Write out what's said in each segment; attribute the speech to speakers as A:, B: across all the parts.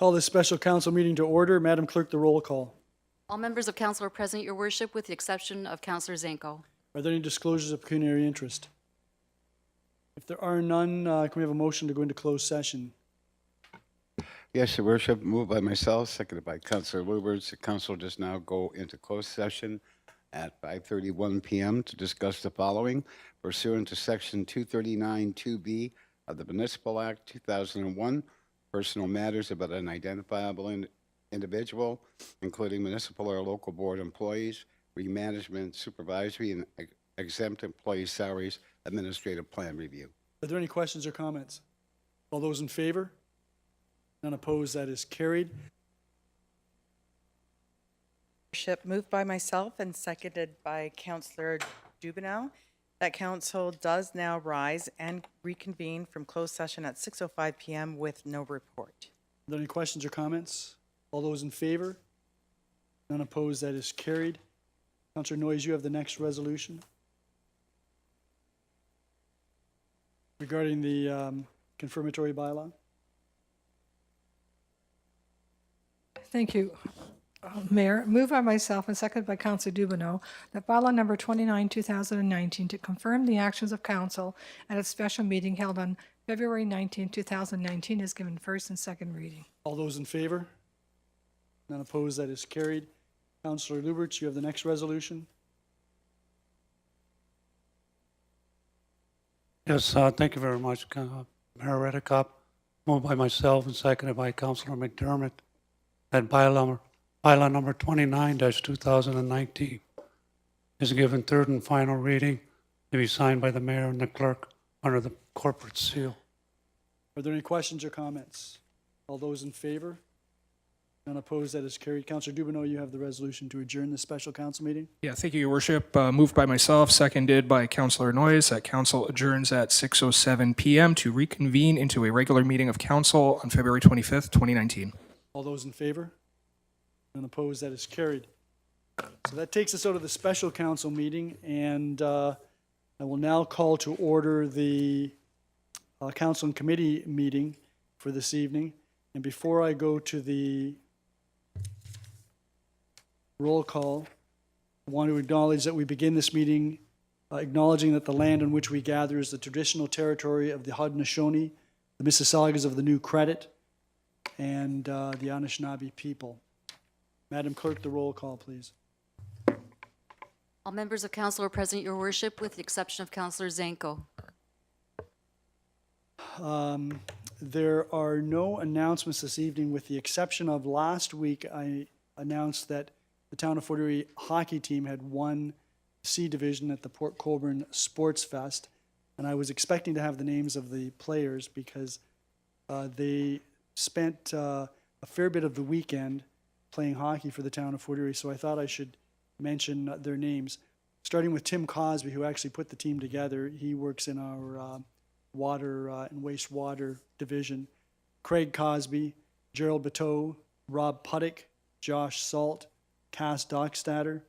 A: Call this special council meeting to order. Madam Clerk, the roll call.
B: All members of council are present, your worship, with the exception of Councillor Zanko.
A: Are there any disclosures of pecuniary interest? If there are none, can we have a motion to go into closed session?
C: Yes, Your Worship. Moved by myself, seconded by Councillor Luberts. The council does now go into closed session at 5:31 p.m. to discuss the following pursuant to Section 239(2)B of the Municipal Act 2001, personal matters about an identifiable individual, including municipal or local board employees, remanagement, supervisory, and exempt employee salaries, administrative plan review.
A: Are there any questions or comments? All those in favor? None opposed, that is carried.
D: Worship, moved by myself and seconded by Councillor Dubineau, that council does now rise and reconvene from closed session at 6:05 p.m. with no report.
A: Are there any questions or comments? All those in favor? None opposed, that is carried. Councillor Noyes, you have the next resolution regarding the confirmatory bylaw.
E: Thank you, Mayor. Moved by myself and seconded by Councillor Dubineau that bylaw number 29, 2019, to confirm the actions of council at its special meeting held on February 19, 2019, is given first and second reading.
A: All those in favor? None opposed, that is carried. Councillor Luberts, you have the next resolution.
F: Yes, thank you very much, Mayor Redekop. Moved by myself and seconded by Councillor McDermott that bylaw number 29-2019 is given third and final reading to be signed by the mayor and the clerk under the corporate seal.
A: Are there any questions or comments? All those in favor? None opposed, that is carried. Councillor Dubineau, you have the resolution to adjourn the special council meeting.
G: Yeah, thank you, Your Worship. Moved by myself, seconded by Councillor Noyes, that council adjourns at 6:07 p.m. to reconvene into a regular meeting of council on February 25th, 2019.
A: All those in favor? None opposed, that is carried. So that takes us out of the special council meeting, and I will now call to order the council and committee meeting for this evening. And before I go to the roll call, I want to acknowledge that we begin this meeting acknowledging that the land on which we gather is the traditional territory of the Haudenosaunee, the Mississaugas of the New Credit, and the Anishinaabe people. Madam Clerk, the roll call, please.
B: All members of council are present, your worship, with the exception of Councillor Zanko.
A: There are no announcements this evening, with the exception of last week I announced that the town of Fort Erie hockey team had won C Division at the Port Colborne Sports Fest, and I was expecting to have the names of the players because they spent a fair bit of the weekend playing hockey for the town of Fort Erie, so I thought I should mention their names, starting with Tim Cosby, who actually put the team together. He works in our water and wastewater division. Craig Cosby, Gerald Bateau, Rob Puttick, Josh Salt, Cass Dockstader,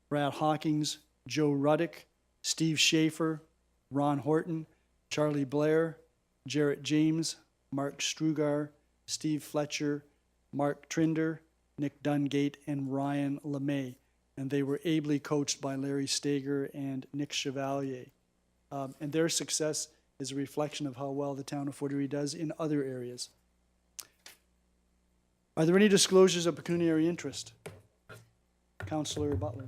A: Brad Hawkins, Joe Ruddick, Steve Schaefer, Ron Horton, Charlie Blair, Jarrett James, Mark Strugar, Steve Fletcher, Mark Trinder, Nick Dungate, and Ryan LeMay. And they were ably coached by Larry Stager and Nick Chevalier. And their success is a reflection of how well the town of Fort Erie does in other areas. Are there any disclosures of pecuniary interest? Councillor Butler.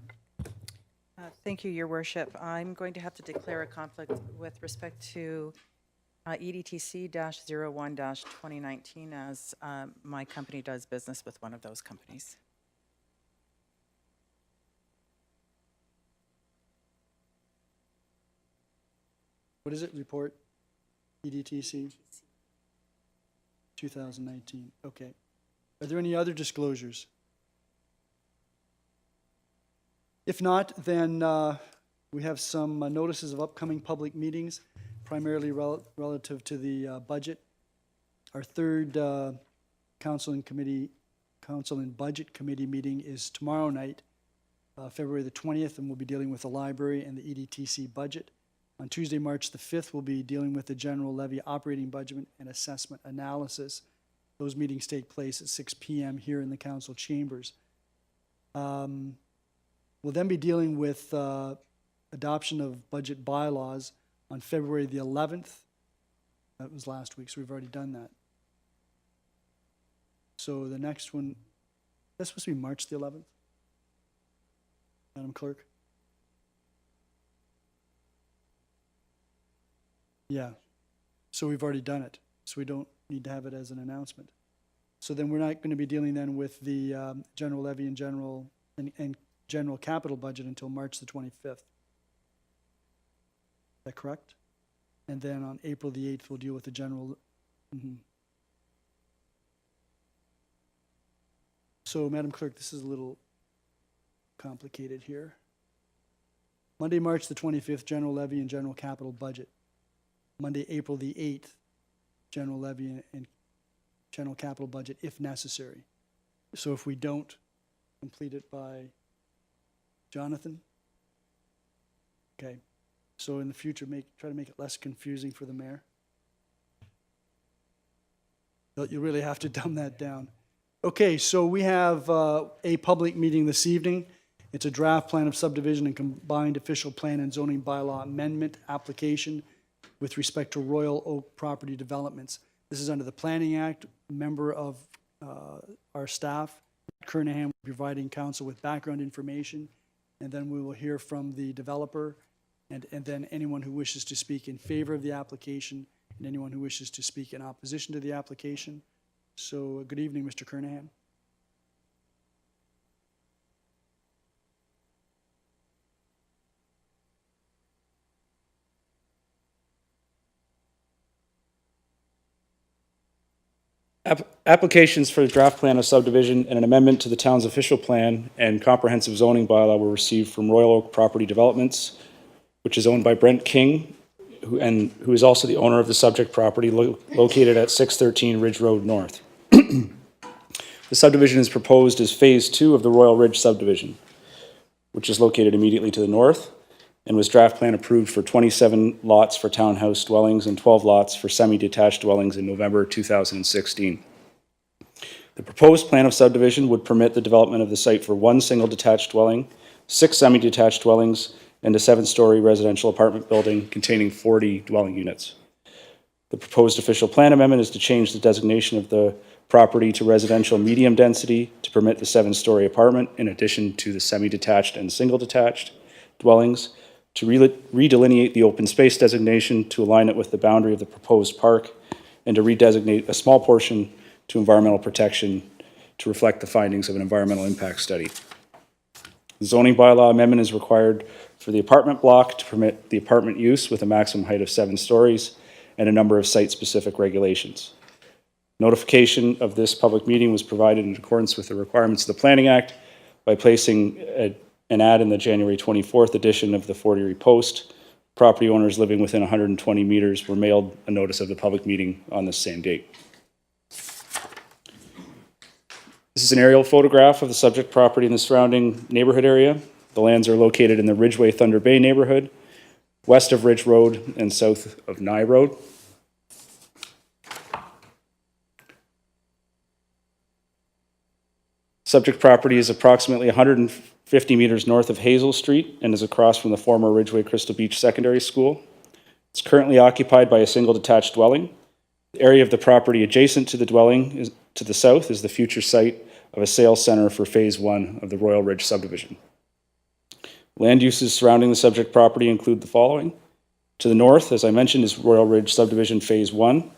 D: Thank you, Your Worship. I'm going to have to declare a conflict with respect to EDTC-01-2019 as my company does business with one of those companies.
A: What is it? Report EDTC 2019. Okay. Are there any other disclosures? If not, then we have some notices of upcoming public meetings, primarily relative to the budget. Our third Council and Budget Committee meeting is tomorrow night, February the 20th, and we'll be dealing with the library and the EDTC budget. On Tuesday, March the 5th, we'll be dealing with the general levy operating budget and assessment analysis. Those meetings take place at 6 p.m. here in the council chambers. We'll then be dealing with adoption of budget bylaws on February the 11th. That was last week, so we've already done that. So the next one, that's supposed to be March the 11th? Madam Clerk? Yeah. So we've already done it, so we don't need to have it as an announcement. So then we're not going to be dealing then with the general levy and general capital budget until March the 25th. Is that correct? And then on April the 8th, we'll deal with the general. So, Madam Clerk, this is a little complicated here. Monday, March the 25th, general levy and general capital budget. Monday, April the 8th, general levy and general capital budget if necessary. So if we don't complete it by Jonathan? Okay. So in the future, try to make it less confusing for the mayor. You really have to dumb that down. Okay, so we have a public meeting this evening. It's a draft plan of subdivision and combined official plan and zoning bylaw amendment application with respect to Royal Oak property developments. This is under the Planning Act. A member of our staff, Kernahan, will be providing council with background information, and then we will hear from the developer, and then anyone who wishes to speak in favor of the application, and anyone who wishes to speak in opposition to the application. So, good evening, Mr. Kernahan.
H: Applications for the draft plan of subdivision and an amendment to the town's official plan and comprehensive zoning bylaw were received from Royal Oak Property Developments, which is owned by Brent King, who is also the owner of the subject property located at 613 Ridge Road North. The subdivision is proposed as Phase 2 of the Royal Ridge subdivision, which is located immediately to the north, and was draft plan approved for 27 lots for townhouse dwellings and 12 lots for semi-detached dwellings in November 2016. The proposed plan of subdivision would permit the development of the site for one single detached dwelling, 6 semi-detached dwellings, and a 7-story residential apartment building containing 40 dwelling units. The proposed official plan amendment is to change the designation of the property to residential medium density to permit the 7-story apartment in addition to the semi-detached and single-detached dwellings, to redelineate the open space designation to align it with the boundary of the proposed park, and to redesignate a small portion to environmental protection to reflect the findings of an environmental impact study. The zoning bylaw amendment is required for the apartment block to permit the apartment use with a maximum height of 7 stories and a number of site-specific regulations. Notification of this public meeting was provided in accordance with the requirements of the Planning Act by placing an ad in the January 24th edition of the Fort Erie Post. Property owners living within 120 meters were mailed a notice of the public meeting on the same date. This is an aerial photograph of the subject property in the surrounding neighborhood area. The lands are located in the Ridgeway Thunder Bay neighborhood, west of Ridge Road and south of Nye Road. Subject property is approximately 150 meters north of Hazel Street and is across from the former Ridgeway Crystal Beach Secondary School. It's currently occupied by a single detached dwelling. The area of the property adjacent to the dwelling to the south is the future site of a sales center for Phase 1 of the Royal Ridge subdivision. Land uses surrounding the subject property include the following. To the north, as I mentioned, is Royal Ridge subdivision Phase 1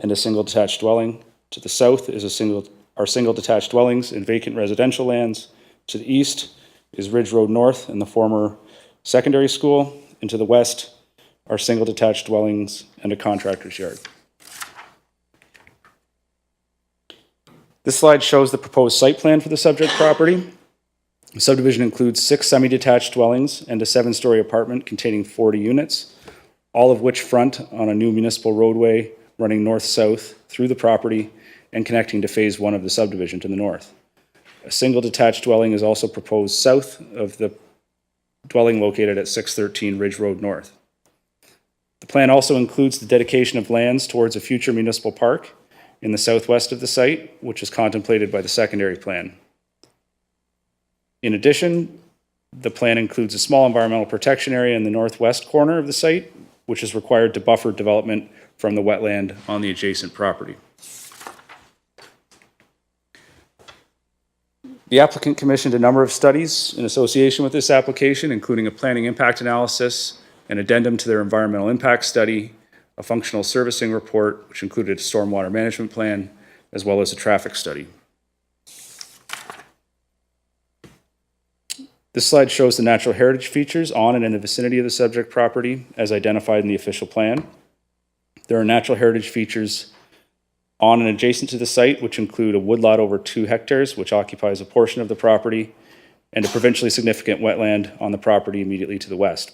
H: and a single detached dwelling. To the south is are single detached dwellings and vacant residential lands. To the east is Ridge Road North and the former secondary school. And to the west are single detached dwellings and a contractor's yard. This slide shows the proposed site plan for the subject property. The subdivision includes 6 semi-detached dwellings and a 7-story apartment containing 40 units, all of which front on a new municipal roadway running north-south through the property and connecting to Phase 1 of the subdivision to the north. A single detached dwelling is also proposed south of the dwelling located at 613 Ridge Road North. The plan also includes the dedication of lands towards a future municipal park in the southwest of the site, which is contemplated by the secondary plan. In addition, the plan includes a small environmental protection area in the northwest corner of the site, which is required to buffer development from the wetland on the adjacent property. The applicant commissioned a number of studies in association with this application, including a planning impact analysis, an addendum to their environmental impact study, a functional servicing report, which included a stormwater management plan, as well as a traffic study. This slide shows the natural heritage features on and in the vicinity of the subject property as identified in the official plan. There are natural heritage features on and adjacent to the site, which include a woodlot over 2 hectares, which occupies a portion of the property, and a provincially significant wetland on the property immediately to the west.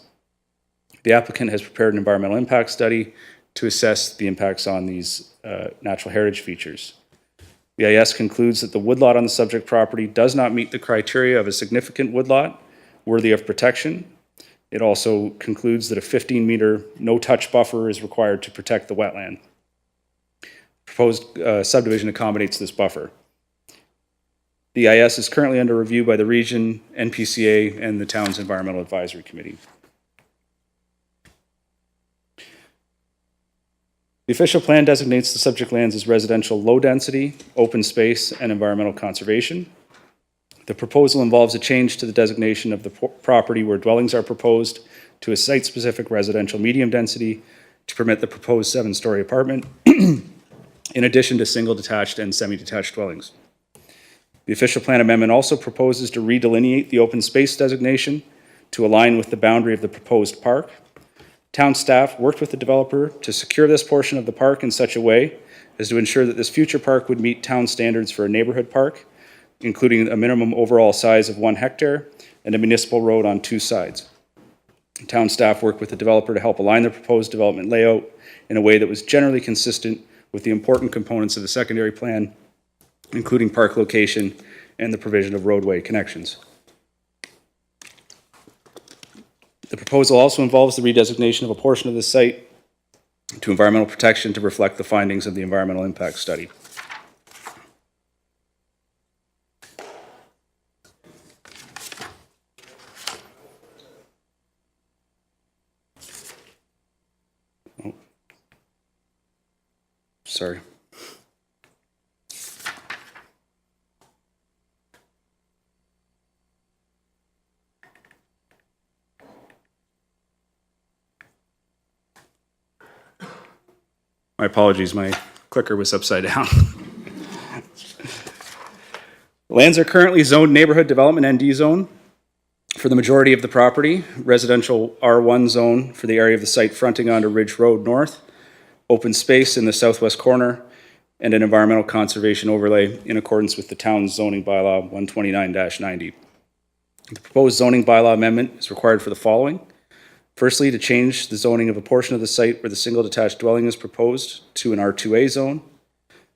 H: The applicant has prepared an environmental impact study to assess the impacts on these natural heritage features. The EIS concludes that the woodlot on the subject property does not meet the criteria of a significant woodlot worthy of protection. It also concludes that a 15-meter no-touch buffer is required to protect the wetland. Proposed subdivision accommodates this buffer. The EIS is currently under review by the region, NPCA, and the town's Environmental Advisory Committee. The official plan designates the subject lands as residential low density, open space, and environmental conservation. The proposal involves a change to the designation of the property where dwellings are proposed to a site-specific residential medium density to permit the proposed 7-story apartment, in addition to single detached and semi-detached dwellings. The official plan amendment also proposes to redelineate the open space designation to align with the boundary of the proposed park. Town staff worked with the developer to secure this portion of the park in such a way as to ensure that this future park would meet town standards for a neighborhood park, including a minimum overall size of 1 hectare and a municipal road on 2 sides. Town staff worked with the developer to help align the proposed development layout in a way that was generally consistent with the important components of the secondary plan, including park location and the provision of roadway connections. The proposal also involves the redesignation of a portion of the site to environmental protection to reflect the findings of the environmental impact study. Oh. Sorry. My apologies, my clicker was upside down. Lands are currently zoned neighborhood development ND zone for the majority of the property, residential R1 zone for the area of the site fronting onto Ridge Road North, open space in the southwest corner, and an environmental conservation overlay in accordance with the town's zoning bylaw 129-90. The proposed zoning bylaw amendment is required for the following. Firstly, to change the zoning of a portion of the site where the single detached dwelling is proposed to an R2A zone.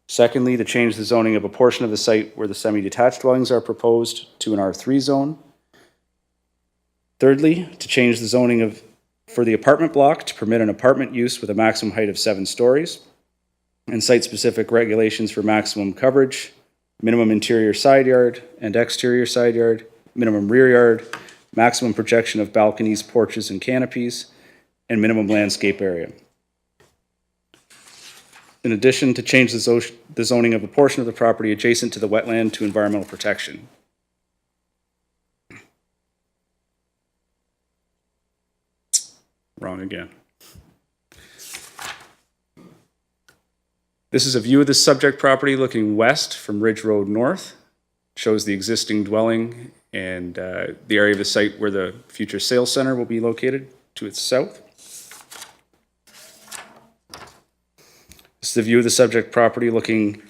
H: Secondly, to change the zoning of a portion of the site where the semi-detached dwellings are proposed to an R3 zone. Thirdly, to change the zoning for the apartment block to permit an apartment use with a maximum height of 7 stories, and site-specific regulations for maximum coverage, minimum interior side yard and exterior side yard, minimum rear yard, maximum projection of balconies, porches, and canopies, and minimum landscape area. In addition, to change the zoning of a portion of the property adjacent to the wetland to environmental protection. Wrong again. This is a view of the subject property looking west from Ridge Road North. Shows the existing dwelling and the area of the site where the future sales center will be located to its south. This is the view of the subject property looking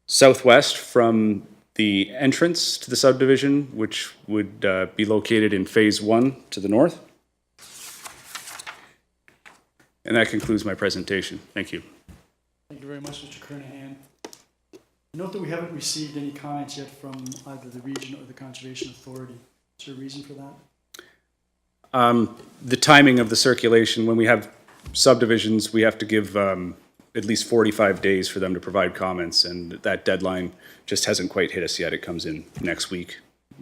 H: southwest from the entrance to the subdivision, which would be located in Phase 1 to the north. And that concludes my presentation. Thank you.
A: Thank you very much, Mr. Kernahan. Note that we haven't received any comments yet from either the region or the Conservation Authority. Is there a reason for that?
H: The timing of the circulation, when we have subdivisions, we have to give at least 45 days for them to provide comments, and that deadline just hasn't quite hit us yet. It comes in next week.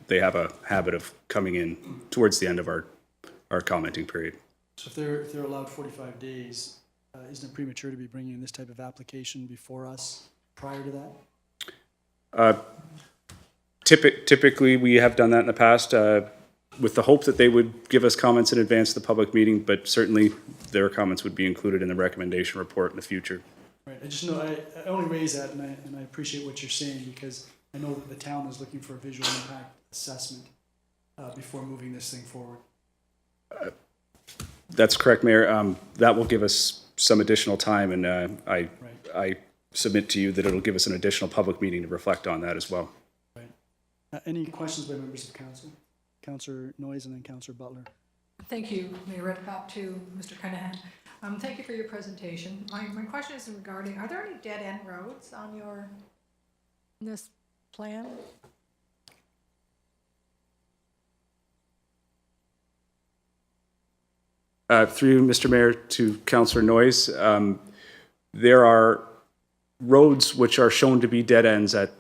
H: They have a habit of coming in towards the end of our commenting period.
A: So if they're allowed 45 days, isn't it premature to be bringing this type of application before us prior to that?
H: Typically, we have done that in the past with the hope that they would give us comments in advance of the public meeting, but certainly their comments would be included in the recommendation report in the future.
A: Right, I just know, I only raise that, and I appreciate what you're saying, because I know that the town is looking for a visual impact assessment before moving this thing forward.
H: That's correct, Mayor. That will give us some additional time, and I submit to you that it'll give us an additional public meeting to reflect on that as well.
A: Right. Any questions by members of council? Councillor Noyes and then Councillor Butler.
E: Thank you, Mayor Redcott, to Mr. Carnahan. Thank you for your presentation. My question is regarding, are there any dead-end roads on this plan?
H: Through Mr. Mayor to Councillor Noyes, there are roads which are shown to be dead ends at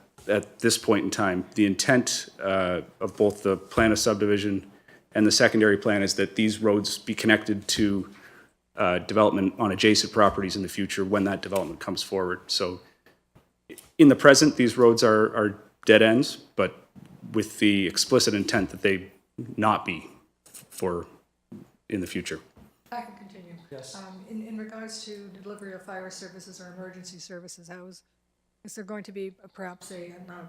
H: this point in time. The intent of both the plan of subdivision and the secondary plan is that these roads be connected to development on adjacent properties in the future when that development comes forward. So in the present, these roads are dead ends, but with the explicit intent that they not be for in the future.
E: I can continue.
A: Yes.
E: In regards to delivery of fire services or emergency services, is there going to be perhaps not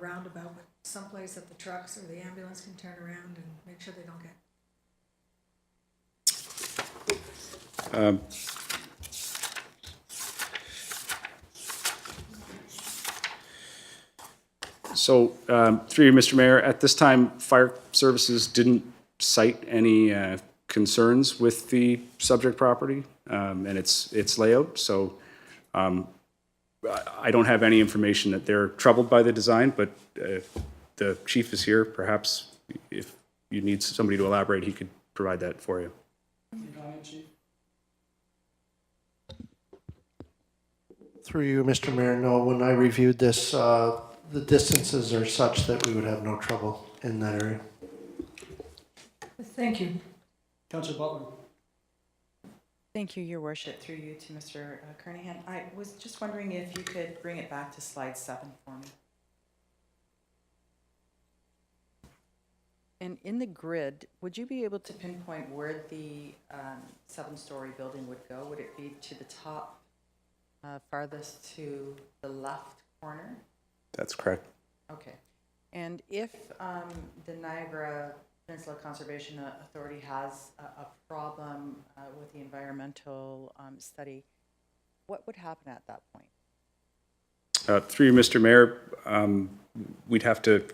E: a roundabout, but someplace that the trucks or the ambulance can turn around and make sure they don't get? Through you, Mr. Mayor, at this time, fire services didn't cite any concerns with the subject property and its layout. So I don't have any information that they're troubled by the design, but if the chief is here, perhaps if you need somebody to elaborate, he could provide that for you.
A: Any comment, Chief?
I: Through you, Mr. Mayor, no, when I reviewed this, the distances are such that we would have no trouble in that area.
E: Thank you.
A: Councillor Butler.
D: Thank you, Your Worship, through you to Mr. Carnahan. I was just wondering if you could bring it back to slide 7 for me. And in the grid, would you be able to pinpoint where the 7-story building would go? Would it be to the top, farthest to the left corner?
H: That's correct.
D: Okay. And if the Niagara Peninsula Conservation Authority has a problem with the environmental study, what would happen at that point?
H: Through you, Mr. Mayor, we'd have to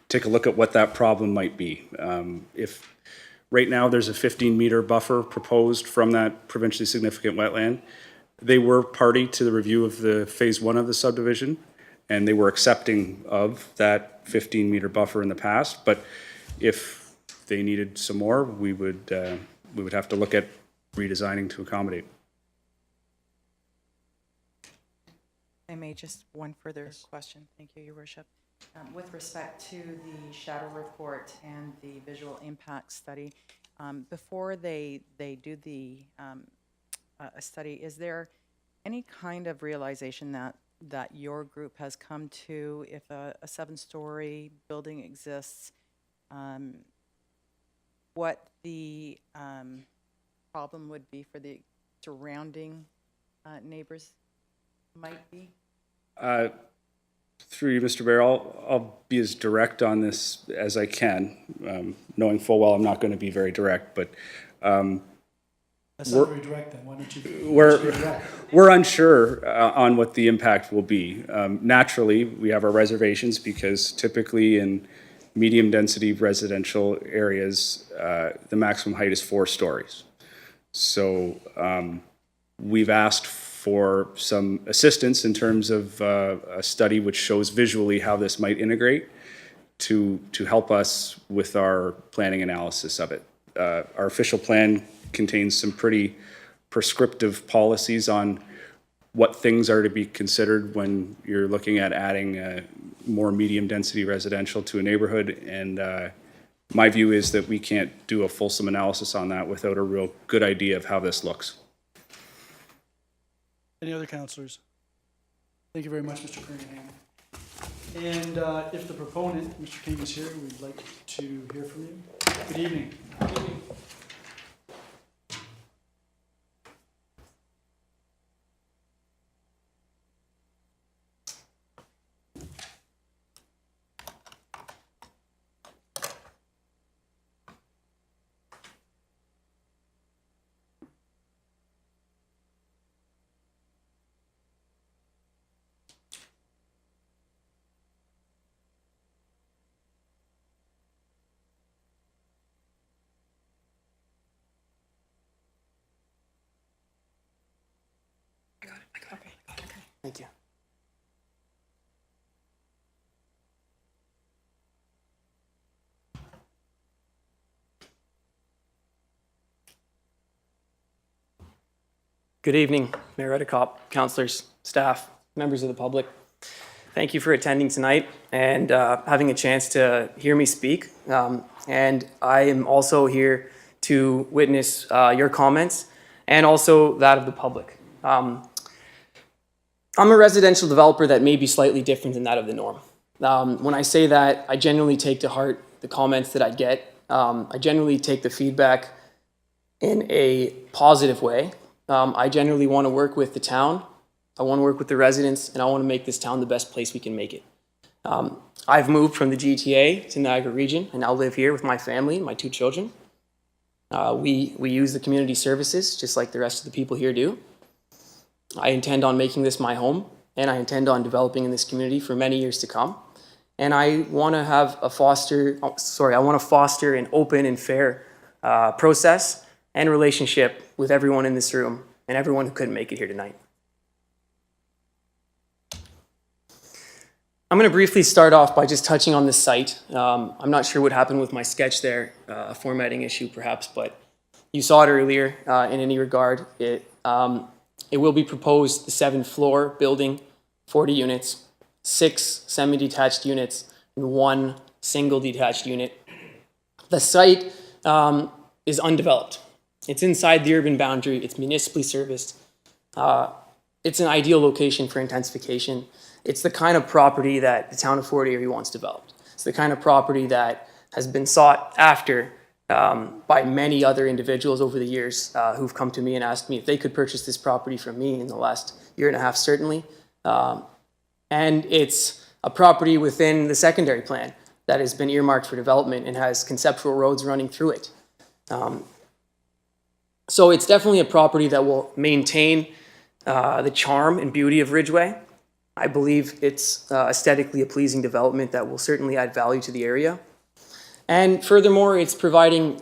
H: take a look at what that problem might be. If right now there's a 15-meter buffer proposed from that provincially significant wetland, they were party to the review of the phase 1 of the subdivision, and they were accepting of that 15-meter buffer in the past. But if they needed some more, we would have to look at redesigning to accommodate.
D: I may just one further question. Thank you, Your Worship. With respect to the shadow report and the visual impact study, before they do the a study, is there any kind of realization that your group has come to if a 7-story building exists, what the problem would be for the surrounding neighbors might be?
H: Through you, Mr. Mayor, I'll be as direct on this as I can, knowing full well I'm not going to be very direct, but
A: That's not very direct then. Why don't you?
H: we're unsure on what the impact will be. Naturally, we have our reservations because typically in medium-density residential areas, the maximum height is 4 stories. So we've asked for some assistance in terms of a study which shows visually how this might integrate to help us with our planning analysis of it. Our official plan contains some pretty prescriptive policies on what things are to be considered when you're looking at adding more medium-density residential to a neighborhood. And my view is that we can't do a fulsome analysis on that without a real good idea of how this looks.
A: Any other councillors? Thank you very much, Mr. Kernahan. And if the proponent, Mr. King, is here, we'd like to hear from you. Good evening.
J: Thank you. Good evening, Mayor Redekop, councilors, staff, members of the public. Thank you for attending tonight and having a chance to hear me speak. And I am also here to witness your comments and also that of the public. I'm a residential developer that may be slightly different than that of the norm. When I say that, I generally take to heart the comments that I get. I generally take the feedback in a positive way. I generally want to work with the town. I want to work with the residents, and I want to make this town the best place we can make it. I've moved from the GTA to Niagara Region and now live here with my family and my 2 children. We use the community services just like the rest of the people here do. I intend on making this my home, and I intend on developing in this community for many years to come. And I want to have I want to foster an open and fair process and relationship with everyone in this room and everyone who couldn't make it here tonight. I'm going to briefly start off by just touching on this site. I'm not sure what happened with my sketch there, a formatting issue perhaps, but you saw it earlier in any regard. It will be proposed the 7th-floor building, 40 units, 6 semi-detached units, and 1 single detached unit. The site is undeveloped. It's inside the urban boundary. It's municipally serviced. It's an ideal location for intensification. It's the kind of property that the town of Fort Erie wants developed. It's the kind of property that has been sought after by many other individuals over the years who've come to me and asked me if they could purchase this property from me in the last year and a half, certainly. And it's a property within the secondary plan that has been earmarked for development and has conceptual roads running through it. So it's definitely a property that will maintain the charm and beauty of Ridgeway. I believe it's aesthetically a pleasing development that will certainly add value to the area. And furthermore, it's providing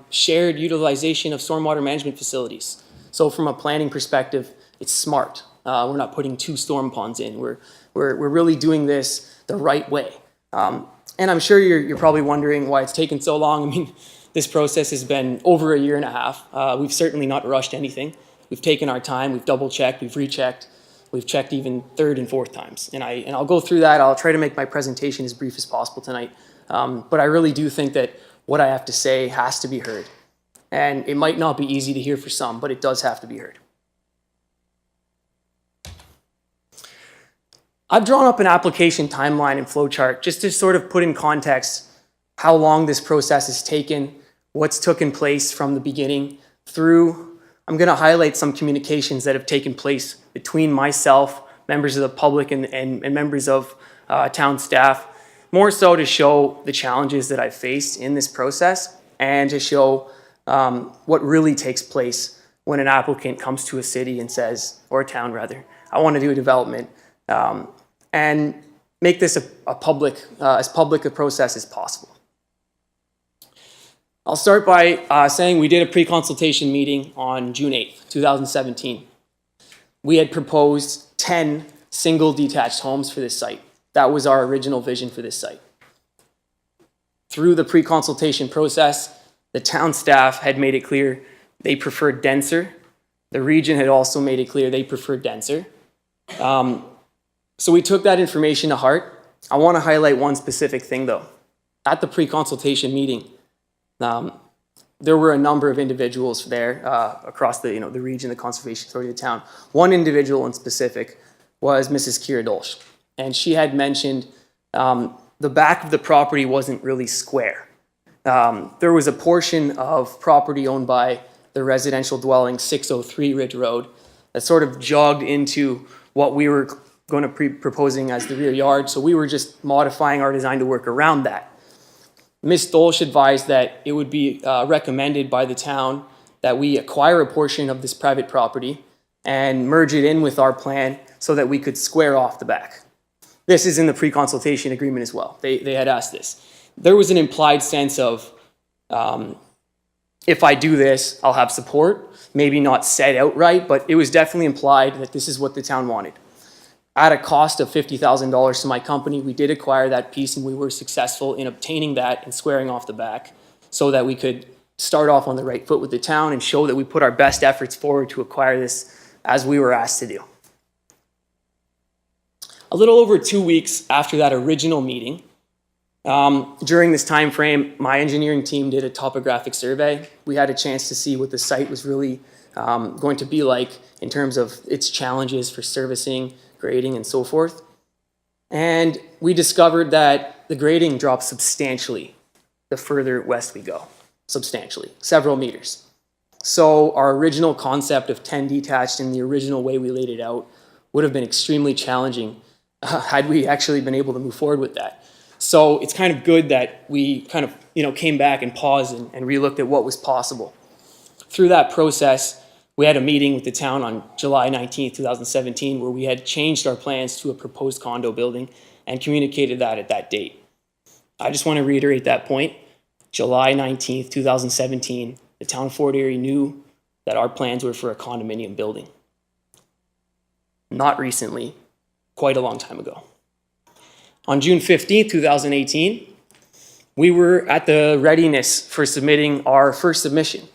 J: shared utilization of stormwater management facilities. So from a planning perspective, it's smart. We're not putting 2 storm ponds in. We're really doing this the right way. And I'm sure you're probably wondering why it's taken so long. I mean, this process has been over a year and a half. We've certainly not rushed anything. We've taken our time. We've double-checked. We've rechecked. We've checked even 3rd and 4th times. And I'll go through that. I'll try to make my presentation as brief as possible tonight. But I really do think that what I have to say has to be heard. And it might not be easy to hear for some, but it does have to be heard. I've drawn up an application timeline and flowchart just to sort of put in context how long this process has taken, what's taken place from the beginning through. I'm going to highlight some communications that have taken place between myself, members of the public, and members of town staff, more so to show the challenges that I've faced in this process and to show what really takes place when an applicant comes to a city and says, or a town rather, I want to do a development, and make this as public a process as possible. I'll start by saying we did a pre-consultation meeting on June 8th, 2017. We had proposed 10 single detached homes for this site. That was our original vision for this site. Through the pre-consultation process, the town staff had made it clear they preferred denser. The region had also made it clear they preferred denser. So we took that information to heart. I want to highlight one specific thing, though. At the pre-consultation meeting, there were a number of individuals there across the region, the Conservation Authority of the town. One individual in specific was Mrs. Kira Dolsch, and she had mentioned the back of the property wasn't really square. There was a portion of property owned by the residential dwelling 603 Ridge Road that sort of jogged into what we were going to be proposing as the rear yard, so we were just modifying our design to work around that. Ms. Dolsch advised that it would be recommended by the town that we acquire a portion of this private property and merge it in with our plan so that we could square off the back. This is in the pre-consultation agreement as well. They had asked this. There was an implied sense of, if I do this, I'll have support. Maybe not said outright, but it was definitely implied that this is what the town wanted. At a cost of $50,000 to my company, we did acquire that piece, and we were successful in obtaining that and squaring off the back so that we could start off on the right foot with the town and show that we put our best efforts forward to acquire this as we were asked to do. A little over 2 weeks after that original meeting, during this time frame, my engineering team did a topographic survey. We had a chance to see what the site was really going to be like in terms of its challenges for servicing, grading, and so forth. And we discovered that the grading drops substantially the further west we go, substantially, several meters. So our original concept of 10 detached in the original way we laid it out would have been extremely challenging had we actually been able to move forward with that. So it's kind of good that we kind of came back and paused and relooked at what was possible. Through that process, we had a meeting with the town on July 19th, 2017, where we had changed our plans to a proposed condo building and communicated that at that date. I just want to reiterate that point. July 19th, 2017, the town of Fort Erie knew that our plans were for a condominium building. Not recently, quite a long time ago. On June 15th, 2018, we were at the readiness for submitting our first submission.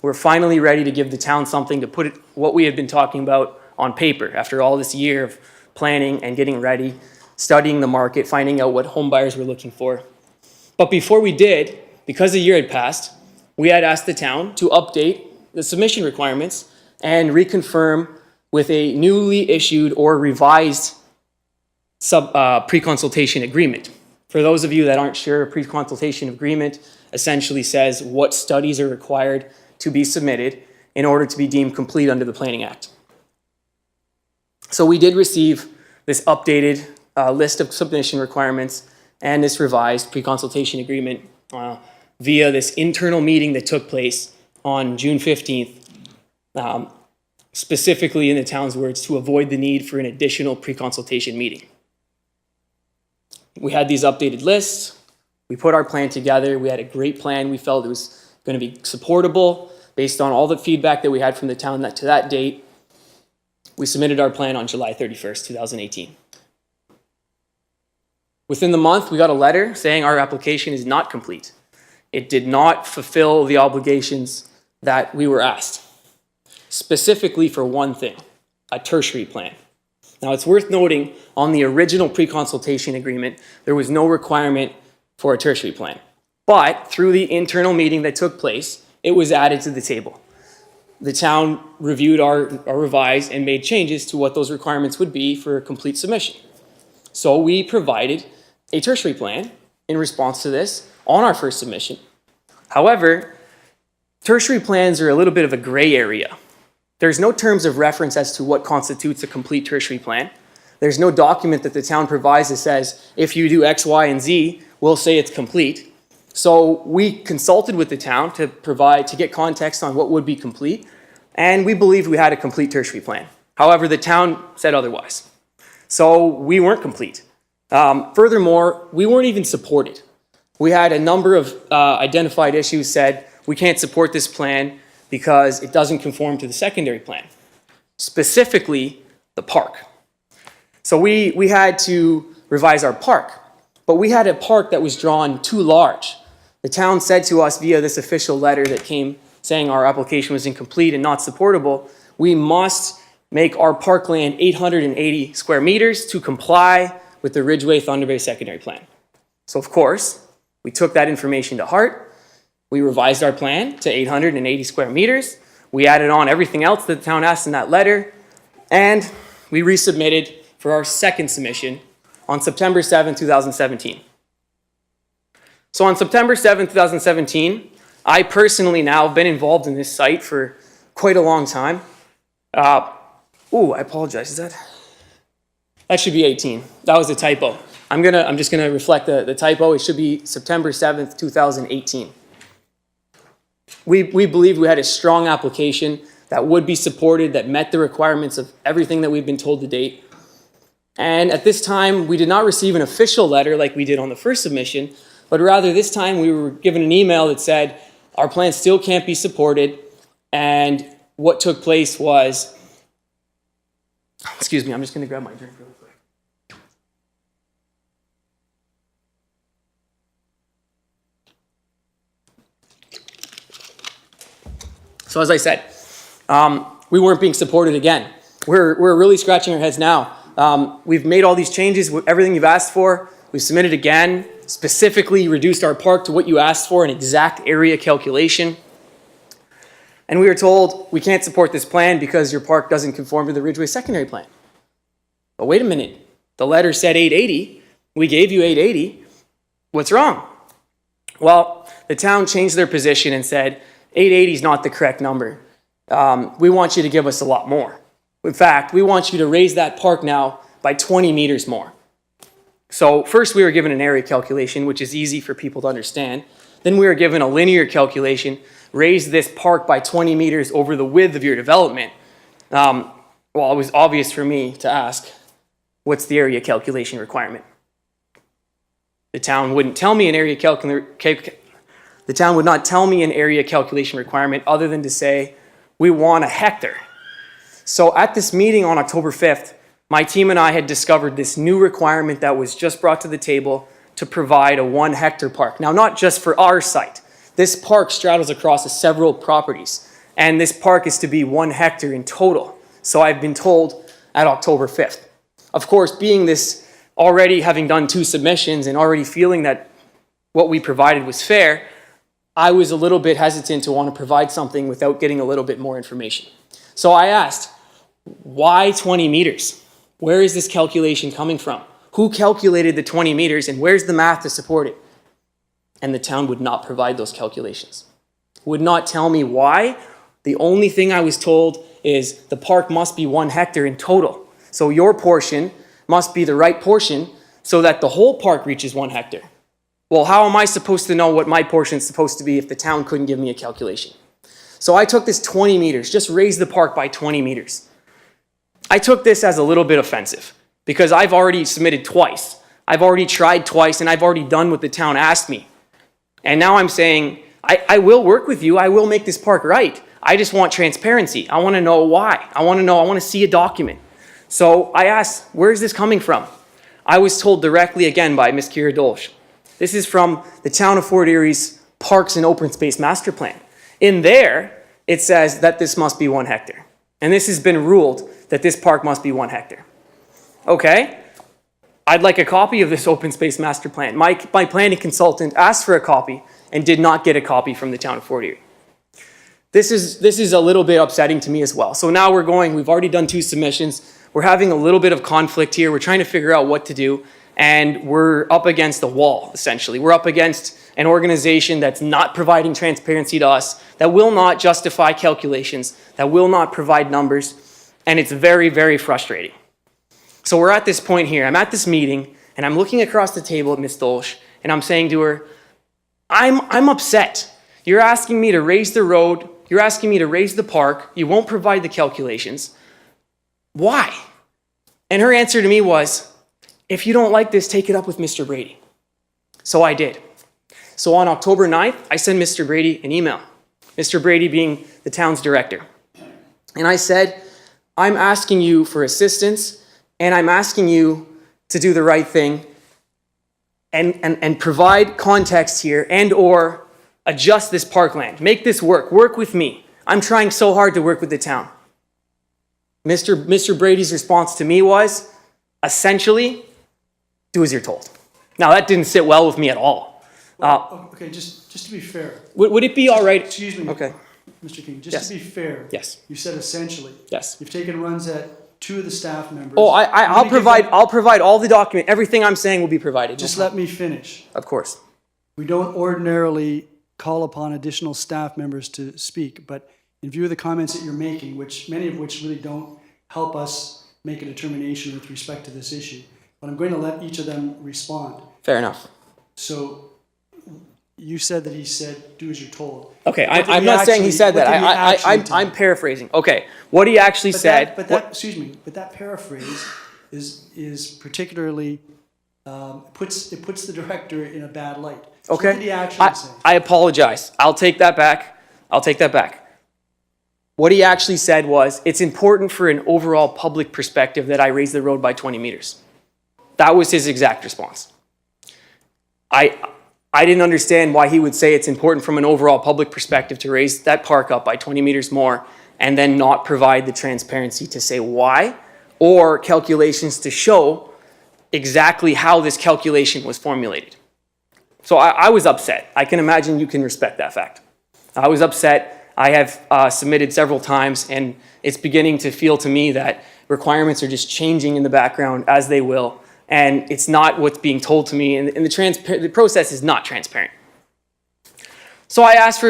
J: We're finally ready to give the town something to put what we had been talking about on paper after all this year of planning and getting ready, studying the market, finding out what home buyers were looking for. But before we did, because a year had passed, we had asked the town to update the submission requirements and reconfirm with a newly issued or revised pre-consultation agreement. For those of you that aren't sure, a pre-consultation agreement essentially says what studies are required to be submitted in order to be deemed complete under the Planning Act. So we did receive this updated list of submission requirements and this revised pre-consultation agreement via this internal meeting that took place on June 15th, specifically in the town's words, to avoid the need for an additional pre-consultation meeting. We had these updated lists. We put our plan together. We had a great plan. We felt it was going to be supportable based on all the feedback that we had from the town to that date. We submitted our plan on July 31st, 2018. Within the month, we got a letter saying our application is not complete. It did not fulfill the obligations that we were asked, specifically for one thing, a tertiary plan. Now, it's worth noting on the original pre-consultation agreement, there was no requirement for a tertiary plan. But through the internal meeting that took place, it was added to the table. The town reviewed our revised and made changes to what those requirements would be for a complete submission. So we provided a tertiary plan in response to this on our first submission. However, tertiary plans are a little bit of a gray area. There's no terms of reference as to what constitutes a complete tertiary plan. There's no document that the town provides that says, if you do X, Y, and Z, we'll say it's complete. So we consulted with the town to get context on what would be complete, and we believed we had a complete tertiary plan. However, the town said otherwise. So we weren't complete. Furthermore, we weren't even supported. We had a number of identified issues said, we can't support this plan because it doesn't conform to the secondary plan, specifically the park. So we had to revise our park, but we had a park that was drawn too large. The town said to us via this official letter that came saying our application was incomplete and not supportable, we must make our parkland 880 square meters to comply with the Ridgeway Thunder Bay secondary plan. So of course, we took that information to heart. We revised our plan to 880 square meters. We added on everything else that the town asked in that letter, and we resubmitted for our second submission on September 7, 2017. So on September 7, 2017, I personally now have been involved in this site for quite a long time. I apologize. That should be 18. That was a typo. I'm just gonna reflect the typo. It should be September 7th, 2018. We believed we had a strong application that would be supported, that met the requirements of everything that we've been told to date. And at this time, we did not receive an official letter like we did on the first submission, but rather this time we were given an email that said our plan still can't be supported, and what took place was, excuse me, I'm just gonna grab my drink really quick. So as I said, we weren't being supported again. We're really scratching our heads now. We've made all these changes, everything you've asked for. We've submitted again, specifically reduced our park to what you asked for, an exact area calculation. And we were told we can't support this plan because your park doesn't conform to the Ridgeway secondary plan. But wait a minute, the letter said 880. We gave you 880. What's wrong? Well, the town changed their position and said 880 is not the correct number. We want you to give us a lot more. In fact, we want you to raise that park now by 20 meters more. So first we were given an area calculation, which is easy for people to understand. Then we were given a linear calculation, raise this park by 20 meters over the width of your development. Well, it was obvious for me to ask, what's the area calculation requirement? The town wouldn't tell me an area the town would not tell me an area calculation requirement other than to say, we want a hectare. So at this meeting on October 5th, my team and I had discovered this new requirement that was just brought to the table to provide a 1 hectare park. Now, not just for our site. This park straddles across several properties, and this park is to be 1 hectare in total. So I've been told at October 5th. Of course, being this, already having done 2 submissions and already feeling that what we provided was fair, I was a little bit hesitant to want to provide something without getting a little bit more information. So I asked, why 20 meters? Where is this calculation coming from? Who calculated the 20 meters and where's the math to support it? And the town would not provide those calculations. Would not tell me why. The only thing I was told is the park must be 1 hectare in total. So your portion must be the right portion so that the whole park reaches 1 hectare. Well, how am I supposed to know what my portion is supposed to be if the town couldn't give me a calculation? So I took this 20 meters, just raised the park by 20 meters. I took this as a little bit offensive because I've already submitted twice. I've already tried twice and I've already done what the town asked me. And now I'm saying, I will work with you. I will make this park right. I just want transparency. I want to know why. I want to see a document. So I asked, where is this coming from? I was told directly again by Ms. Kira Dolch. This is from the town of Fort Erie's Parks and Open Space Master Plan. In there, it says that this must be 1 hectare. And this has been ruled that this park must be 1 hectare. Okay, I'd like a copy of this open space master plan. My planning consultant asked for a copy and did not get a copy from the town of Fort Erie. This is a little bit upsetting to me as well. So now we've already done 2 submissions. We're having a little bit of conflict here. We're trying to figure out what to do. And we're up against the wall, essentially. We're up against an organization that's not providing transparency to us, that will not justify calculations, that will not provide numbers, and it's very, very frustrating. So we're at this point here. I'm at this meeting, and I'm looking across the table at Ms. Dolch, and I'm saying to her, I'm upset. You're asking me to raise the road. You're asking me to raise the park. You won't provide the calculations. Why? And her answer to me was, if you don't like this, take it up with Mr. Brady. So I did. So on October 9th, I sent Mr. Brady an email, Mr. Brady being the town's director. And I said, I'm asking you for assistance, and I'm asking you to do the right thing and provide context here and or adjust this parkland. Make this work. Work with me. I'm trying so hard to work with the town. Mr. Brady's response to me was, essentially, do as you're told. Now, that didn't sit well with me at all.
A: Okay, just to be fair,
J: Would it be all right?
A: excuse me.
J: Okay.
A: Mr. King, just
J: Yes.
A: to be fair.
J: Yes.
A: You said essentially.
J: Yes.
A: You've taken runs at 2 of the staff members.
J: Oh,
A: I'm
J: I'll
A: gonna give
J: provide.
A: them-
J: I'll provide all the document. Everything I'm saying will be provided.
A: Just let me finish.
J: Of course.
A: We don't ordinarily call upon additional staff members to speak, but in view of the comments that you're making, which many of which really don't help us make a determination with respect to this issue, but I'm going to let each of them respond.
J: Fair enough.
A: So you said that he said, do as you're told.
J: Okay,
A: What did
J: I'm
A: he
J: not saying he
A: actually-
J: said that.
A: what did he actually tell
J: I'm
A: you?
J: paraphrasing. Okay, what he actually said.
A: But that, excuse me, but that paraphrase is particularly, puts the director in a bad light. So
J: Okay.
A: What did he actually say?
J: I apologize. I'll take that back. What he actually said was, it's important for an overall public perspective that I raise the road by 20 meters. That was his exact response. I didn't understand why he would say it's important from an overall public perspective to raise that park up by 20 meters more and then not provide the transparency to say why or calculations to show exactly how this calculation was formulated. So I was upset. I can imagine you can respect that fact. I was upset. I have submitted several times, and it's beginning to feel to me that requirements are just changing in the background as they will, and it's not what's being told to me, and the process is not transparent. So I asked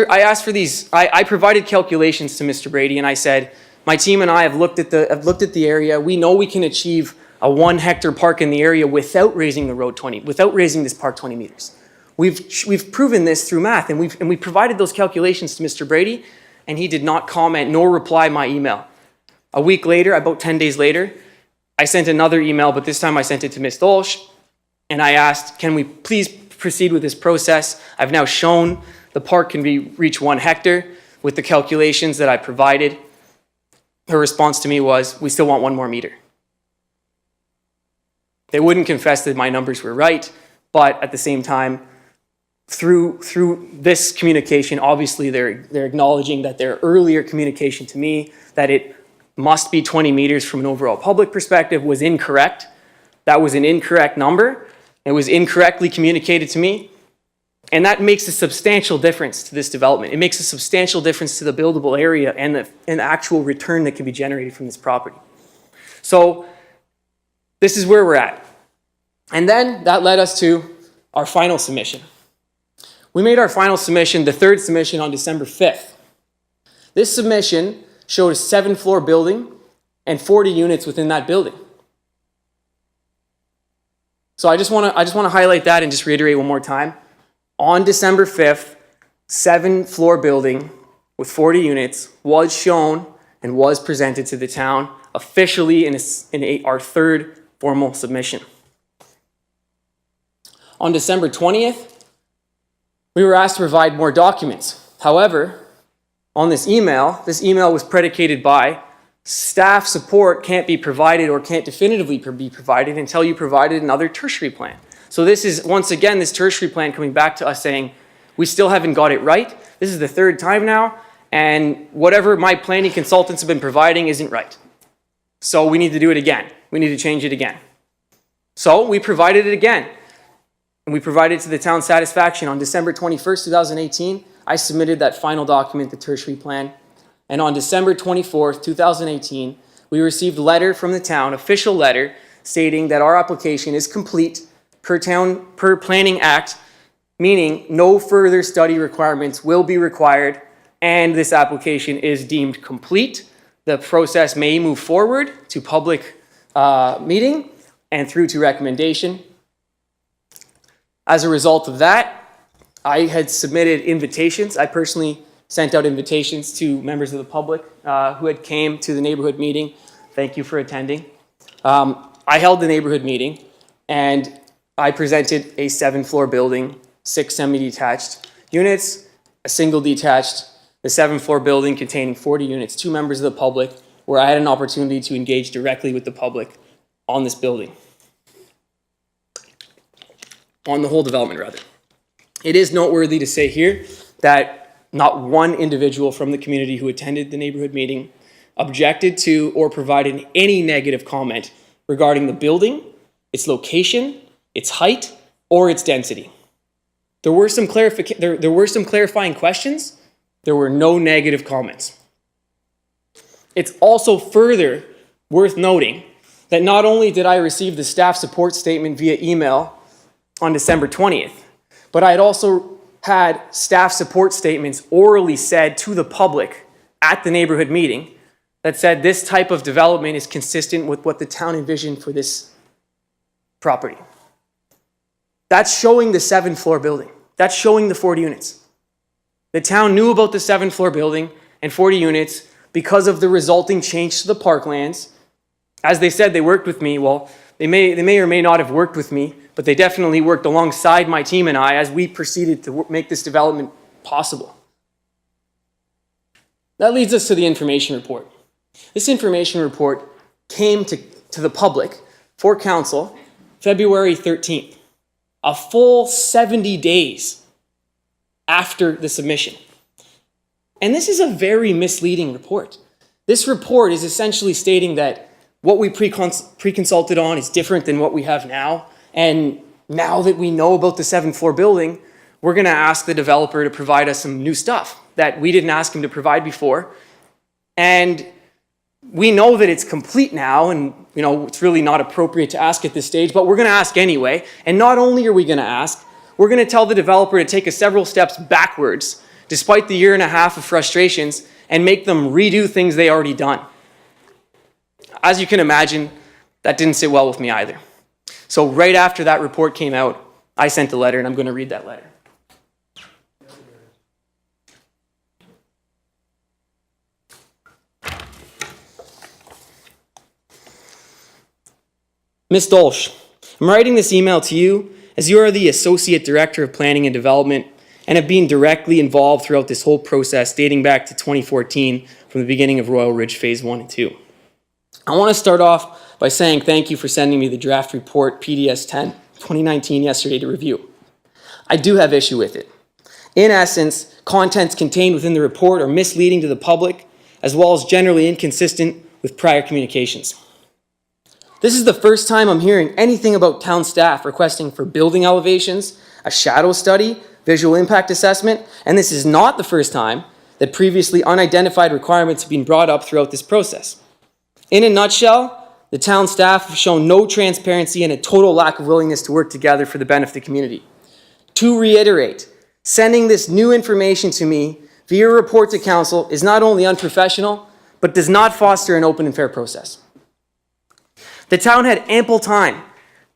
J: for these. I provided calculations to Mr. Brady, and I said, my team and I have looked at the area. We know we can achieve a 1 hectare park in the area without raising the road without raising this park 20 meters. We've proven this through math, and we provided those calculations to Mr. Brady, and he did not comment nor reply my email. A week later, about 10 days later, I sent another email, but this time I sent it to Ms. Dolch, and I asked, can we please proceed with this process? I've now shown the park can reach 1 hectare with the calculations that I provided. Her response to me was, we still want 1 more meter. They wouldn't confess that my numbers were right, but at the same time, through this communication, obviously they're acknowledging that their earlier communication to me that it must be 20 meters from an overall public perspective was incorrect. That was an incorrect number. It was incorrectly communicated to me. And that makes a substantial difference to this development. It makes a substantial difference to the buildable area and the actual return that can be generated from this property. So this is where we're at. And then that led us to our final submission. We made our final submission, the 3rd submission, on December 5th. This submission showed a 7-floor building and 40 units within that building. So I just want to highlight that and just reiterate one more time. On December 5th, 7-floor building with 40 units was shown and was presented to the town officially in our 3rd formal submission. On December 20th, we were asked to provide more documents. However, on this email was predicated by staff support can't be provided or can't definitively be provided until you provided another tertiary plan. So this is, once again, this tertiary plan coming back to us saying, we still haven't got it right. This is the 3rd time now, and whatever my planning consultants have been providing isn't right. So we need to do it again. We need to change it again. So we provided it again. And we provided it to the town's satisfaction. On December 21st, 2018, I submitted that final document, the tertiary plan. And on December 24th, 2018, we received a letter from the town, official letter, stating that our application is complete per Planning Act, meaning no further study requirements will be required, and this application is deemed complete. The process may move forward to public meeting and through to recommendation. As a result of that, I had submitted invitations. I personally sent out invitations to members of the public who had came to the neighborhood meeting. Thank you for attending. I held the neighborhood meeting, and I presented a 7-floor building, 6 semi-detached units, a single detached, the 7-floor building containing 40 units, 2 members of the public, where I had an opportunity to engage directly with the public on this building. On the whole development, rather. It is noteworthy to say here that not one individual from the community who attended the neighborhood meeting objected to, or provided any negative comment regarding the building, its location, its height, or its density. There were some clarifying questions. There were no negative comments. It's also further worth noting that not only did I receive the staff support statement via email on December 20th, but I had also had staff support statements orally said to the public at the neighborhood meeting that said this type of development is consistent with what the town envisioned for this property. That's showing the 7th-floor building. That's showing the 40 units. The town knew about the 7th-floor building and 40 units because of the resulting change to the parklands. As they said, they worked with me. Well, they may or may not have worked with me, but they definitely worked alongside my team and I as we proceeded to make this development possible. That leads us to the information report. This information report came to the public for council February 13th, a full 70 days after the submission. And this is a very misleading report. This report is essentially stating that what we pre-consulted on is different than what we have now. And now that we know about the 7th-floor building, we're going to ask the developer to provide us some new stuff that we didn't ask him to provide before. And we know that it's complete now, and it's really not appropriate to ask at this stage, but we're going to ask anyway. And not only are we going to ask, we're going to tell the developer to take us several steps backwards, despite the 1.5 years of frustrations, and make them redo things they already done. As you can imagine, that didn't sit well with me either. So right after that report came out, I sent a letter, and I'm going to read that letter. Ms. Dolch, I'm writing this email to you as you are the Associate Director of Planning and Development and have been directly involved throughout this whole process dating back to 2014 from the beginning of Royal Ridge Phase 1 and 2. I want to start off by saying thank you for sending me the draft report PDS 10 2019 yesterday to review. I do have issue with it. In essence, contents contained within the report are misleading to the public as well as generally inconsistent with prior communications. This is the first time I'm hearing anything about town staff requesting for building elevations, a shadow study, visual impact assessment, and this is not the first time that previously unidentified requirements have been brought up throughout this process. In a nutshell, the town staff have shown no transparency and a total lack of willingness to work together for the benefit of the community. To reiterate, sending this new information to me via report to council is not only unprofessional, but does not foster an open and fair process. The town had ample time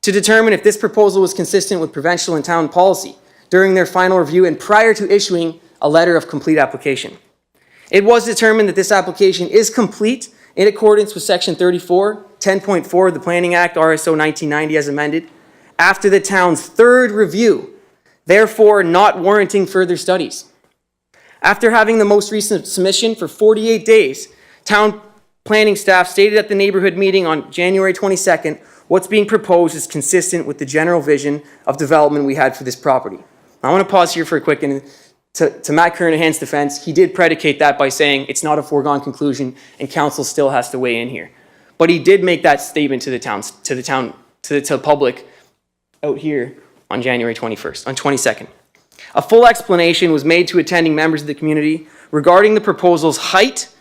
J: to determine if this proposal was consistent with provincial and town policy during their final review and prior to issuing a letter of complete application. It was determined that this application is complete in accordance with Section 34, 10.4 of the Planning Act, RSO 1990 as amended, after the town's third review, therefore not warranting further studies. After having the most recent submission for 48 days, town planning staff stated at the neighborhood meeting on January 22nd, what's being proposed is consistent with the general vision of development we had for this property. I want to pause here for a quick, and to Matt Kernahan's defense, he did predicate that by saying it's not a foregone conclusion and council still has to weigh in here. But he did make that statement to the public out here on January 22nd. A full explanation was made to attending members of the community regarding the proposal's height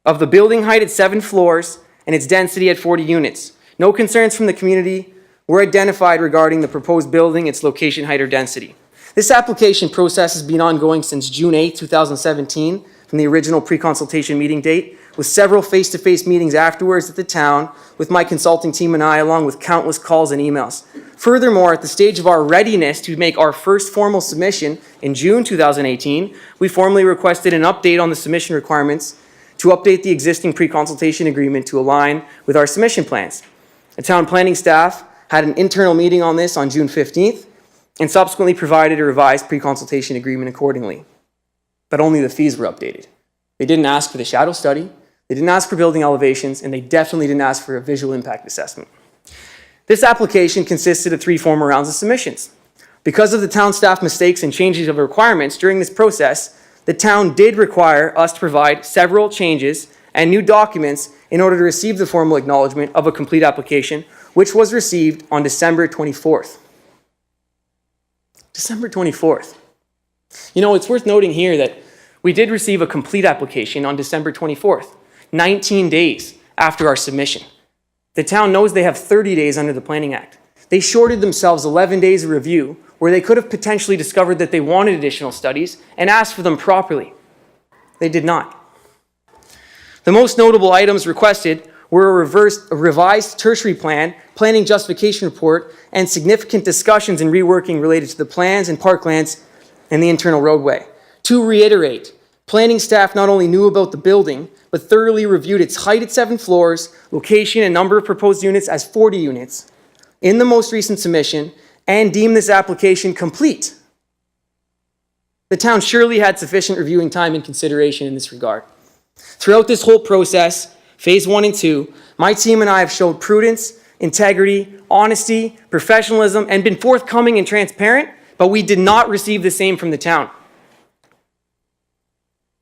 J: of the building height at 7 floors and its density at 40 units. No concerns from the community were identified regarding the proposed building, its location, height, or density. This application process has been ongoing since June 8, 2017, from the original pre-consultation meeting date, with several face-to-face meetings afterwards at the town with my consulting team and I, along with countless calls and emails. Furthermore, at the stage of our readiness to make our first formal submission in June 2018, we formally requested an update on the submission requirements to update the existing pre-consultation agreement to align with our submission plans. The town planning staff had an internal meeting on this on June 15th and subsequently provided a revised pre-consultation agreement accordingly. But only the fees were updated. They didn't ask for the shadow study, they didn't ask for building elevations, and they definitely didn't ask for a visual impact assessment. This application consisted of 3 formal rounds of submissions. Because of the town staff mistakes and changes of requirements during this process, the town did require us to provide several changes and new documents in order to receive the formal acknowledgement of a complete application, which was received on December 24th. December 24th. You know, it's worth noting here that we did receive a complete application on December 24th, 19 days after our submission. The town knows they have 30 days under the Planning Act. They shorted themselves 11 days of review where they could have potentially discovered that they wanted additional studies and asked for them properly. They did not. The most notable items requested were a revised tertiary plan, planning justification report, and significant discussions and reworking related to the plans and parklands and the internal roadway. To reiterate, planning staff not only knew about the building, but thoroughly reviewed its height at 7 floors, location and number of proposed units as 40 units in the most recent submission, and deemed this application complete. The town surely had sufficient reviewing time and consideration in this regard. Throughout this whole process, phase 1 and 2, my team and I have showed prudence, integrity, honesty, professionalism, and been forthcoming and transparent, but we did not receive the same from the town.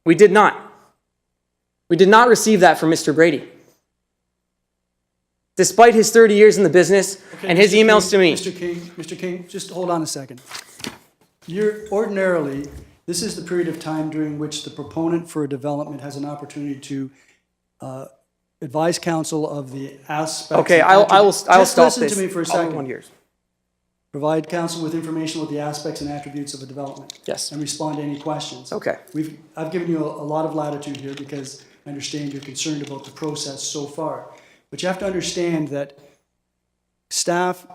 J: We did not. We did not receive that from Mr. Brady. Despite his 30 years in the business and his
A: Mr.
J: emails to me.
A: Mr. King, just hold on a second. Ordinarily, this is the period of time during which the proponent for a development has an opportunity to advise council of the aspects.
J: Okay, I will stop this.
A: Just listen to me for a
J: All in
A: second.
J: 1 year.
A: Provide council with information about the aspects and attributes of a development.
J: Yes.
A: And respond to any questions.
J: Okay.
A: I've given you a lot of latitude here because I understand you're concerned about the process so far. But you have to understand that staff,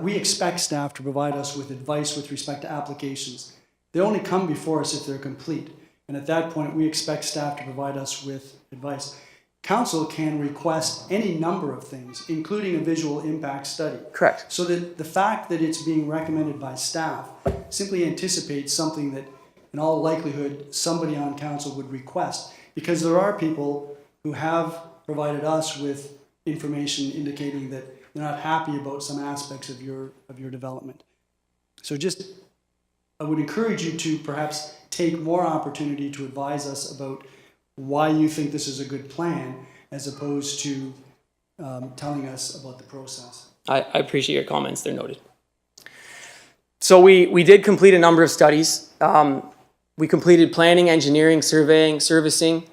A: we expect staff to provide us with advice with respect to applications. They only come before us if they're complete. And at that point, we expect staff to provide us with advice. Council can request any number of things, including a visual impact study.
J: Correct.
A: So that the fact that it's being recommended by staff simply anticipates something that, in all likelihood, somebody on council would request. Because there are people who have provided us with information indicating that they're not happy about some aspects of your development. So I would encourage you to perhaps take more opportunity to advise us about why you think this is a good plan, as opposed to telling us about the process.
J: I appreciate your comments. They're noted. So we did complete a number of studies. We completed planning, engineering, surveying, servicing.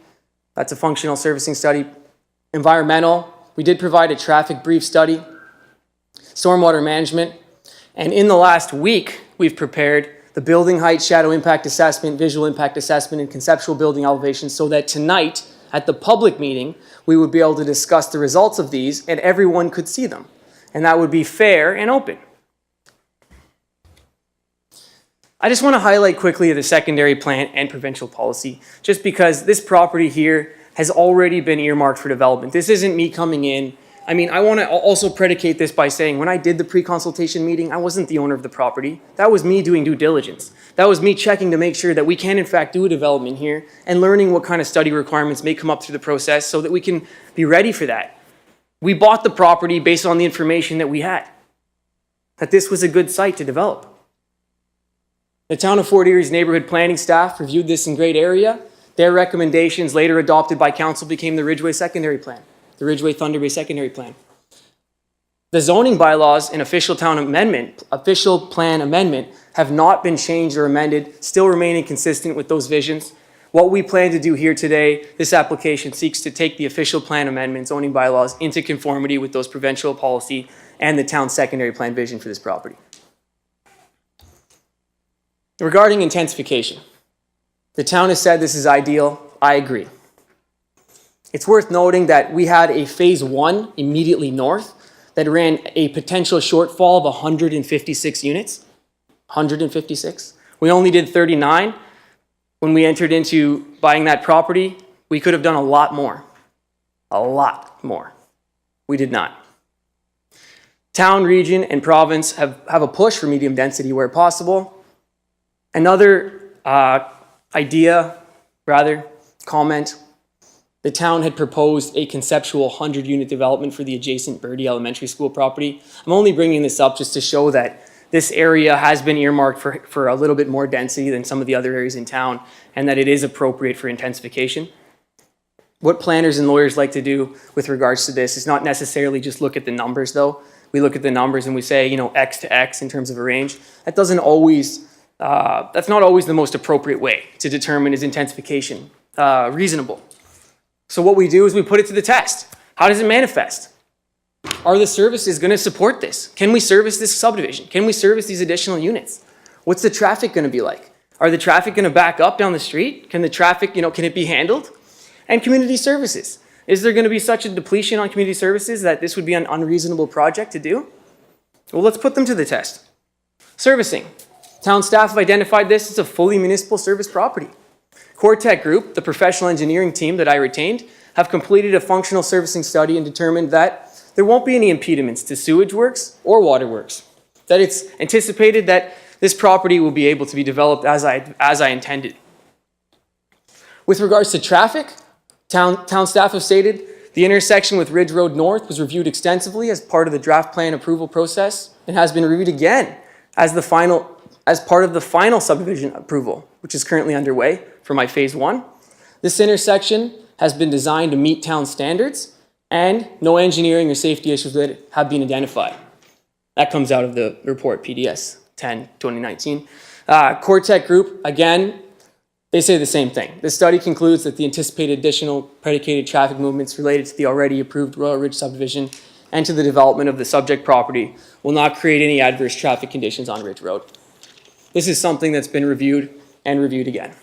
J: That's a functional servicing study. Environmental. We did provide a traffic brief study. Stormwater management. And in the last week, we've prepared the building height, shadow impact assessment, visual impact assessment, and conceptual building elevation so that tonight, at the public meeting, we would be able to discuss the results of these and everyone could see them. And that would be fair and open. I just want to highlight quickly the secondary plan and provincial policy, just because this property here has already been earmarked for development. This isn't me coming in. I mean, I want to also predicate this by saying when I did the pre-consultation meeting, I wasn't the owner of the property. That was me doing due diligence. That was me checking to make sure that we can in fact do a development here and learning what kind of study requirements may come up through the process so that we can be ready for that. We bought the property based on the information that we had, that this was a good site to develop. The town of Fort Erie's neighborhood planning staff reviewed this in great area. Their recommendations, later adopted by council, became the Ridgeway Secondary Plan, the Ridgeway Thunder Bay Secondary Plan. The zoning bylaws and official plan amendment have not been changed or amended, still remaining consistent with those visions. What we plan to do here today, this application seeks to take the official plan amendment, zoning bylaws, into conformity with those provincial policy and the town's secondary plan vision for this property. Regarding intensification, the town has said this is ideal. I agree. It's worth noting that we had a phase 1 immediately north that ran a potential shortfall of 156 units. 156. We only did 39. When we entered into buying that property, we could have done a lot more. A lot more. We did not. Town, region, and province have a push for medium density where possible. Another comment, the town had proposed a conceptual 100-unit development for the adjacent Birdie Elementary School property. I'm only bringing this up just to show that this area has been earmarked for a little bit more density than some of the other areas in town, and that it is appropriate for intensification. What planners and lawyers like to do with regards to this is not necessarily just look at the numbers, though. We look at the numbers and we say, you know, X to X in terms of a range. That doesn't always, that's not always the most appropriate way to determine is intensification reasonable. So what we do is we put it to the test. How does it manifest? Are the services going to support this? Can we service this subdivision? Can we service these additional units? What's the traffic going to be like? Are the traffic going to back up down the street? Can the traffic, you know, can it be handled? And community services. Is there going to be such a depletion on community services that this would be an unreasonable project to do? Well, let's put them to the test. Servicing. Town staff have identified this as a fully municipal service property. Cortec Group, the professional engineering team that I retained, have completed a functional servicing study and determined that there won't be any impediments to sewage works or water works. That it's anticipated that this property will be able to be developed as I intended. With regards to traffic, town staff have stated the intersection with Ridge Road North was reviewed extensively as part of the draft plan approval process and has been reviewed again as part of the final subdivision approval, which is currently underway for my phase 1. This intersection has been designed to meet town standards and no engineering or safety issues that have been identified. That comes out of the report PDS 10, 2019. Cortec Group, again, they say the same thing. The study concludes that the anticipated additional predicated traffic movements related to the already approved Royal Ridge subdivision and to the development of the subject property will not create any adverse traffic conditions on Ridge Road. This is something that's been reviewed and reviewed again.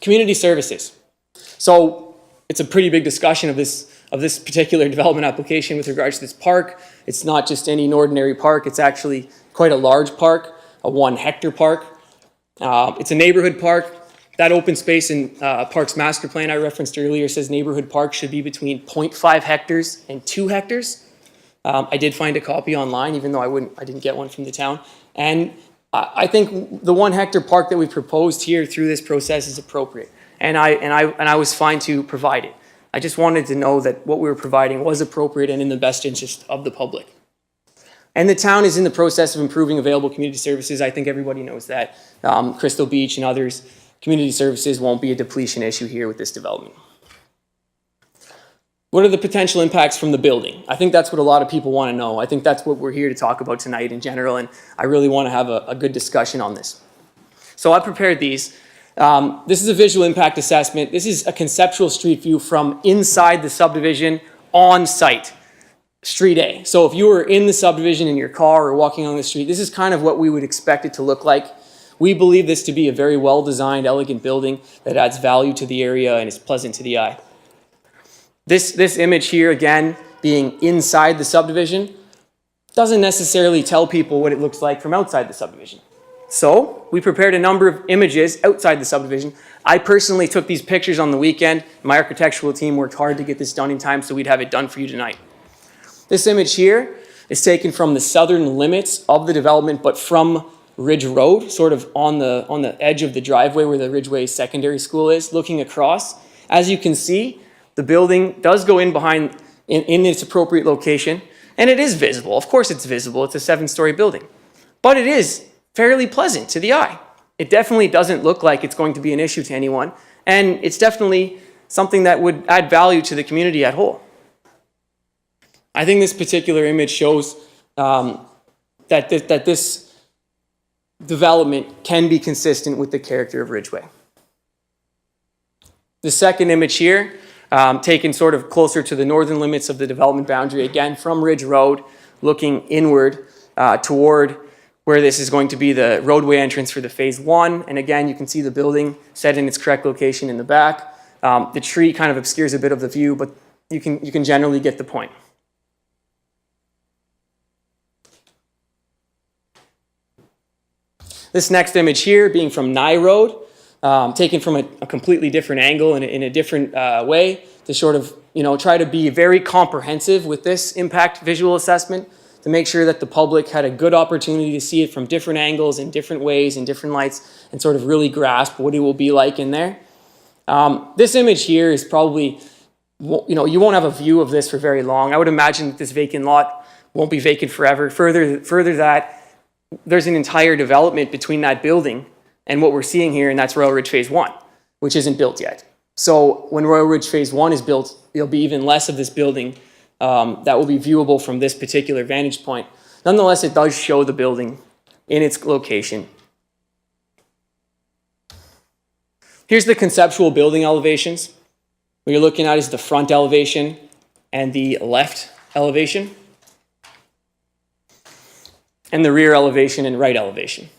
J: Community services. So it's a pretty big discussion of this particular development application with regards to this park. It's not just any ordinary park. It's actually quite a large park, a 1 hectare park. It's a neighborhood park. That open space in Parks Master Plan I referenced earlier says neighborhood park should be between 0.5 hectares and 2 hectares. I did find a copy online, even though I didn't get one from the town. And I think the 1 hectare park that we proposed here through this process is appropriate. And I was fine to provide it. I just wanted to know that what we were providing was appropriate and in the best interest of the public. And the town is in the process of improving available community services. I think everybody knows that. Crystal Beach and others, community services won't be a depletion issue here with this development. What are the potential impacts from the building? I think that's what a lot of people want to know. I think that's what we're here to talk about tonight in general, and I really want to have a good discussion on this. So I prepared these. This is a visual impact assessment. This is a conceptual street view from inside the subdivision on site, Street A. So if you were in the subdivision in your car or walking on the street, this is kind of what we would expect it to look like. We believe this to be a very well-designed, elegant building that adds value to the area and is pleasant to the eye. This image here, again, being inside the subdivision, doesn't necessarily tell people what it looks like from outside the subdivision. So we prepared a number of images outside the subdivision. I personally took these pictures on the weekend. My architectural team worked hard to get this done in time so we'd have it done for you tonight. This image here is taken from the southern limits of the development, but from Ridge Road, sort of on the edge of the driveway where the Ridgeway Secondary School is, looking across. As you can see, the building does go in behind, in its appropriate location, and it is visible. Of course it's visible. It's a 7-story building. But it is fairly pleasant to the eye. It definitely doesn't look like it's going to be an issue to anyone, and it's definitely something that would add value to the community at whole. I think this particular image shows that this development can be consistent with the character of Ridgeway. The second image here, taken sort of closer to the northern limits of the development boundary, again from Ridge Road, looking inward toward where this is going to be the roadway entrance for the phase 1. And again, you can see the building set in its correct location in the back. The tree kind of obscures a bit of the view, but you can generally get the point. This next image here being from Nye Road, taken from a completely different angle and in a different way to sort of, try to be very comprehensive with this impact visual assessment to make sure that the public had a good opportunity to see it from different angles in different ways, in different lights, and sort of really grasp what it will be like in there. This image here is probably, you won't have a view of this for very long. I would imagine that this vacant lot won't be vacant forever. Further that, there's an entire development between that building and what we're seeing here, and that's Royal Ridge Phase 1, which isn't built yet. So when Royal Ridge Phase 1 is built, there'll be even less of this building that will be viewable from this particular vantage point. Nonetheless, it does show the building in its location. Here's the conceptual building elevations. What you're looking at is the front elevation and the left elevation, and the rear elevation and right elevation.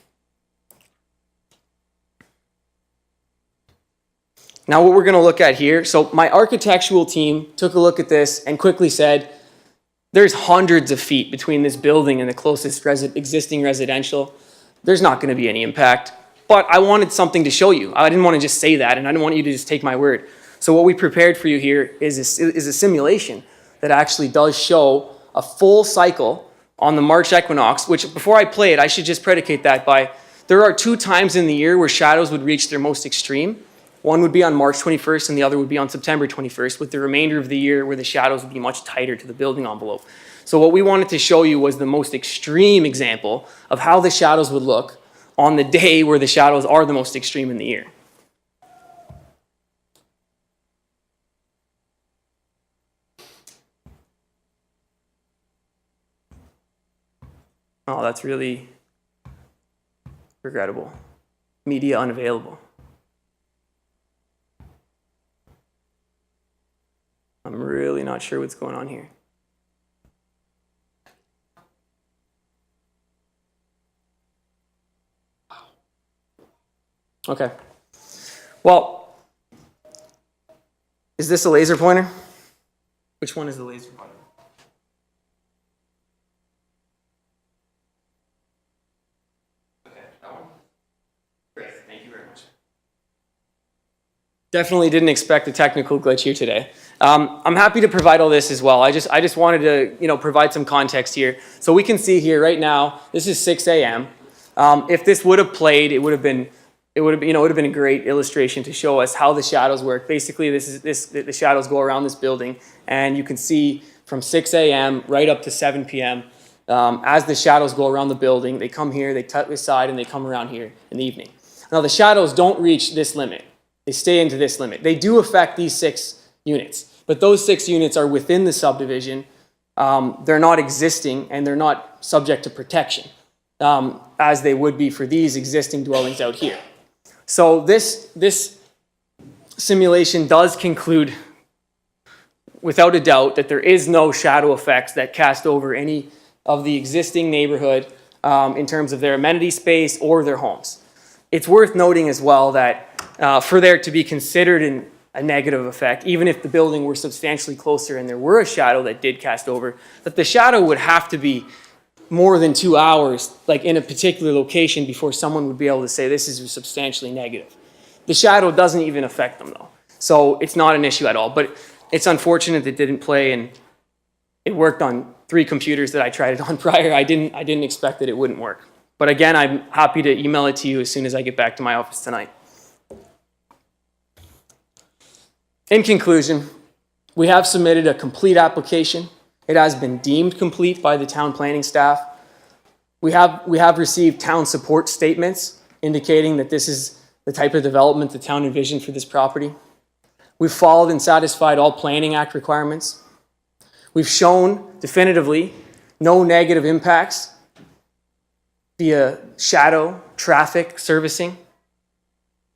J: Now what we're going to look at here, so my architectural team took a look at this and quickly said, there's hundreds of feet between this building and the closest existing residential. There's not going to be any impact. But I wanted something to show you. I didn't want to just say that, and I didn't want you to just take my word. So what we prepared for you here is a simulation that actually does show a full cycle on the March equinox, which before I play it, I should just predicate that by, there are 2 times in the year where shadows would reach their most extreme. One would be on March 21st and the other would be on September 21st, with the remainder of the year where the shadows would be much tighter to the building envelope. So what we wanted to show you was the most extreme example of how the shadows would look on the day where the shadows are the most extreme in the year. Oh, that's really regrettable. Media unavailable. I'm really not sure what's going on here. Okay. Well, is this a laser pointer? Which one is the laser pointer? Okay, that one? Great, thank you very much. Definitely didn't expect a technical glitch here today. I'm happy to provide all this as well. I just wanted to provide some context here. So we can see here right now, this is 6 a.m. If this would have played, it would have been a great illustration to show us how the shadows work. Basically, the shadows go around this building, and you can see from 6 a.m. right up to 7 p.m. As the shadows go around the building, they come here, they touch this side, and they come around here in the evening. Now, the shadows don't reach this limit. They stay into this limit. They do affect these 6 units, but those 6 units are within the subdivision. They're not existing, and they're not subject to protection, as they would be for these existing dwellings out here. So this simulation does conclude, without a doubt, that there is no shadow effects that cast over any of the existing neighborhood in terms of their amenity space or their homes. It's worth noting as well that for there to be considered a negative effect, even if the building were substantially closer and there were a shadow that did cast over, that the shadow would have to be more than 2 hours, like in a particular location, before someone would be able to say this is substantially negative. The shadow doesn't even affect them though. So it's not an issue at all, but it's unfortunate it didn't play, and it worked on 3 computers that I tried it on prior. I didn't expect that it wouldn't work. But again, I'm happy to email it to you as soon as I get back to my office tonight. In conclusion, we have submitted a complete application. It has been deemed complete by the town planning staff. We have received town support statements indicating that this is the type of development the town envisioned for this property. We've followed and satisfied all Planning Act requirements. We've shown definitively no negative impacts via shadow, traffic, servicing.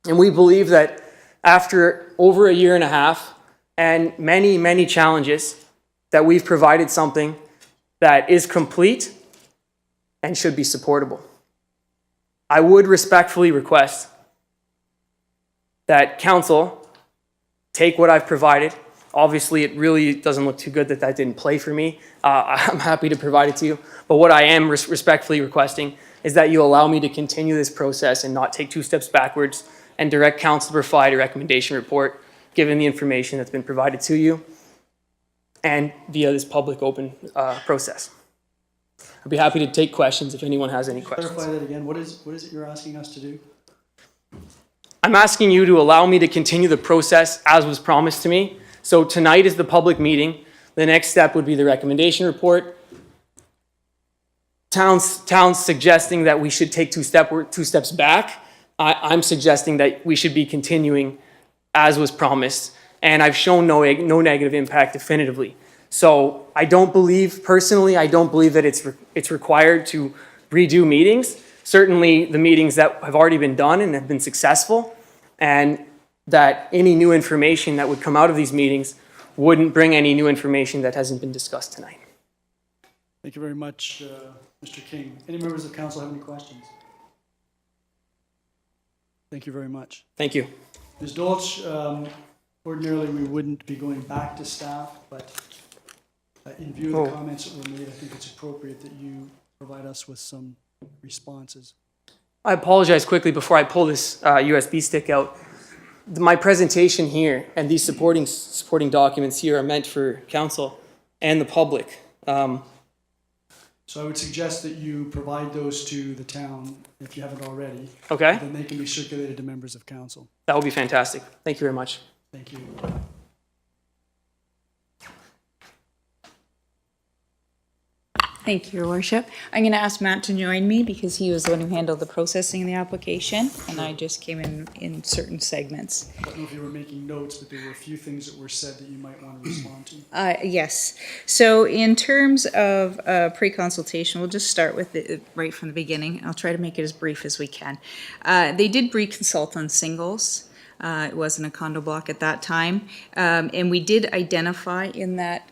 J: And we believe that after over a year and a half and many, many challenges, that we've provided something that is complete and should be supportable. I would respectfully request that council take what I've provided. Obviously, it really doesn't look too good that that didn't play for me. I'm happy to provide it to you. But what I am respectfully requesting is that you allow me to continue this process and not take 2 steps backwards and direct council to provide a recommendation report given the information that's been provided to you and via this public open process. I'd be happy to take questions if anyone has any questions.
A: Clarify that again. What is it you're asking us to do?
J: I'm asking you to allow me to continue the process as was promised to me. So tonight is the public meeting. The next step would be the recommendation report. Town's suggesting that we should take 2 steps back. I'm suggesting that we should be continuing as was promised, and I've shown no negative impact definitively. So I don't believe, personally, I don't believe that it's required to redo meetings. Certainly the meetings that have already been done and have been successful, and that any new information that would come out of these meetings wouldn't bring any new information that hasn't been discussed tonight.
A: Thank you very much, Mr. King. Any members of council have any questions? Thank you very much.
J: Thank you.
A: Ms. Dolch, ordinarily we wouldn't be going back to staff, but in view of the comments that were made, I think it's appropriate that you provide us with some responses.
J: I apologize quickly before I pull this USB stick out. My presentation here and these supporting documents here are meant for council and the public.
A: So I would suggest that you provide those to the town if you haven't already.
J: Okay,
A: Then they can be circulated to members of council.
J: that would be fantastic. Thank you very much.
A: Thank you.
K: Thank you, Your Worship. I'm going to ask Matt to join me because he was the one who handled the processing of the application, and I just came in certain segments.
A: I don't know if you were making notes, but there were a few things that were said that you might want to respond to.
K: Yes. So in terms of pre-consultation, we'll just start with it right from the beginning. I'll try to make it as brief as we can. They did pre-consult on singles. It wasn't a condo block at that time. And we did identify in that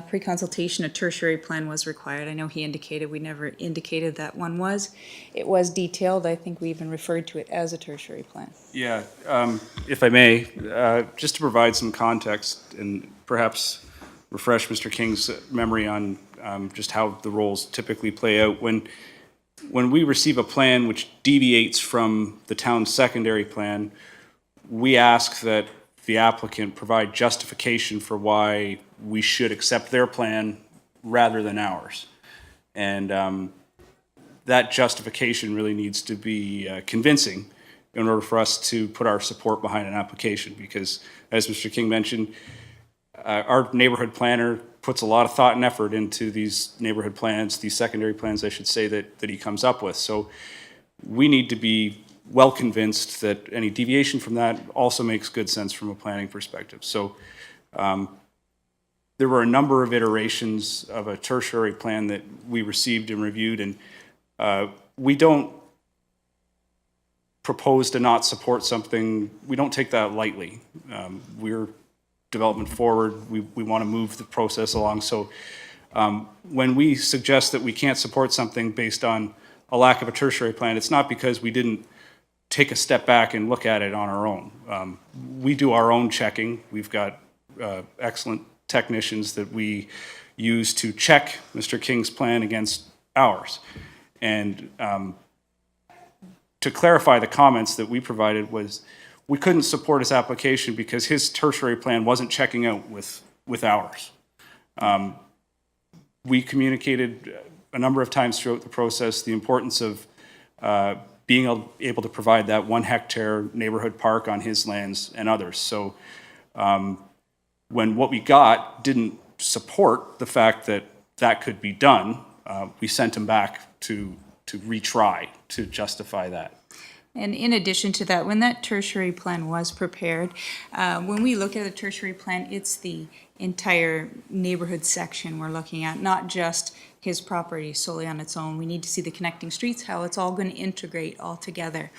K: pre-consultation a tertiary plan was required. I know he indicated, we never indicated that one was. It was detailed. I think we even referred to it as a tertiary plan.
H: Yeah, if I may, just to provide some context and perhaps refresh Mr. King's memory on just how the roles typically play out. When we receive a plan which deviates from the town's secondary plan, we ask that the applicant provide justification for why we should accept their plan rather than ours. And that justification really needs to be convincing in order for us to put our support behind an application, because as Mr. King mentioned, our neighborhood planner puts a lot of thought and effort into these neighborhood plans, these secondary plans, I should say, that he comes up with. So we need to be well convinced that any deviation from that also makes good sense from a planning perspective. So there were a number of iterations of a tertiary plan that we received and reviewed, and we don't propose to not support something. We don't take that lightly. We're development forward. We want to move the process along. So when we suggest that we can't support something based on a lack of a tertiary plan, it's not because we didn't take a step back and look at it on our own. We do our own checking. We've got excellent technicians that we use to check Mr. King's plan against ours. And to clarify the comments that we provided was we couldn't support his application because his tertiary plan wasn't checking out with ours. We communicated a number of times throughout the process the importance of being able to provide that 1 hectare neighborhood park on his lands and others. So when what we got didn't support the fact that that could be done, we sent him back to retry to justify that.
K: And in addition to that, when that tertiary plan was prepared, when we look at a tertiary plan, it's the entire neighborhood section we're looking at, not just his property solely on its own. We need to see the connecting streets, how it's all going to integrate all together.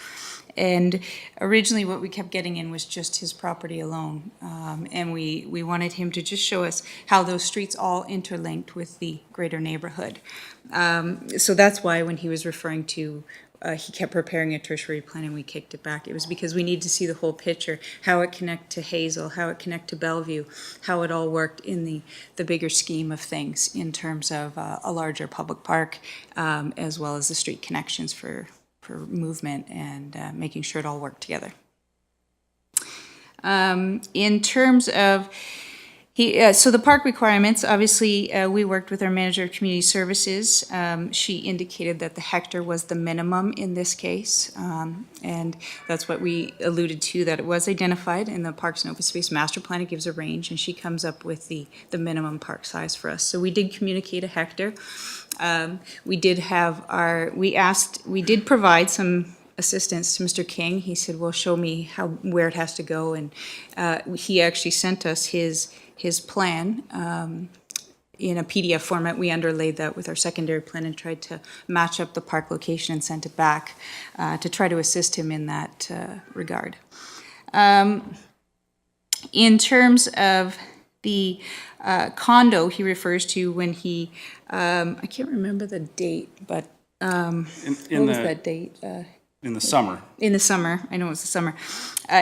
K: And originally what we kept getting in was just his property alone. And we wanted him to just show us how those streets all interlinked with the greater neighborhood. So that's why when he was referring to he kept preparing a tertiary plan and we kicked it back. It was because we need to see the whole picture, how it connect to Hazel, how it connect to Bellevue, how it all worked in the bigger scheme of things in terms of a larger public park, as well as the street connections for movement and making sure it all worked together. In terms of so the park requirements, obviously, we worked with our manager of community services. She indicated that the hectare was the minimum in this case, and that's what we alluded to, that it was identified in the Parks and Open Space Master Plan. It gives a range, and she comes up with the minimum park size for us. So we did communicate a hectare. We did provide some assistance to Mr. King. He said, well, show me where it has to go. And he actually sent us his plan in a PDF format. We underlaid that with our secondary plan and tried to match up the park location and sent it back to try to assist him in that regard. In terms of the condo he refers to when he, I can't remember the date, but what was that date?
H: In the summer.
K: In the summer, I know it was the summer.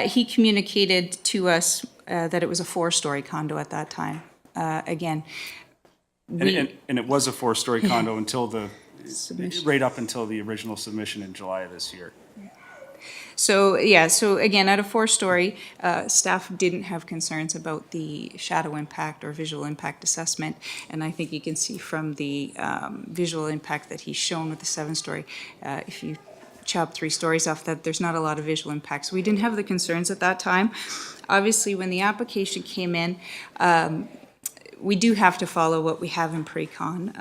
K: He communicated to us that it was a 4-story condo at that time. Again,
H: And it was a 4-story condo until
K: Submission.
H: right up until the original submission in July of this year.
K: So, yeah, so again, at a 4-story, staff didn't have concerns about the shadow impact or visual impact assessment. And I think you can see from the visual impact that he's shown with the 7-story, if you chop 3 stories off that, there's not a lot of visual impact. So we didn't have the concerns at that time. Obviously, when the application came in, we do have to follow what we have in pre-con.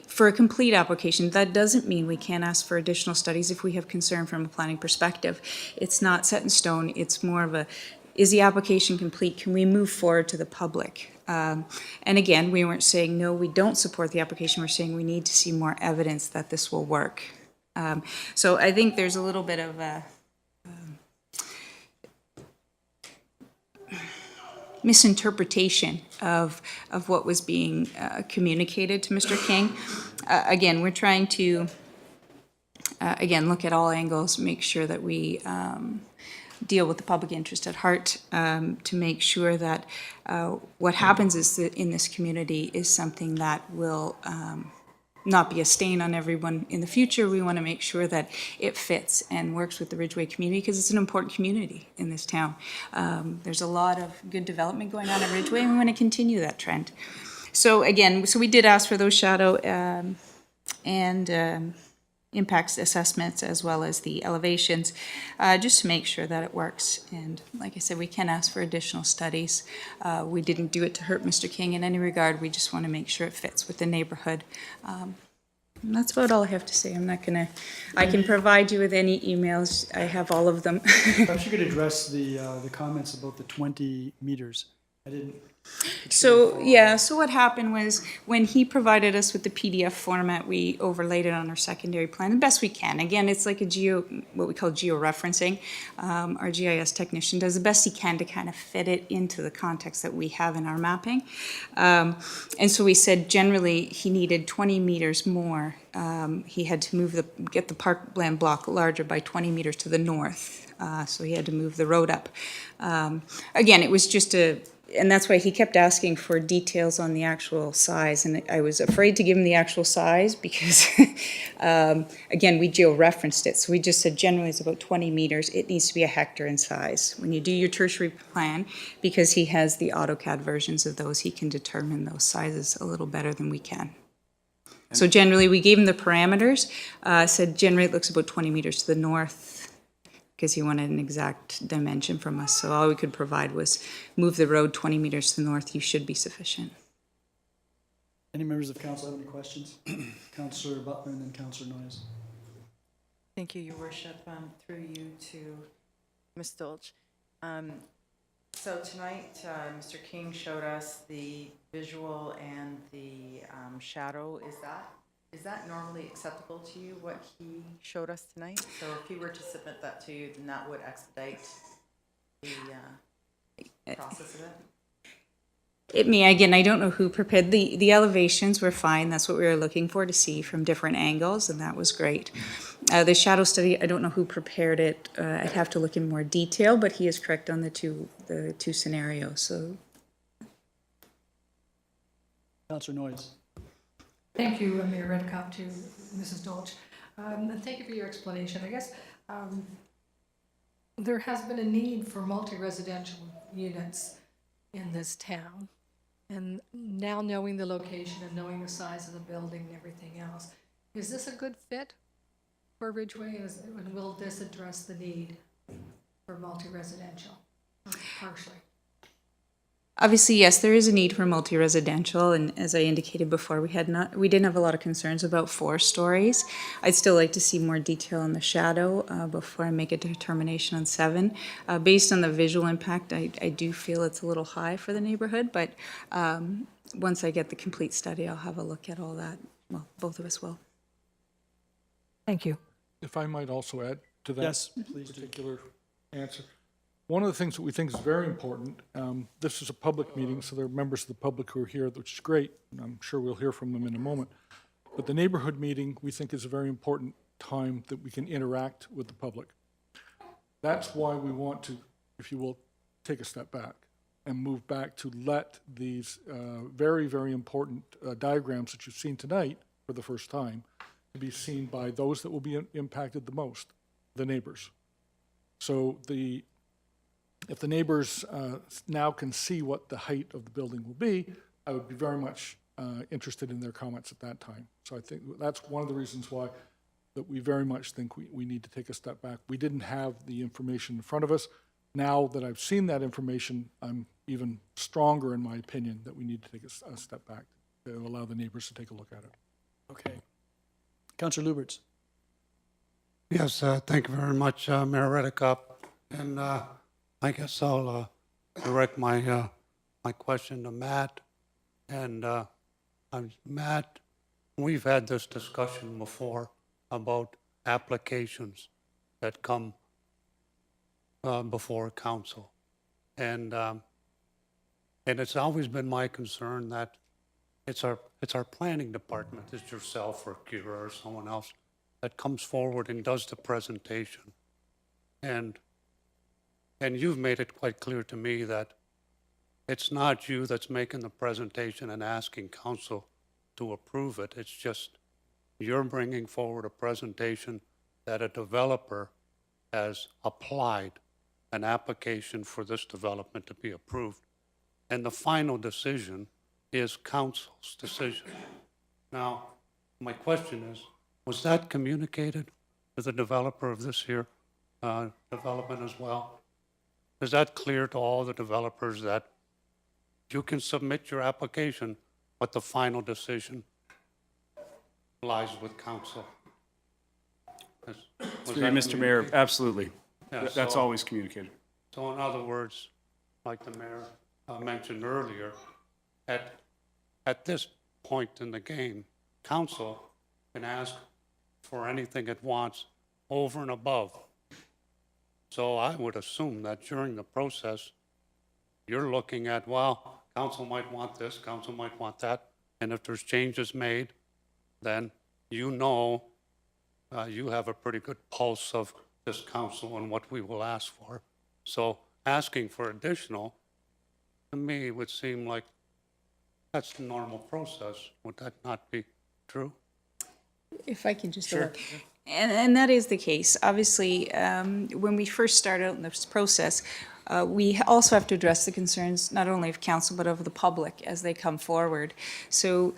K: For a complete application, that doesn't mean we can't ask for additional studies if we have concern from a planning perspective. It's not set in stone. It's more of a, is the application complete? Can we move forward to the public? And again, we weren't saying, no, we don't support the application. We're saying we need to see more evidence that this will work. So I think there's a little bit of a misinterpretation of what was being communicated to Mr. King. Again, we're trying to, again, look at all angles, make sure that we deal with the public interest at heart, to make sure that what happens is that in this community is something that will not be a stain on everyone in the future. We want to make sure that it fits and works with the Ridgeway community because it's an important community in this town. There's a lot of good development going on at Ridgeway, and we want to continue that trend. So again, so we did ask for those shadow and impacts assessments as well as the elevations, just to make sure that it works. And like I said, we can ask for additional studies. We didn't do it to hurt Mr. King in any regard. We just want to make sure it fits with the neighborhood. And that's about all I have to say. I'm not gonna, I can provide you with any emails. I have all of them.
A: Perhaps you could address the comments about the 20 meters. I didn't.
K: So, yeah, so what happened was when he provided us with the PDF format, we overlaid it on our secondary plan the best we can. Again, it's like what we call georeferencing. Our GIS technician does the best he can to kind of fit it into the context that we have in our mapping. And so we said generally he needed 20 meters more. He had to get the parkland block larger by 20 meters to the north. So he had to move the road up. Again, it was just and that's why he kept asking for details on the actual size, and I was afraid to give him the actual size because, again, we geo-referenced it. So we just said generally it's about 20 meters. It needs to be a hectare in size. When you do your tertiary plan, because he has the AutoCAD versions of those, he can determine those sizes a little better than we can. So generally, we gave him the parameters, said generally it looks about 20 meters to the north, because he wanted an exact dimension from us. So all we could provide was move the road 20 meters to the north. You should be sufficient.
A: Any members of council have any questions? Councillor Butler and then Councillor Noyes.
D: Thank you, Your Worship. Through you to Ms. Dolch. So tonight, Mr. King showed us the visual and the shadow. Is that normally acceptable to you, what he showed us tonight? So if he were to submit that to you, then that would expedite the process of it?
K: Again, I don't know who prepared. The elevations were fine. That's what we were looking for, to see from different angles, and that was great. The shadow study, I don't know who prepared it. I'd have to look in more detail, but he is correct on the two scenarios. So,
A: Councillor Noyes.
E: Thank you, Mayor Redcott, to Mrs. Dolch. And thank you for your explanation. I guess there has been a need for multi-residential units in this town. And now knowing the location and knowing the size of the building and everything else, is this a good fit for Ridgeway? And will this address the need for multi-residential partially?
K: Obviously, yes, there is a need for multi-residential, and as I indicated before, we didn't have a lot of concerns about 4 stories. I'd still like to see more detail on the shadow before I make a determination on 7. Based on the visual impact, I do feel it's a little high for the neighborhood, but once I get the complete study, I'll have a look at all that. Well, both of us will.
E: Thank you.
L: If I might also add to that
A: Yes, please do.
L: particular answer. One of the things that we think is very important, this is a public meeting, so there are members of the public who are here, which is great, and I'm sure we'll hear from them in a moment. But the neighborhood meeting, we think, is a very important time that we can interact with the public. That's why we want to, if you will, take a step back and move back to let these very, very important diagrams that you've seen tonight for the first time to be seen by those that will be impacted the most, the neighbors. So if the neighbors now can see what the height of the building will be, I would be very much interested in their comments at that time. So I think that's one of the reasons why that we very much think we need to take a step back. We didn't have the information in front of us. Now that I've seen that information, I'm even stronger in my opinion that we need to take a step back to allow the neighbors to take a look at it.
A: Okay. Councillor Luberts.
F: Yes, thank you very much, Mayor Reddick. And I guess I'll direct my my question to Matt. And Matt, we've had this discussion before about applications that come before council. And it's always been my concern that it's our planning department, it's yourself or Kira or someone else that comes forward and does the presentation. And you've made it quite clear to me that it's not you that's making the presentation and asking council to approve it. It's just you're bringing forward a presentation that a developer has applied an application for this development to be approved. And the final decision is council's decision. Now, my question is, was that communicated to the developer of this here development as well? Is that clear to all the developers that you can submit your application, but the final decision lies with council?
H: Through you, Mr. Mayor, absolutely.
F: Yeah,
H: That's
F: so-
H: always communicated.
F: So in other words, like the mayor mentioned earlier, at this point in the game, council can ask for anything it wants over and above. So I would assume that during the process, you're looking at, well, council might want this, council might want that, and if there's changes made, then you know you have a pretty good pulse of this council and what we will ask for. So asking for additional, to me, would seem like that's the normal process. Would that not be true?
K: If I can just add. And that is the case. Obviously, when we first start out in this process, we also have to address the concerns not only of council but of the public as they come forward. So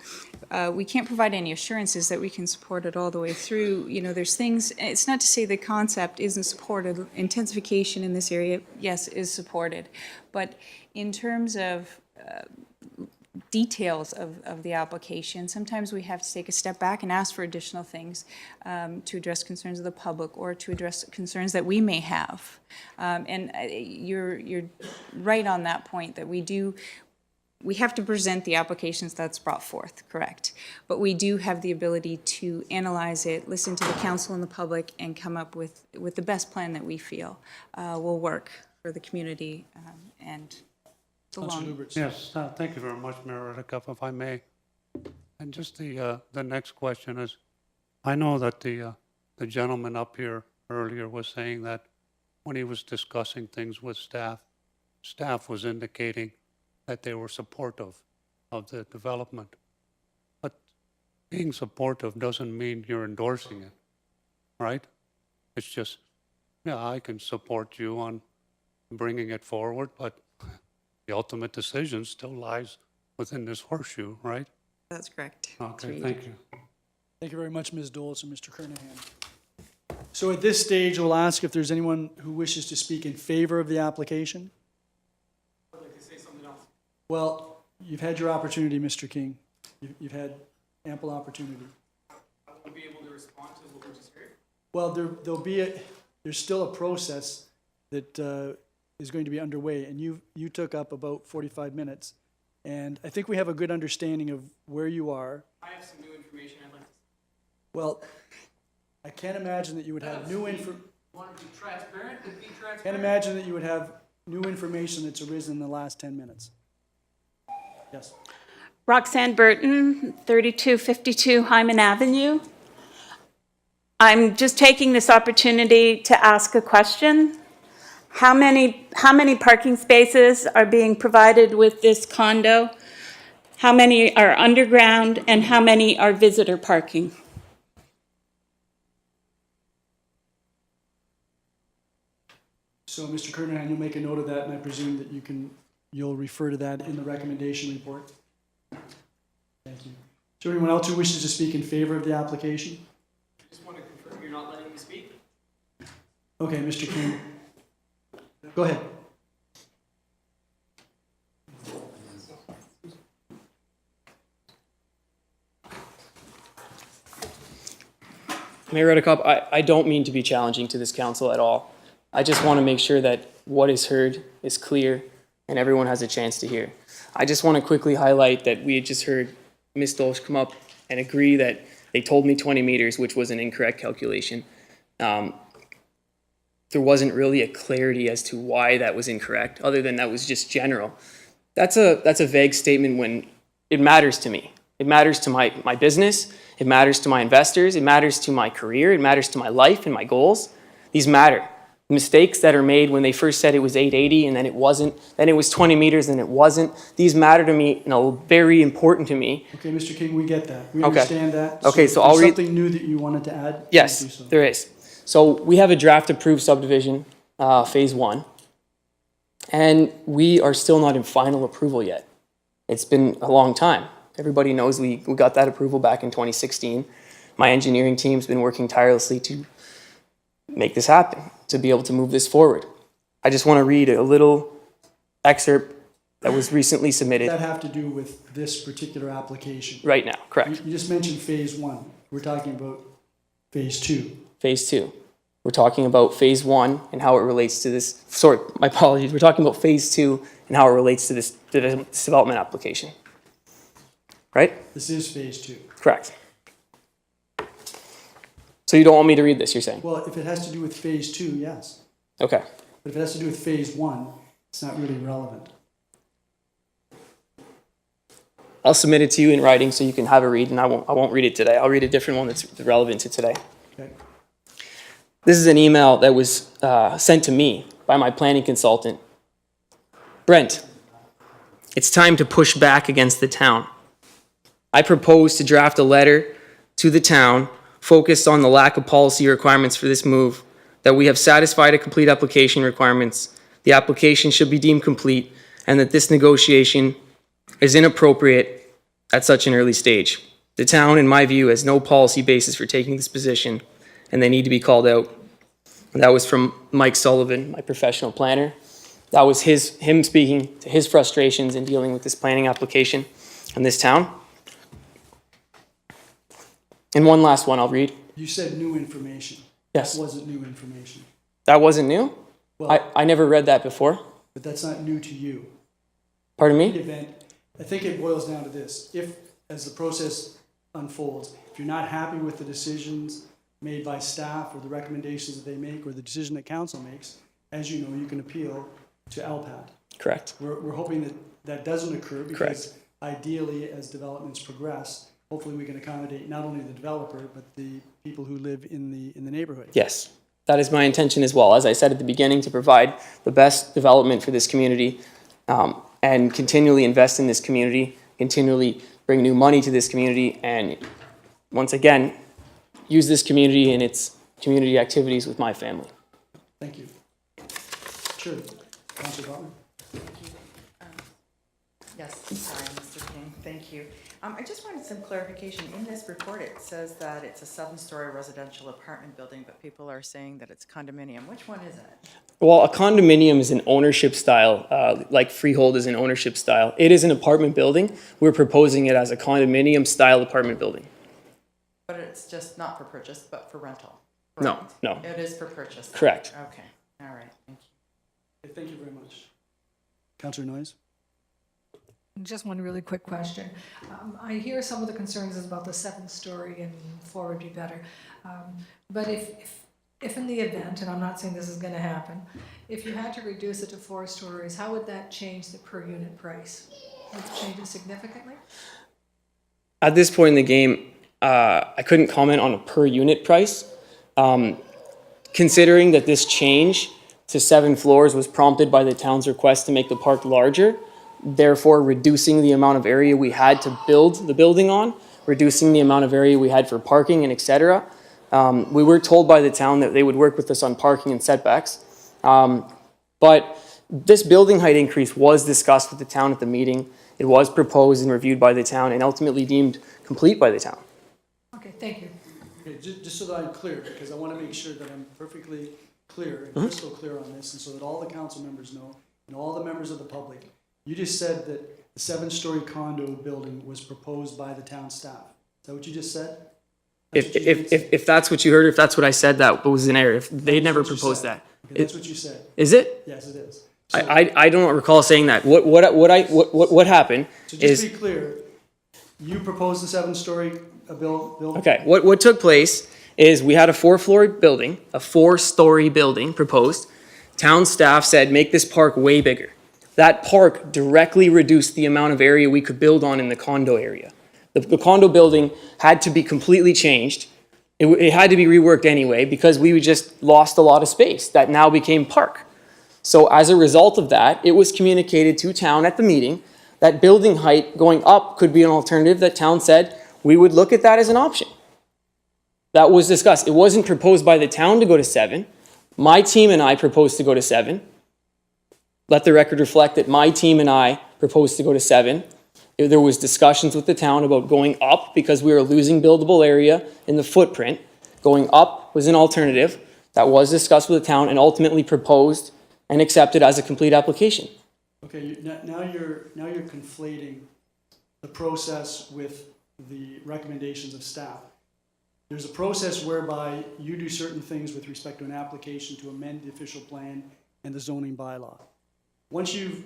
K: we can't provide any assurances that we can support it all the way through. You know, there's things, it's not to say the concept isn't supported. Intensification in this area, yes, is supported. But in terms of details of the application, sometimes we have to take a step back and ask for additional things to address concerns of the public or to address concerns that we may have. And you're right on that point that we have to present the applications that's brought forth, correct. But we do have the ability to analyze it, listen to the council and the public, and come up with the best plan that we feel will work for the community and the
A: Councillor
K: long.
A: Luberts.
F: Yes, thank you very much, Mayor Reddick, if I may. And just the next question is, I know that the gentleman up here earlier was saying that when he was discussing things with staff was indicating that they were supportive of the development. But being supportive doesn't mean you're endorsing it, right? It's just, yeah, I can support you on bringing it forward, but the ultimate decision still lies within this horseshoe, right?
K: That's correct.
F: Okay, thank you.
A: Thank you very much, Ms. Doles and Mr. Kernahan. So at this stage, we'll ask if there's anyone who wishes to speak in favor of the application. I'd like to say something else. Well, you've had your opportunity, Mr. King. You've had ample opportunity.
J: I won't be able to respond to what we just heard.
A: Well, there's still a process that is going to be underway, and you took up about 45 minutes. And I think we have a good understanding of where you are.
J: I have some new information I'd like to.
A: Well, I can't imagine that you would have new info.
J: Want to be transparent? Then be transparent.
A: Can't imagine that you would have new information that's arisen in the last 10 minutes. Yes.
M: Roxanne Burton, 3252 Hyman Avenue. I'm just taking this opportunity to ask a question. How many parking spaces are being provided with this condo? How many are underground and how many are visitor parking?
A: So, Mr. Kernahan, you'll make a note of that, and I presume that you'll refer to that in the recommendation report. Thank you. Is there anyone else who wishes to speak in favor of the application?
J: I just want to confirm you're not letting me speak.
A: Okay, Mr. King. Go ahead.
J: Mayor Redekop, I don't mean to be challenging to this council at all. I just want to make sure that what is heard is clear and everyone has a chance to hear. I just want to quickly highlight that we had just heard Ms. Dolch come up and agree that they told me 20 meters, which was an incorrect calculation. There wasn't really a clarity as to why that was incorrect, other than that was just general. That's a vague statement when it matters to me. It matters to my business, it matters to my investors, it matters to my career, it matters to my life and my goals. These matter. Mistakes that are made when they first said it was 880 and then it wasn't, then it was 20 meters and it wasn't. These matter to me and are very important to me.
A: Okay, Mr. King, we get that. We
J: Okay.
A: understand that.
J: Okay, so I'll read.
A: Something new that you wanted to add?
J: Yes,
A: please do so.
J: there is. So we have a draft approved subdivision, phase 1, and we are still not in final approval yet. It's been a long time. Everybody knows we got that approval back in 2016. My engineering team's been working tirelessly to make this happen, to be able to move this forward. I just want to read a little excerpt that was recently submitted.
A: Does that have to do with this particular application?
J: Right now, correct.
A: You just mentioned phase 1. We're talking about phase 2.
J: Phase 2. We're talking about phase 1 and how it relates to this. Sorry, my apologies. We're talking about phase 2 and how it relates to this development application. Right?
A: This is phase 2.
J: Correct. So you don't want me to read this, you're saying?
A: Well, if it has to do with phase 2, yes.
J: Okay.
A: But if it has to do with phase 1, it's not really relevant.
J: I'll submit it to you in writing so you can have a read, and I won't read it today. I'll read a different one that's relevant to today.
A: Okay.
J: This is an email that was sent to me by my planning consultant. Brent, it's time to push back against the town. I propose to draft a letter to the town focused on the lack of policy requirements for this move, that we have satisfied a complete application requirements, the application should be deemed complete, and that this negotiation is inappropriate at such an early stage. The town, in my view, has no policy basis for taking this position, and they need to be called out. And that was from Mike Sullivan, my professional planner. That was him speaking to his frustrations in dealing with this planning application in this town. And one last one I'll read.
A: You said new information.
J: Yes.
A: That wasn't new information.
J: That wasn't new?
A: Well,
J: I never read that before.
A: but that's not new to you.
J: Pardon
A: In the
J: me?
A: event, I think it boils down to this. If, as the process unfolds, if you're not happy with the decisions made by staff or the recommendations that they make or the decision that council makes, as you know, you can appeal to LPAT.
J: Correct.
A: We're hoping that that doesn't occur because
J: Correct.
A: ideally, as developments progress, hopefully we can accommodate not only the developer, but the people who live in the neighborhood.
J: Yes, that is my intention as well. As I said at the beginning, to provide the best development for this community and continually invest in this community, continually bring new money to this community, and once again, use this community in its community activities with my family.
A: Thank you. Sure. Councilor Butler?
D: Yes, sorry, Mr. King, thank you. I just wanted some clarification. In this report, it says that it's a 7-story residential apartment building, but people are saying that it's condominium. Which one is it?
J: Well, a condominium is an ownership style, like freehold is an ownership style. It is an apartment building. We're proposing it as a condominium style apartment building.
D: But it's just not for purchase, but for rental?
J: No,
D: correct?
J: no.
D: It is for purchase?
J: Correct.
D: Okay, all right, thank you.
A: Okay, thank you very much. Councillor Noyes?
E: Just one really quick question. I hear some of the concerns is about the 7th-story and 4 would be better. But if in the event, and I'm not saying this is going to happen, if you had to reduce it to 4 stories, how would that change the per unit price? Would it change it significantly?
J: At this point in the game, I couldn't comment on a per unit price. Considering that this change to 7 floors was prompted by the town's request to make the park larger, therefore reducing the amount of area we had to build the building on, reducing the amount of area we had for parking and et cetera. We were told by the town that they would work with us on parking and setbacks. But this building height increase was discussed with the town at the meeting. It was proposed and reviewed by the town and ultimately deemed complete by the town.
E: Okay, thank you.
A: Okay, just so that I'm clear, because I want to make sure that I'm perfectly clear and crystal clear on this, and so that all the council members know, and all the members of the public. You just said that the 7-story condo building was proposed by the town staff. Is that what you just said?
J: If that's what you heard, if that's what I said, that was an error. If they never proposed that.
A: Okay, that's what you said.
J: Is it?
A: Yes, it is.
J: I don't recall saying that. What happened
A: So
J: is.
A: just to be clear, you proposed the 7-story building?
J: Okay, what took place is we had a 4-story building proposed. Town staff said, make this park way bigger. That park directly reduced the amount of area we could build on in the condo area. The condo building had to be completely changed. It had to be reworked anyway because we just lost a lot of space that now became park. So as a result of that, it was communicated to town at the meeting that building height going up could be an alternative that town said we would look at that as an option. That was discussed. It wasn't proposed by the town to go to 7. My team and I proposed to go to 7. Let the record reflect that my team and I proposed to go to 7. There was discussions with the town about going up because we were losing buildable area in the footprint. Going up was an alternative that was discussed with the town and ultimately proposed and accepted as a complete application.
A: Okay, now you're conflating the process with the recommendations of staff. There's a process whereby you do certain things with respect to an application to amend the official plan and the zoning bylaw. Once you've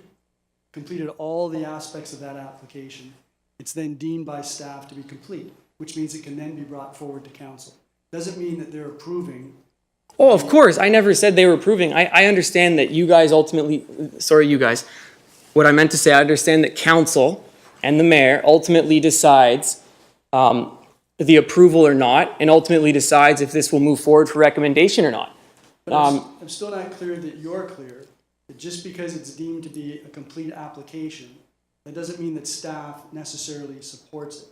A: completed all the aspects of that application, it's then deemed by staff to be complete, which means it can then be brought forward to council. Doesn't mean that they're approving.
J: Oh, of course. I never said they were approving. I understand that you guys ultimately, sorry, you guys. What I meant to say, I understand that council and the mayor ultimately decides the approval or not, and ultimately decides if this will move forward for recommendation or not.
A: But I'm still not clear that you're clear that just because it's deemed to be a complete application, that doesn't mean that staff necessarily supports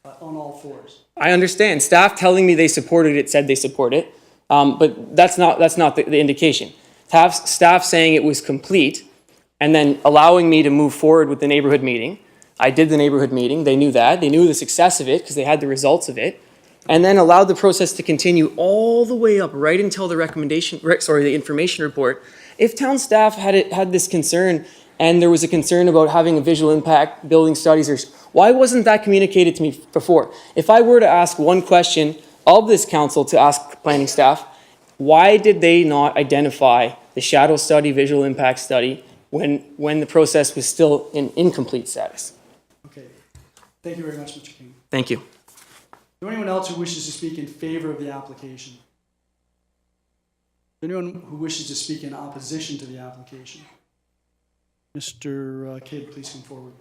A: it on all fours.
J: I understand. Staff telling me they supported it said they support it, but that's not the indication. Staff saying it was complete and then allowing me to move forward with the neighborhood meeting. I did the neighborhood meeting. They knew that. They knew the success of it because they had the results of it, and then allowed the process to continue all the way up right until the the information report. If town staff had this concern and there was a concern about having a visual impact building studies, why wasn't that communicated to me before? If I were to ask one question of this council to ask planning staff, why did they not identify the shadow study, visual impact study when the process was still in incomplete status?
A: Okay. Thank you very much, Mr. King.
J: Thank you.
A: Is there anyone else who wishes to speak in favor of the application? Anyone who wishes to speak in opposition to the application? Mr. Kidd, please come forward.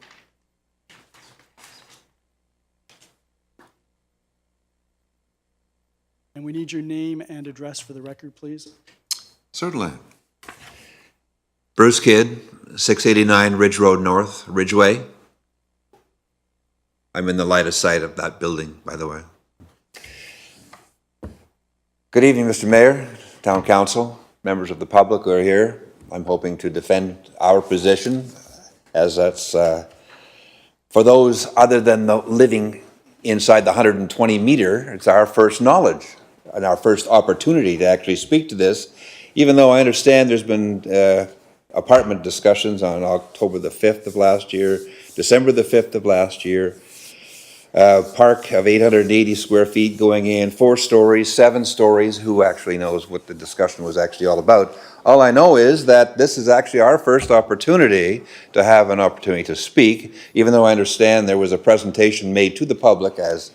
A: And we need your name and address for the record, please.
N: Certainly. Bruce Kidd, 689 Ridge Road North, Ridgeway. I'm in the line of sight of that building, by the way. Good evening, Mr. Mayor, Town Council, members of the public who are here. I'm hoping to defend our position, as that's for those other than the living inside the 120 meter, it's our first knowledge and our first opportunity to actually speak to this even though I understand there's been apartment discussions on October the 5th of last year, December the 5th of last year, park of 880 square feet going in, 4 stories, 7 stories, who actually knows what the discussion was actually all about. All I know is that this is actually our first opportunity to have an opportunity to speak, even though I understand there was a presentation made to the public, as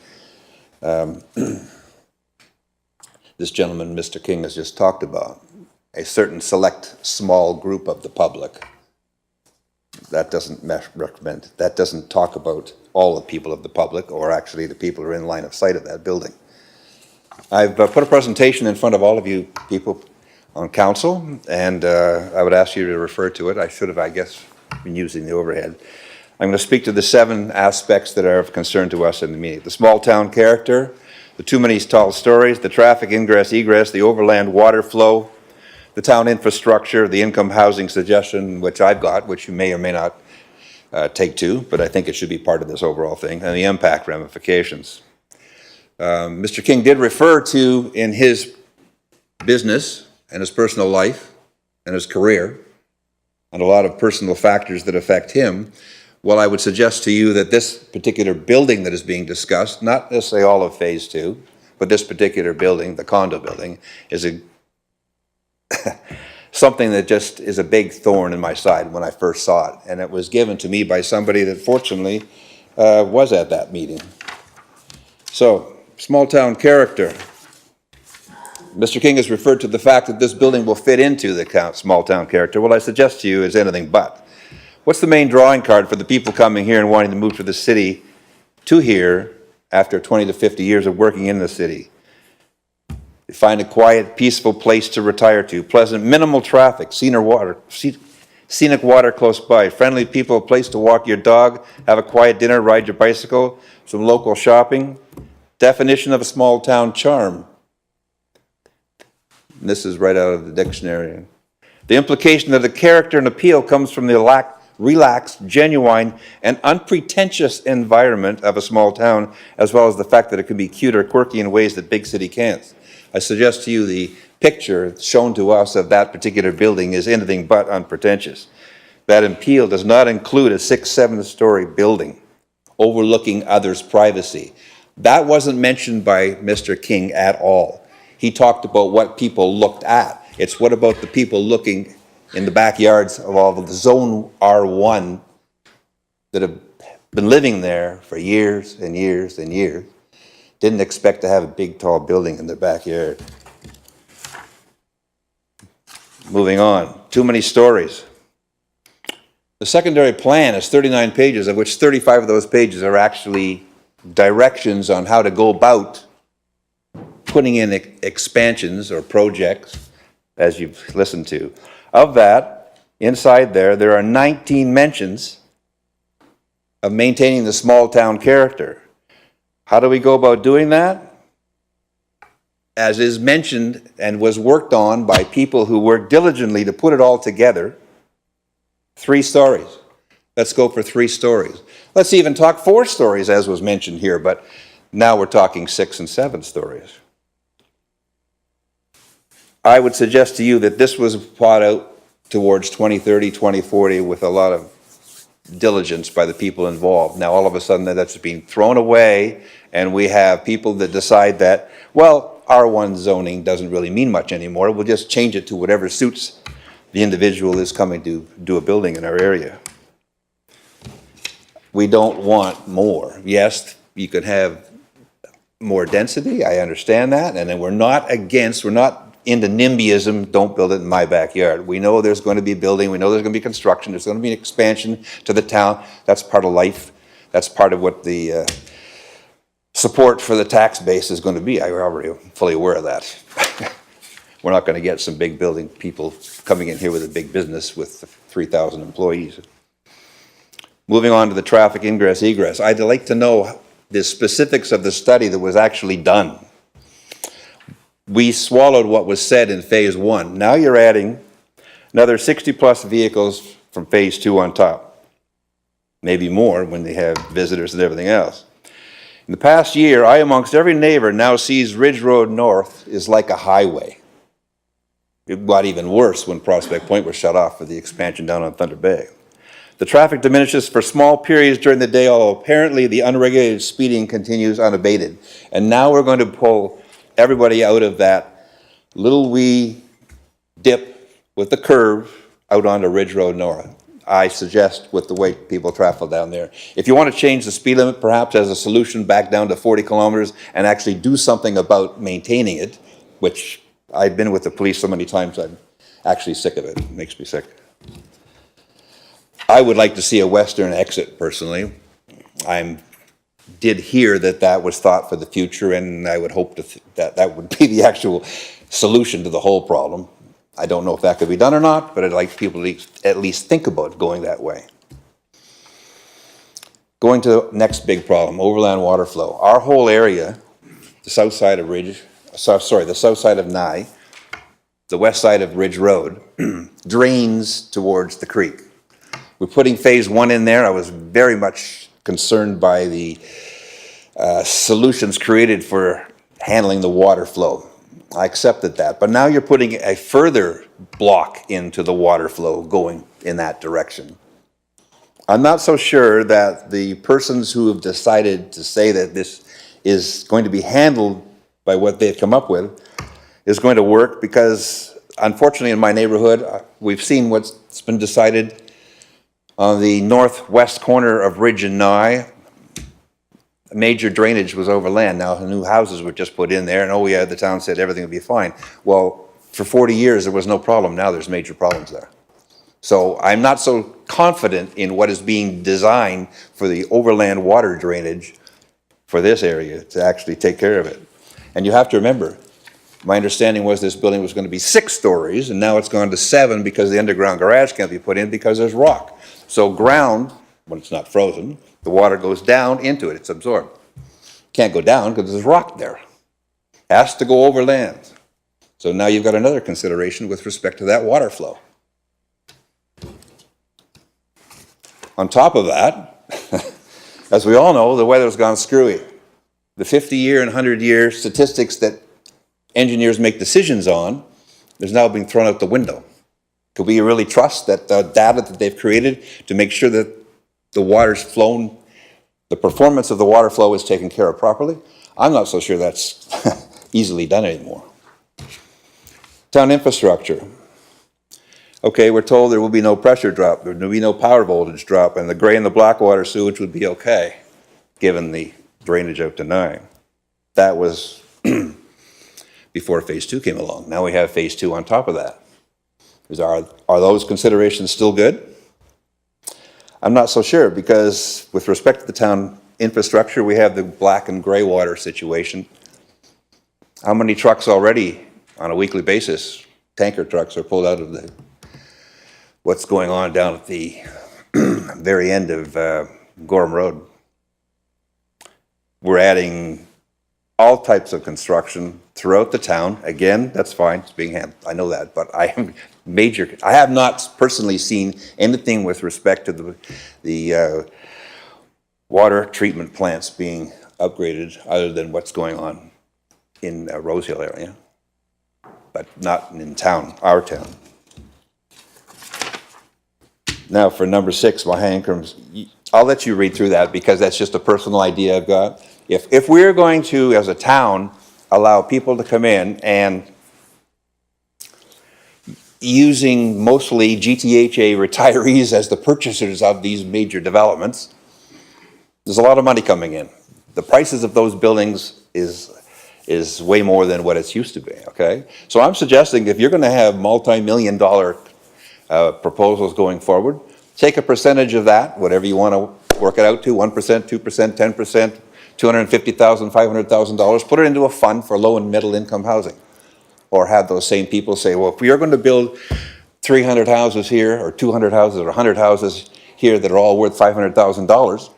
N: this gentleman, Mr. King, has just talked about, a certain select small group of the public. That doesn't recommend, that doesn't talk about all the people of the public, or actually the people who are in line of sight of that building. I've put a presentation in front of all of you people on council, and I would ask you to refer to it. I should have, I guess, been using the overhead. I'm going to speak to the 7 aspects that are of concern to us in the meeting. The small town character, the too many tall stories, the traffic ingress, egress, the overland water flow, the town infrastructure, the income housing suggestion, which I've got, which you may or may not take to, but I think it should be part of this overall thing, and the impact ramifications. Mr. King did refer to, in his business and his personal life and his career, and a lot of personal factors that affect him. Well, I would suggest to you that this particular building that is being discussed, not necessarily all of Phase 2, but this particular building, the condo building, is a something that just is a big thorn in my side when I first saw it. And it was given to me by somebody that fortunately was at that meeting. So, small town character. Mr. King has referred to the fact that this building will fit into the small town character. What I suggest to you is anything but. What's the main drawing card for the people coming here and wanting to move to the city to here after 20 to 50 years of working in the city? They find a quiet, peaceful place to retire to, pleasant, minimal traffic, scenic water close by, friendly people, a place to walk your dog, have a quiet dinner, ride your bicycle, some local shopping. Definition of a small town charm. And this is right out of the dictionary. The implication that the character and appeal comes from the relaxed, genuine, and unpretentious environment of a small town, as well as the fact that it can be cute or quirky in ways that big city can't. I suggest to you the picture shown to us of that particular building is anything but unpretentious. That appeal does not include a 6-7 story building overlooking others' privacy. That wasn't mentioned by Mr. King at all. He talked about what people looked at. It's what about the people looking in the backyards of all of the Zone R1 that have been living there for years and years and years. Didn't expect to have a big, tall building in their backyard. Moving on, too many stories. The secondary plan is 39 pages, of which 35 of those pages are actually directions on how to go about putting in expansions or projects, as you've listened to. Of that, inside there are 19 mentions of maintaining the small town character. How do we go about doing that? As is mentioned and was worked on by people who worked diligently to put it all together, 3 stories. Let's go for 3 stories. Let's even talk 4 stories, as was mentioned here, but now we're talking 6 and 7 stories. I would suggest to you that this was thought out towards 2030, 2040 with a lot of diligence by the people involved. Now, all of a sudden, that's being thrown away, and we have people that decide that, well, R1 zoning doesn't really mean much anymore. We'll just change it to whatever suits the individual is coming to do a building in our area. We don't want more. Yes, you could have more density, I understand that, and then we're not into NIMBYism, don't build it in my backyard. We know there's going to be building, we know there's going to be construction, there's going to be an expansion to the town. That's part of life. That's part of what the support for the tax base is going to be. I'm already fully aware of that. We're not going to get some big building people coming in here with a big business with 3,000 employees. Moving on to the traffic ingress egress. I'd like to know the specifics of the study that was actually done. We swallowed what was said in Phase 1. Now you're adding another 60-plus vehicles from Phase 2 on top. Maybe more when they have visitors and everything else. In the past year, I, amongst every neighbor, now sees Ridge Road North is like a highway. It got even worse when Prospect Point was shut off for the expansion down on Thunder Bay. The traffic diminishes for small periods during the day, although apparently the unregulated speeding continues unabated. And now we're going to pull everybody out of that little wee dip with the curve out onto Ridge Road North. I suggest with the way people travel down there. If you want to change the speed limit, perhaps as a solution back down to 40 kilometers and actually do something about maintaining it, which I've been with the police so many times, I'm actually sick of it. It makes me sick. I would like to see a western exit personally. I did hear that that was thought for the future, and I would hope that that would be the actual solution to the whole problem. I don't know if that could be done or not, but I'd like people to at least think about going that way. Going to the next big problem, overland water flow. Our whole area, the south side of Ridge, the south side of Nye, the west side of Ridge Road, drains towards the creek. We're putting phase 1 in there. I was very much concerned by the solutions created for handling the water flow. I accepted that, but now you're putting a further block into the water flow going in that direction. I'm not so sure that the persons who have decided to say that this is going to be handled by what they've come up with is going to work, because unfortunately in my neighborhood, we've seen what's been decided on the northwest corner of Ridge and Nye. Major drainage was overland. Now new houses were just put in there, and oh yeah, the town said everything would be fine. Well, for 40 years there was no problem. Now there's major problems there. So I'm not so confident in what is being designed for the overland water drainage for this area to actually take care of it. And you have to remember, my understanding was this building was going to be 6 stories, and now it's gone to 7 because the underground garage can't be put in because there's rock. So ground, when it's not frozen, the water goes down into it, it's absorbed. Can't go down because there's rock there. Has to go over land. So now you've got another consideration with respect to that water flow. On top of that, as we all know, the weather's gone screwy. The 50-year and 100-year statistics that engineers make decisions on is now being thrown out the window. Could we really trust that the data that they've created to make sure that the water's flown, the performance of the water flow is taken care of properly? I'm not so sure that's easily done anymore. Town infrastructure. Okay, we're told there will be no pressure drop, there will be no power voltage drop, and the gray and the black water sewage would be okay, given the drainage out to Nye. That was before phase 2 came along. Now we have phase 2 on top of that. Are those considerations still good? I'm not so sure, because with respect to the town infrastructure, we have the black and gray water situation. How many trucks already on a weekly basis, tanker trucks, are pulled out of what's going on down at the very end of Gorham Road? We're adding all types of construction throughout the town. Again, that's fine, it's being handled, I know that, but I have not personally seen anything with respect to the water treatment plants being upgraded other than what's going on in Rose Hill area, but not in town, our town. Now for number 6, Mahankrams, I'll let you read through that because that's just a personal idea I've got. If we're going to, as a town, allow people to come in and using mostly GTHA retirees as the purchasers of these major developments, there's a lot of money coming in. The prices of those buildings is way more than what it's used to be, okay? So I'm suggesting if you're gonna have multi-million-dollar proposals going forward, take a percentage of that, whatever you wanna work it out to, 1%, 2%, 10%, $250,000, $500,000, put it into a fund for low and middle income housing. Or have those same people say, well, if we are going to build 300 houses here, or 200 houses, or 100 houses here that are all worth $500,000,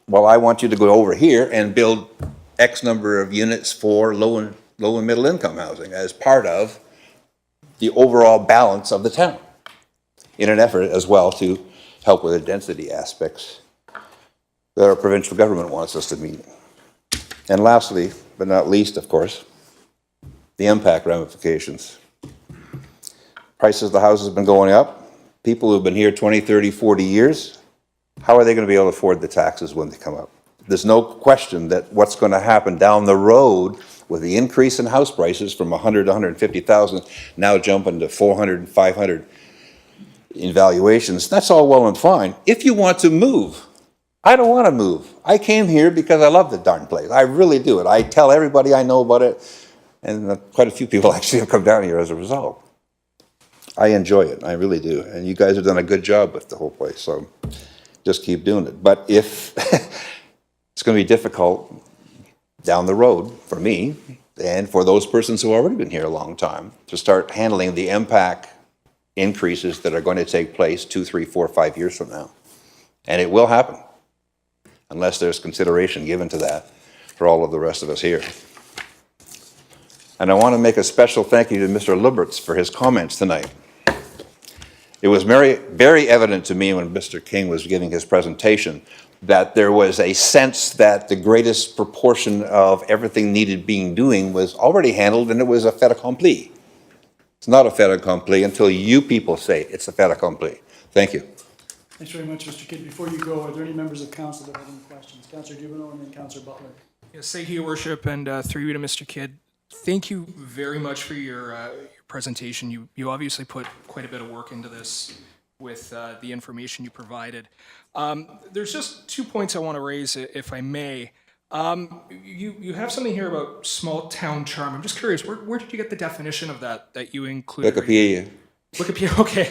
N: well, I want you to go over here and build X number of units for low and middle income housing as part of the overall balance of the town, in an effort as well to help with the density aspects that our provincial government wants us to meet. And lastly, but not least, of course, the impact ramifications. Prices of the houses have been going up. People who've been here 20, 30, 40 years, how are they going to be able to afford the taxes when they come up? There's no question that what's going to happen down the road with the increase in house prices from 100 to 150,000, now jumping to 400 and 500 in valuations, that's all well and fine. If you want to move, I don't want to move. I came here because I love the darn place. I really do it. I tell everybody I know about it, and quite a few people actually have come down here as a result. I enjoy it, I really do. And you guys have done a good job with the whole place, so just keep doing it. But if it's going to be difficult down the road for me and for those persons who have already been here a long time to start handling the MPAC increases that are going to take place 2, 3, 4, 5 years from now. And it will happen unless there's consideration given to that for all of the rest of us here. And I want to make a special thank you to Mr. Liberts for his comments tonight. It was very, very evident to me when Mr. King was giving his presentation that there was a sense that the greatest proportion of everything needed being doing was already handled, and it was a fait accompli. It's not a fait accompli until you people say it's a fait accompli. Thank you.
A: Thanks very much, Mr. Kidd. Before you go, are there any members of council that have any questions? Councillor Dubino and then Councillor Butler.
G: Yes, thank you, Your Worship, and through you to Mr. Kidd. Thank you very much for your presentation. You obviously put quite a bit of work into this with the information you provided. There's just 2 points I want to raise, if I may. You have something here about small town charm. I'm just curious, where did you get the definition of that you included?
N: Wikipedia.
G: Wikipedia, okay.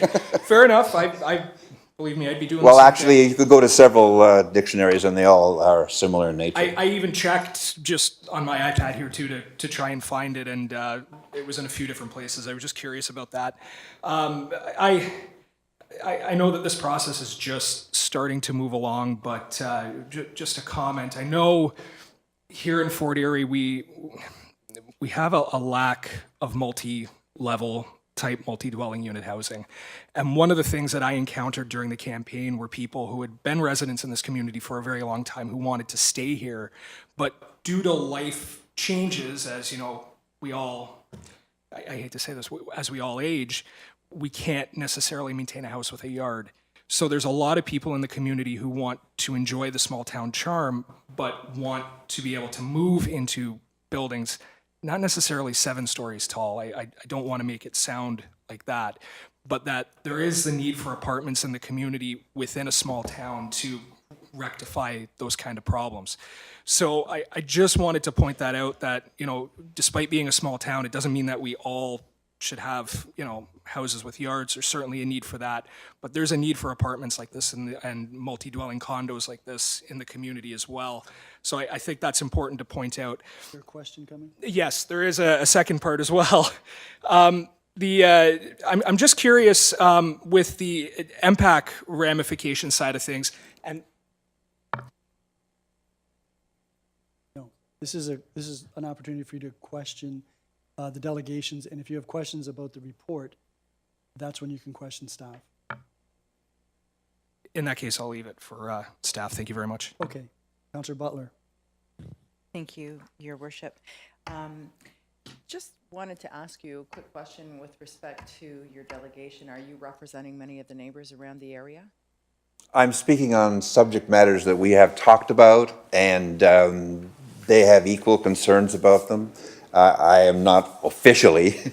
G: Fair enough. I believe me, I'd be doing
N: Well,
G: the same
N: actually,
G: thing.
N: you could go to several dictionaries, and they all are similar in nature.
G: I even checked just on my iPad here too to try and find it, and it was in a few different places. I was just curious about that. I know that this process is just starting to move along, but just a comment. I know here in Fort Erie we have a lack of multi-level type multi-dwelling unit housing. And one of the things that I encountered during the campaign were people who had been residents in this community for a very long time who wanted to stay here, but due to life changes, as you know, we all, I hate to say this, as we all age, we can't necessarily maintain a house with a yard. So there's a lot of people in the community who want to enjoy the small town charm, but want to be able to move into buildings not necessarily 7 stories tall. I don't want to make it sound like that, but that there is the need for apartments in the community within a small town to rectify those kind of problems. So I just wanted to point that out, that, you know, despite being a small town, it doesn't mean that we all should have, you know, houses with yards. There's certainly a need for that, but there's a need for apartments like this and multi-dwelling condos like this in the community as well. So I think that's important to point out.
A: Is there a question coming?
G: Yes, there is a second part as well. I'm just curious with the MPAC ramification side of things, and
A: No, this is an opportunity for you to question the delegations, and if you have questions about the report, that's when you can question staff.
G: in that case, I'll leave it for staff. Thank you very much.
A: Okay, Councillor Butler.
D: Thank you, Your Worship. Just wanted to ask you a quick question with respect to your delegation. Are you representing many of the neighbors around the area?
N: I'm speaking on subject matters that we have talked about, and they have equal concerns about them. I am not officially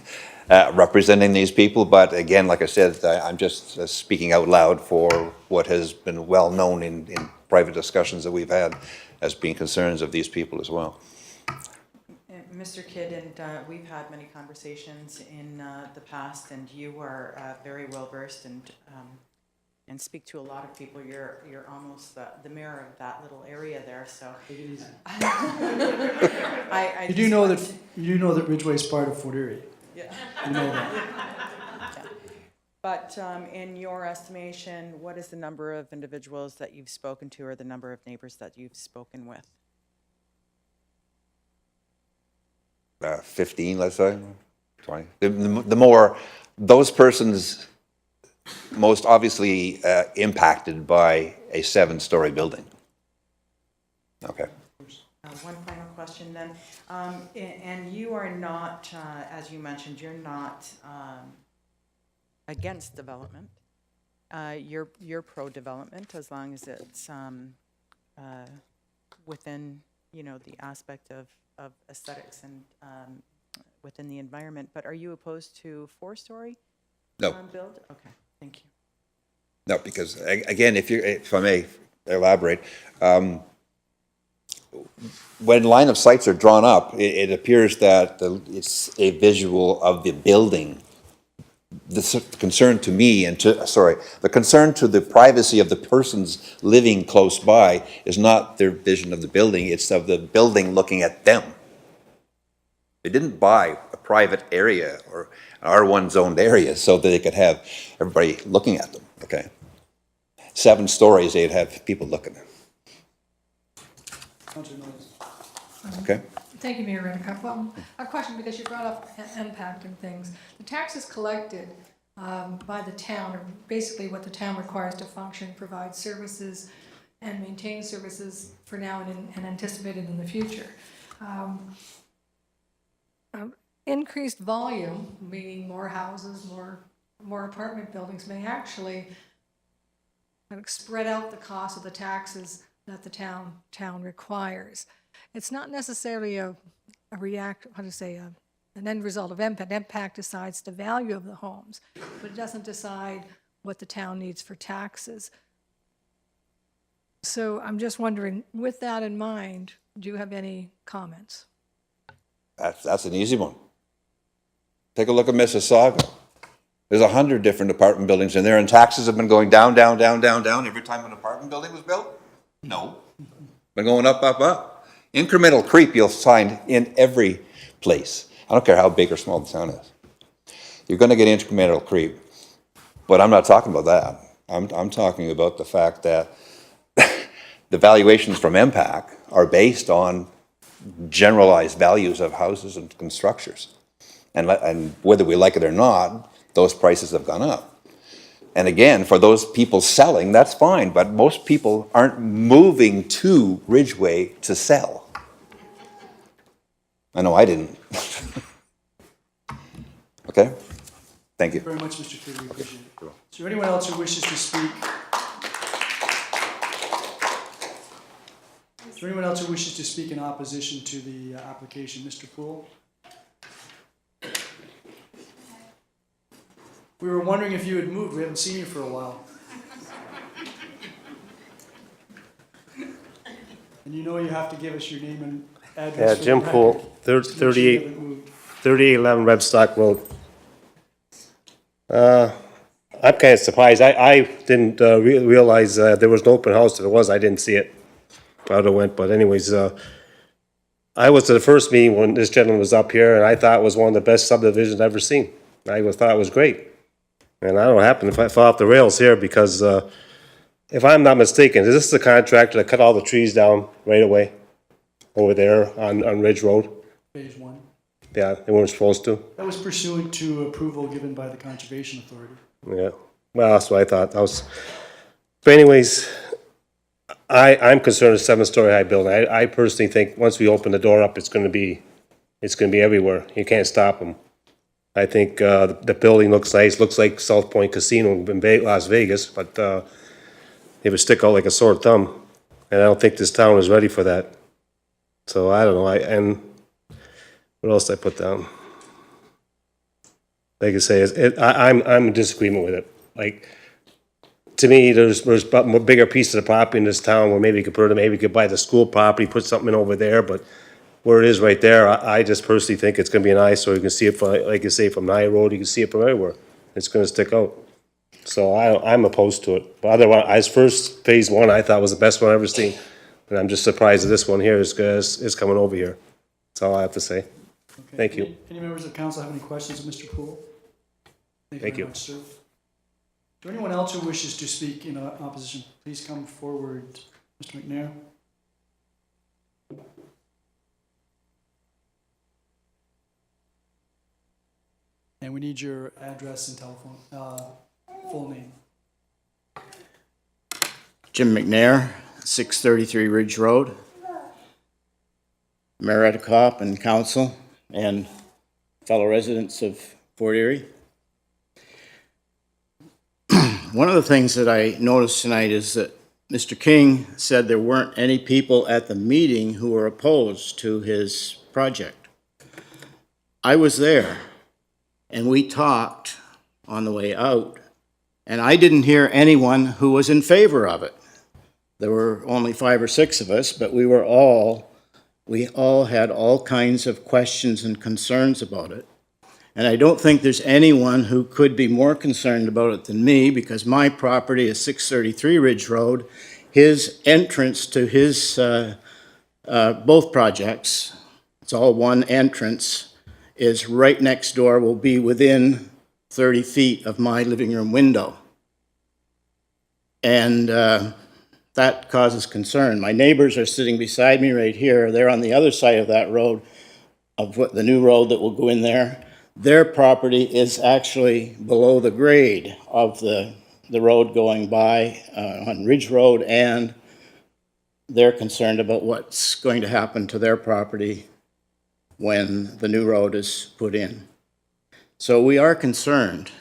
N: representing these people, but again, like I said, I'm just speaking out loud for what has been well known in private discussions that we've had as being concerns of these people as well.
D: Mr. Kidd, and we've had many conversations in the past, and you are very well versed and speak to a lot of people. You're almost the mayor of that little area there, so.
A: Take it easy.
D: I
A: You do know that Ridgeway is part of Fort Erie.
D: Yeah.
A: You know that.
D: Yeah. But in your estimation, what is the number of individuals that you've spoken to, or the number of neighbors that you've spoken with?
N: 15, let's say, 20. The more, those persons most obviously impacted by a 7-story building. Okay.
D: One final question then. And you are not, as you mentioned, you're not against development. You're pro-development as long as it's within, the aspect of aesthetics and within the environment. But are you opposed to 4-story
N: No.
D: build? Okay, thank you.
N: No, because again, if I may elaborate, when line of sights are drawn up, it appears that it's a visual of the building. The concern to me the concern to the privacy of the persons living close by is not their vision of the building, it's of the building looking at them. They didn't buy a private area or an R1 zoned area so that they could have everybody looking at them, okay? 7 stories, they'd have people looking. Okay?
E: Thank you, Mayor Redekop. Well, a question, because you brought up impact and things. The taxes collected by the town are basically what the town requires to function, provide services, and maintain services for now and anticipated in the future. Increased volume, meaning more houses, more apartment buildings, may actually kind of spread out the cost of the taxes that the town requires. It's not necessarily an end result of impact. Impact decides the value of the homes, but it doesn't decide what the town needs for taxes. So I'm just wondering, with that in mind, do you have any comments?
N: That's an easy one. Take a look at Mississauga. There's 100 different apartment buildings in there, and taxes have been going down, down, down, down, down every time an apartment building was built? No. Been going up, up, up. Incremental creep you'll find in every place. I don't care how big or small the town is. You're going to get incremental creep. But I'm not talking about that. I'm talking about the fact that the valuations from MPAC are based on generalized values of houses and structures. And whether we like it or not, those prices have gone up. And again, for those people selling, that's fine, but most people aren't moving to Ridgeway to sell. I know I didn't. Okay? Thank you.
A: Very much, Mr. Kirby, we appreciate it. Is there anyone else who wishes to speak? Is there anyone else who wishes to speak in opposition to the application? Mr. Poole? We were wondering if you had moved. We haven't seen you for a while. And you know you have to give us your name and address.
O: Yeah,
A: for
O: Jim
A: the
O: Poole,
A: record.
O: 3811 Webstock Road. I'm kind of surprised. I didn't realize there was an open house. If it was, I didn't see it. I would have went, but anyways, I was at the first meeting when this gentleman was up here, and I thought it was one of the best subdivisions I've ever seen. I thought it was great. And I don't know what happened if I fell off the rails here because if I'm not mistaken, is this the contractor that cut all the trees down right away over there on Ridge Road?
A: Phase 1.
O: Yeah, they weren't supposed to.
A: That was pursuant to approval given by the Conservation Authority.
O: Yeah, well, that's what I thought. But anyways, I'm concerned with a 7-story high building. I personally think once we open the door up, it's going to be everywhere. You can't stop them. I think the building looks nice. Looks like South Point Casino in Las Vegas, but it would stick out like a sore thumb. And I don't think this town is ready for that. So I don't know. And what else did I put down? Like I say, I'm in disagreement with it. Like, to me, there's bigger pieces of property in this town where maybe you could put it, maybe you could buy the school property, put something in over there, but where it is right there, I just personally think it's gonna be an eyesore. You can see it from, like you say, from Nye Road, you can see it from everywhere. It's gonna stick out. So I'm opposed to it. But otherwise, phase 1, I thought was the best one I've ever seen. And I'm just surprised that this one here is coming over here. That's all I have to say.
A: Okay.
O: Thank you.
A: Any members of council have any questions of Mr. Poole? Thank you very much, sir. To anyone else who wishes to speak in opposition, please come forward. Mr. McNair? And we need your address and telephone, full name.
P: Jim McNair, 633 Ridge Road. Mayor Redekop and council and fellow residents of Fort Erie. One of the things that I noticed tonight is that Mr. King said there weren't any people at the meeting who were opposed to his project. I was there, and we talked on the way out, and I didn't hear anyone who was in favor of it. There were only 5 or 6 of us, but we all had all kinds of questions and concerns about it. And I don't think there's anyone who could be more concerned about it than me, because my property is 633 Ridge Road. His entrance to his, both projects, it's all one entrance, is right next door, will be within 30 feet of my living room window. And that causes concern. My neighbors are sitting beside me right here. They're on the other side of that road, of what the new road that will go in there. Their property is actually below the grade of the road going by on Ridge Road, and they're concerned about what's going to happen to their property when the new road is put in. So we are concerned.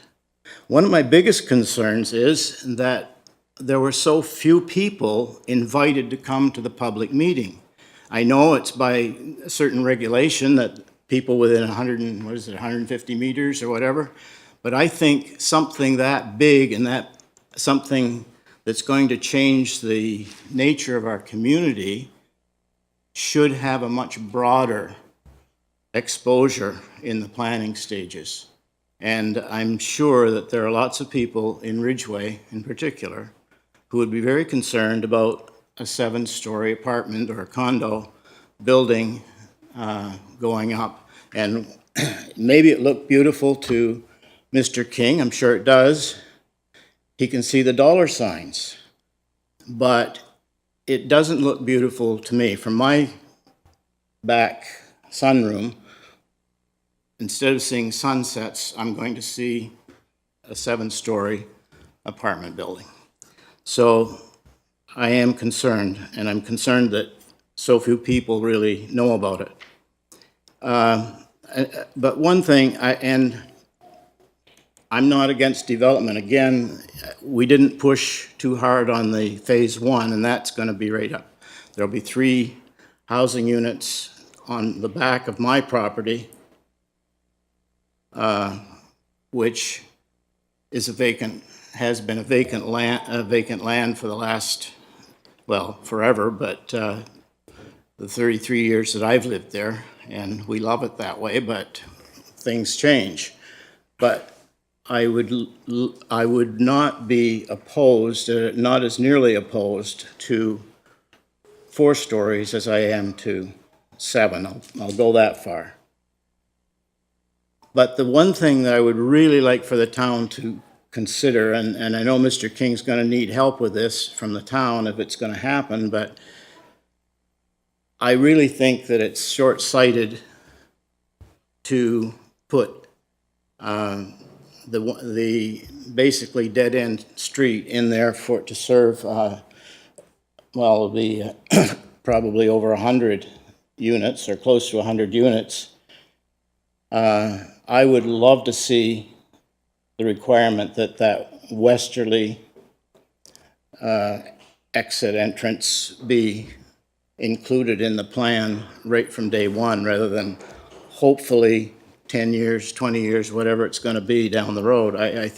P: One of my biggest concerns is that there were so few people invited to come to the public meeting. I know it's by a certain regulation that people within 150 meters or whatever, but I think something that big and that something that's going to change the nature of our community should have a much broader exposure in the planning stages. And I'm sure that there are lots of people in Ridgeway in particular who would be very concerned about a 7-story apartment or a condo building going up. And maybe it looked beautiful to Mr. King, I'm sure it does. He can see the dollar signs, but it doesn't look beautiful to me. From my back sunroom, instead of seeing sunsets, I'm going to see a 7-story apartment building. So I am concerned, and I'm concerned that so few people really know about it. But one thing, and I'm not against development. Again, we didn't push too hard on the phase 1, and that's going to be right up. There'll be 3 housing units on the back of my property, which is has been a vacant land for the last, well, forever, but the 33 years that I've lived there, and we love it that way, but things change. But I would not be opposed, not as nearly opposed to 4 stories as I am to 7. I'll go that far. But the one thing that I would really like for the town to consider, and I know Mr. King's going to need help with this from the town if it's going to happen, but I really think that it's short-sighted to put the basically dead-end street in there to serve, well, it'll be probably over 100 units or close to 100 units. I would love to see the requirement that that westerly exit entrance be included in the plan right from day one, rather than hopefully 10 years, 20 years, whatever it's going to be down the road. I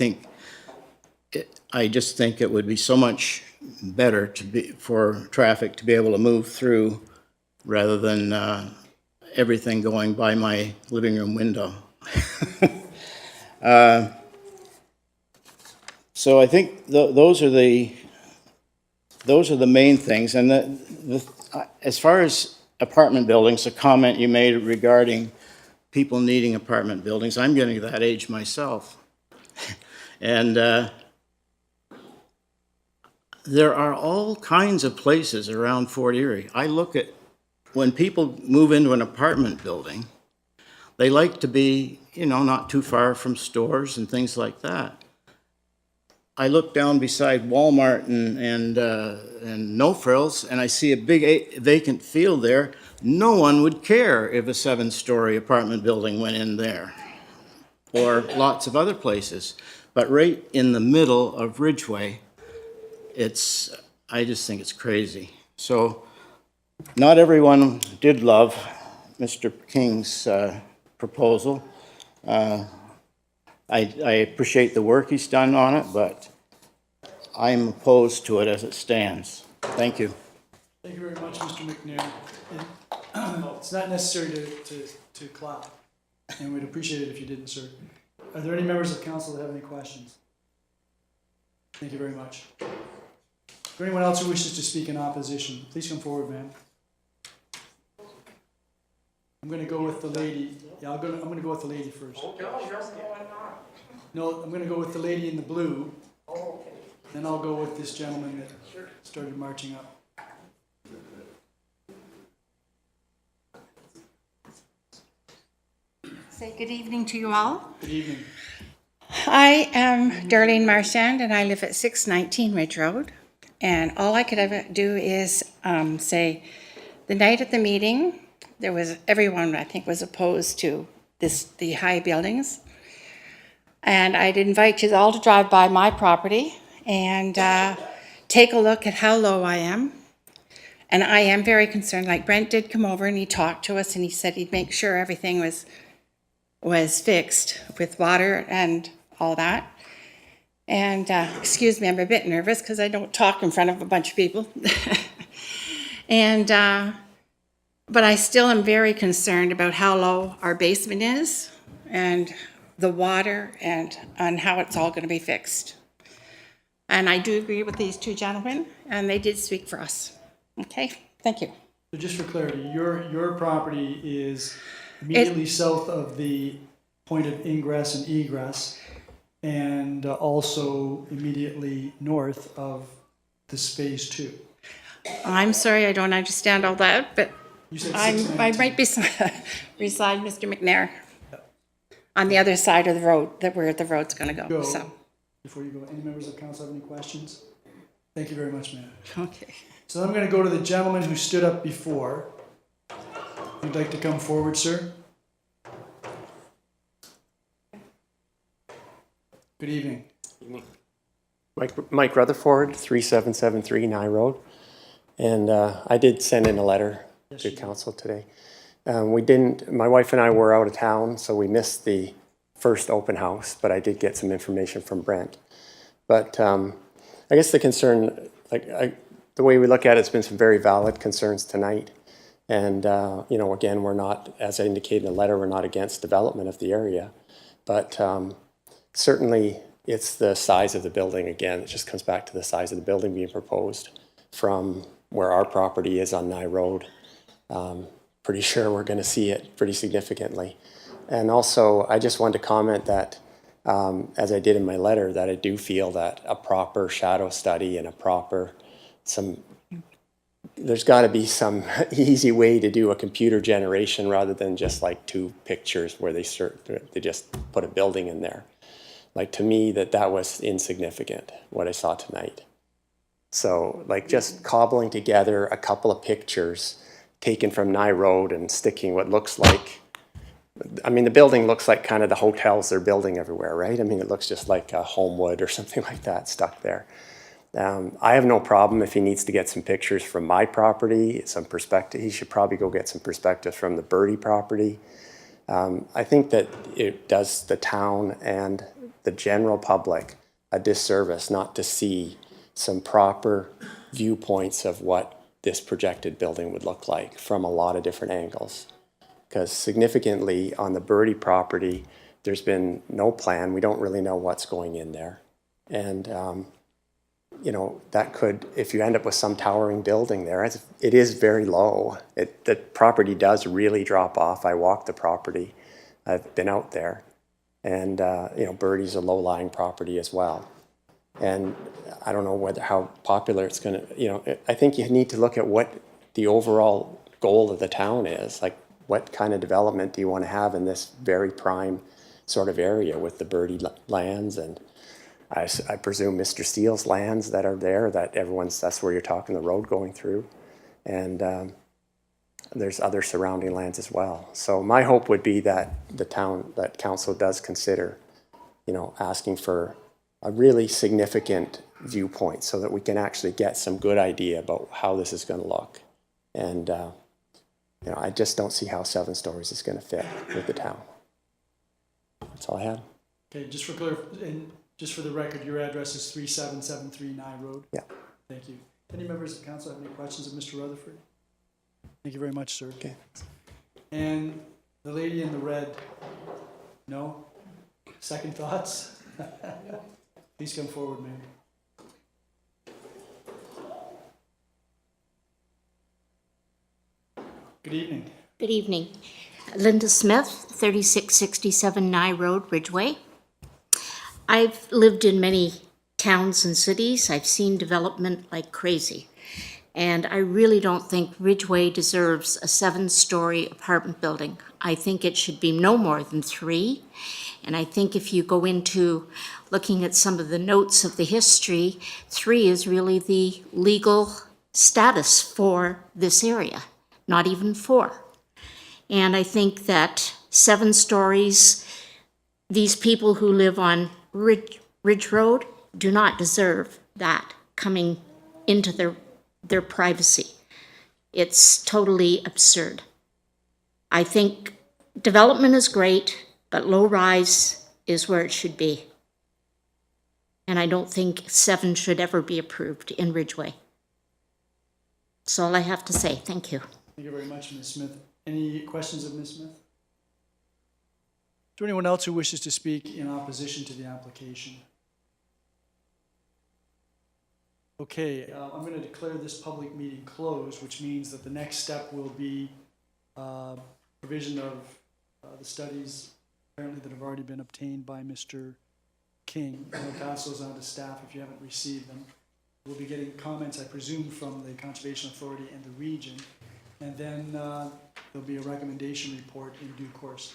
P: just think it would be so much better for traffic to be able to move through rather than everything going by my living room window. So I think those are the main things. And as far as apartment buildings, the comment you made regarding people needing apartment buildings, I'm getting to that age myself. And there are all kinds of places around Fort Erie. I look at when people move into an apartment building, they like to be, not too far from stores and things like that. I look down beside Walmart and No Frills, and I see a big vacant field there. No one would care if a 7-story apartment building went in there. or lots of other places. But right in the middle of Ridgeway, I just think it's crazy. So not everyone did love Mr. King's proposal. I appreciate the work he's done on it, but I'm opposed to it as it stands. Thank you.
A: Thank you very much, Mr. McNair. And it's not necessary to clap, and we'd appreciate it if you didn't, sir. Are there any members of council that have any questions? Thank you very much. Is there anyone else who wishes to speak in opposition? Please come forward, ma'am. I'm going to go with the lady. Yeah, I'm going to go with the lady first. No, I'm going to go with the lady in the blue. Then I'll go with this gentleman that started marching up.
Q: Say good evening to you all.
A: Good evening.
Q: I am Darlene Marchand and I live at 619 Ridge Road. And all I could ever do is say the night at the meeting, everyone I think was opposed to the high buildings. And I'd invite you all to drive by my property and take a look at how low I am. And I am very concerned. Like Brent did come over and he talked to us and he said he'd make sure everything was fixed with water and all that. And excuse me, I'm a bit nervous because I don't talk in front of a bunch of people. And but I still am very concerned about how low our basement is and the water and on how it's all going to be fixed. And I do agree with these two gentlemen, and they did speak for us. Okay, thank you.
A: So just for clarity, your property is immediately south of the point of ingress and egress, and also immediately north of this phase 2.
Q: I'm sorry, I don't understand all that, but
A: You said
Q: I
A: 619.
Q: might be beside Mr. McNair on the other side of the road, where the road's going to go. So.
A: Before you go, any members of council have any questions? Thank you very much, ma'am.
Q: Okay.
A: So I'm going to go to the gentleman who stood up before. If you'd like to come forward, sir. Good evening.
R: Mike Rutherford, 3773 Nye Road. And I did send in a letter to council today. My wife and I were out of town, so we missed the first open house, but I did get some information from Brent. But I guess the concern, the way we look at it, it's been some very valid concerns tonight. And, again, we're not, as I indicated in the letter, we're not against development of the area. But certainly it's the size of the building again. It just comes back to the size of the building being proposed from where our property is on Nye Road. Pretty sure we're going to see it pretty significantly. And also, I just wanted to comment that, as I did in my letter, that I do feel that a proper shadow study and there's got to be some easy way to do a computer generation rather than just like 2 pictures where they just put a building in there. Like, to me, that was insignificant, what I saw tonight. So, just cobbling together a couple of pictures taken from Nye Road and sticking what looks like, the building looks like kind of the hotels they're building everywhere, right? It looks just like a Homewood or something like that stuck there. I have no problem if he needs to get some pictures from my property, some perspective. He should probably go get some perspective from the Birdie property. I think that it does the town and the general public a disservice not to see some proper viewpoints of what this projected building would look like from a lot of different angles. Because significantly on the Birdie property, there's been no plan. We don't really know what's going in there. And, that could, if you end up with some towering building there, it is very low. The property does really drop off. I walked the property. I've been out there. And, Birdie's a low-lying property as well. And I don't know how popular it's going to, I think you need to look at what the overall goal of the town is. Like, what kind of development do you want to have in this very prime sort of area with the Birdie lands and I presume Mr. Steele's lands that are there, that's where you're talking the road going through. And there's other surrounding lands as well. So my hope would be that that council does consider, asking for a really significant viewpoint so that we can actually get some good idea about how this is going to look. And, I just don't see how 7 stories is going to fit with the town. That's all I had.
A: Okay, just for the record, your address is 3773 Nye Road?
R: Yeah.
A: Thank you. Any members of council have any questions of Mr. Rutherford? Thank you very much, sir.
R: Okay.
A: And the lady in the red, no? Second thoughts? Please come forward, ma'am. Good evening.
S: Good evening. Linda Smith, 3667 Nye Road, Ridgeway. I've lived in many towns and cities. I've seen development like crazy. And I really don't think Ridgeway deserves a 7-story apartment building. I think it should be no more than 3. And I think if you go into looking at some of the notes of the history, 3 is really the legal status for this area, not even 4. And I think that 7 stories, these people who live on Ridge Road do not deserve that coming into their privacy. It's totally absurd. I think development is great, but low rise is where it should be. And I don't think 7 should ever be approved in Ridgeway. That's all I have to say. Thank you.
A: Thank you very much, Ms. Smith. Any questions of Ms. Smith? Is there anyone else who wishes to speak in opposition to the application? Okay, I'm going to declare this public meeting closed, which means that the next step will be provision of the studies apparently that have already been obtained by Mr. King. I'll pass those on to staff if you haven't received them. We'll be getting comments, I presume, from the Conservation Authority and the region, and then there'll be a recommendation report in due course.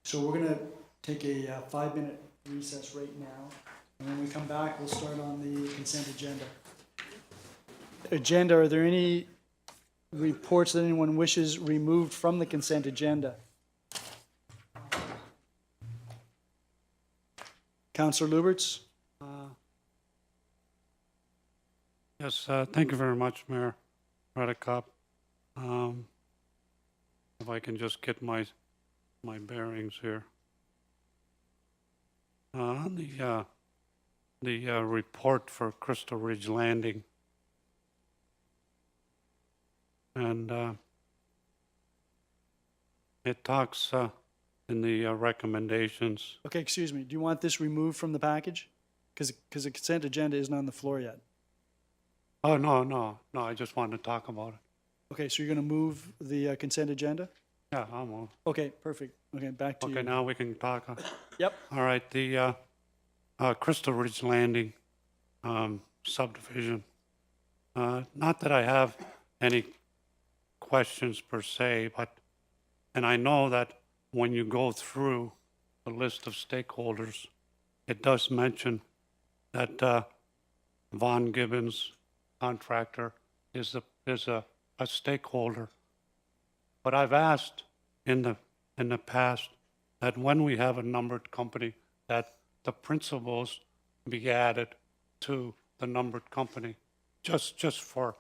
A: So we're going to take a 5-minute recess right now, and when we come back, we'll start on the consent agenda. Are there any reports that anyone wishes removed from the consent agenda? Councillor Luberts?
F: Yes, thank you very much, Mayor Redekop. If I can just get my bearings here. On the report for Crystal Ridge Landing. And it talks in the recommendations.
A: Okay, excuse me. Do you want this removed from the package? Because the consent agenda isn't on the floor yet.
F: Oh, no, I just wanted to talk about it.
A: Okay, so you're going to move the consent agenda?
F: Yeah, I'll move.
A: Okay, perfect. Okay, back to you.
F: Okay, now we can talk.
A: Yep.
F: All right, the Crystal Ridge Landing subdivision. Not that I have any questions per se, and I know that when you go through the list of stakeholders, it does mention that Von Gibbons, contractor, is a stakeholder. But I've asked in the past that when we have a numbered company, that the principals be added to the numbered company, just for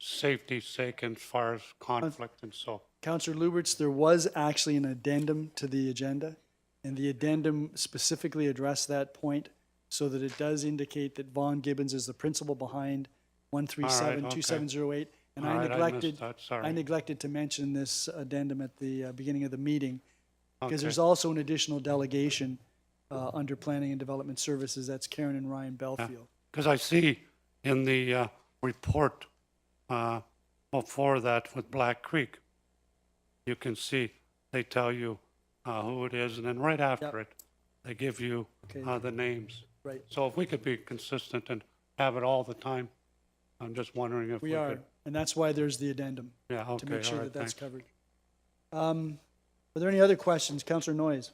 F: safety's sake and as far as conflict and so.
A: Councillor Luberts, there was actually an addendum to the agenda, and the addendum specifically addressed that point so that it does indicate that Von Gibbons is the principal behind 137-2708. And
F: All right, I missed that, sorry.
A: I neglected to mention this addendum at the beginning of the meeting, because
F: Okay.
A: there's also an additional delegation under Planning and Development Services. That's Karen and Ryan Belfield.
F: Because I see in the report before that with Black Creek, you can see they tell you who it is, and then right after it, they give you the names.
A: Right.
F: So if we could be consistent and have it all the time, I'm just wondering if we
A: We are,
F: could.
A: and that's why there's the addendum.
F: Yeah, okay,
A: To make sure
F: all
A: that
F: right,
A: that's
F: thanks.
A: covered. Are there any other questions? Councillor Noyes?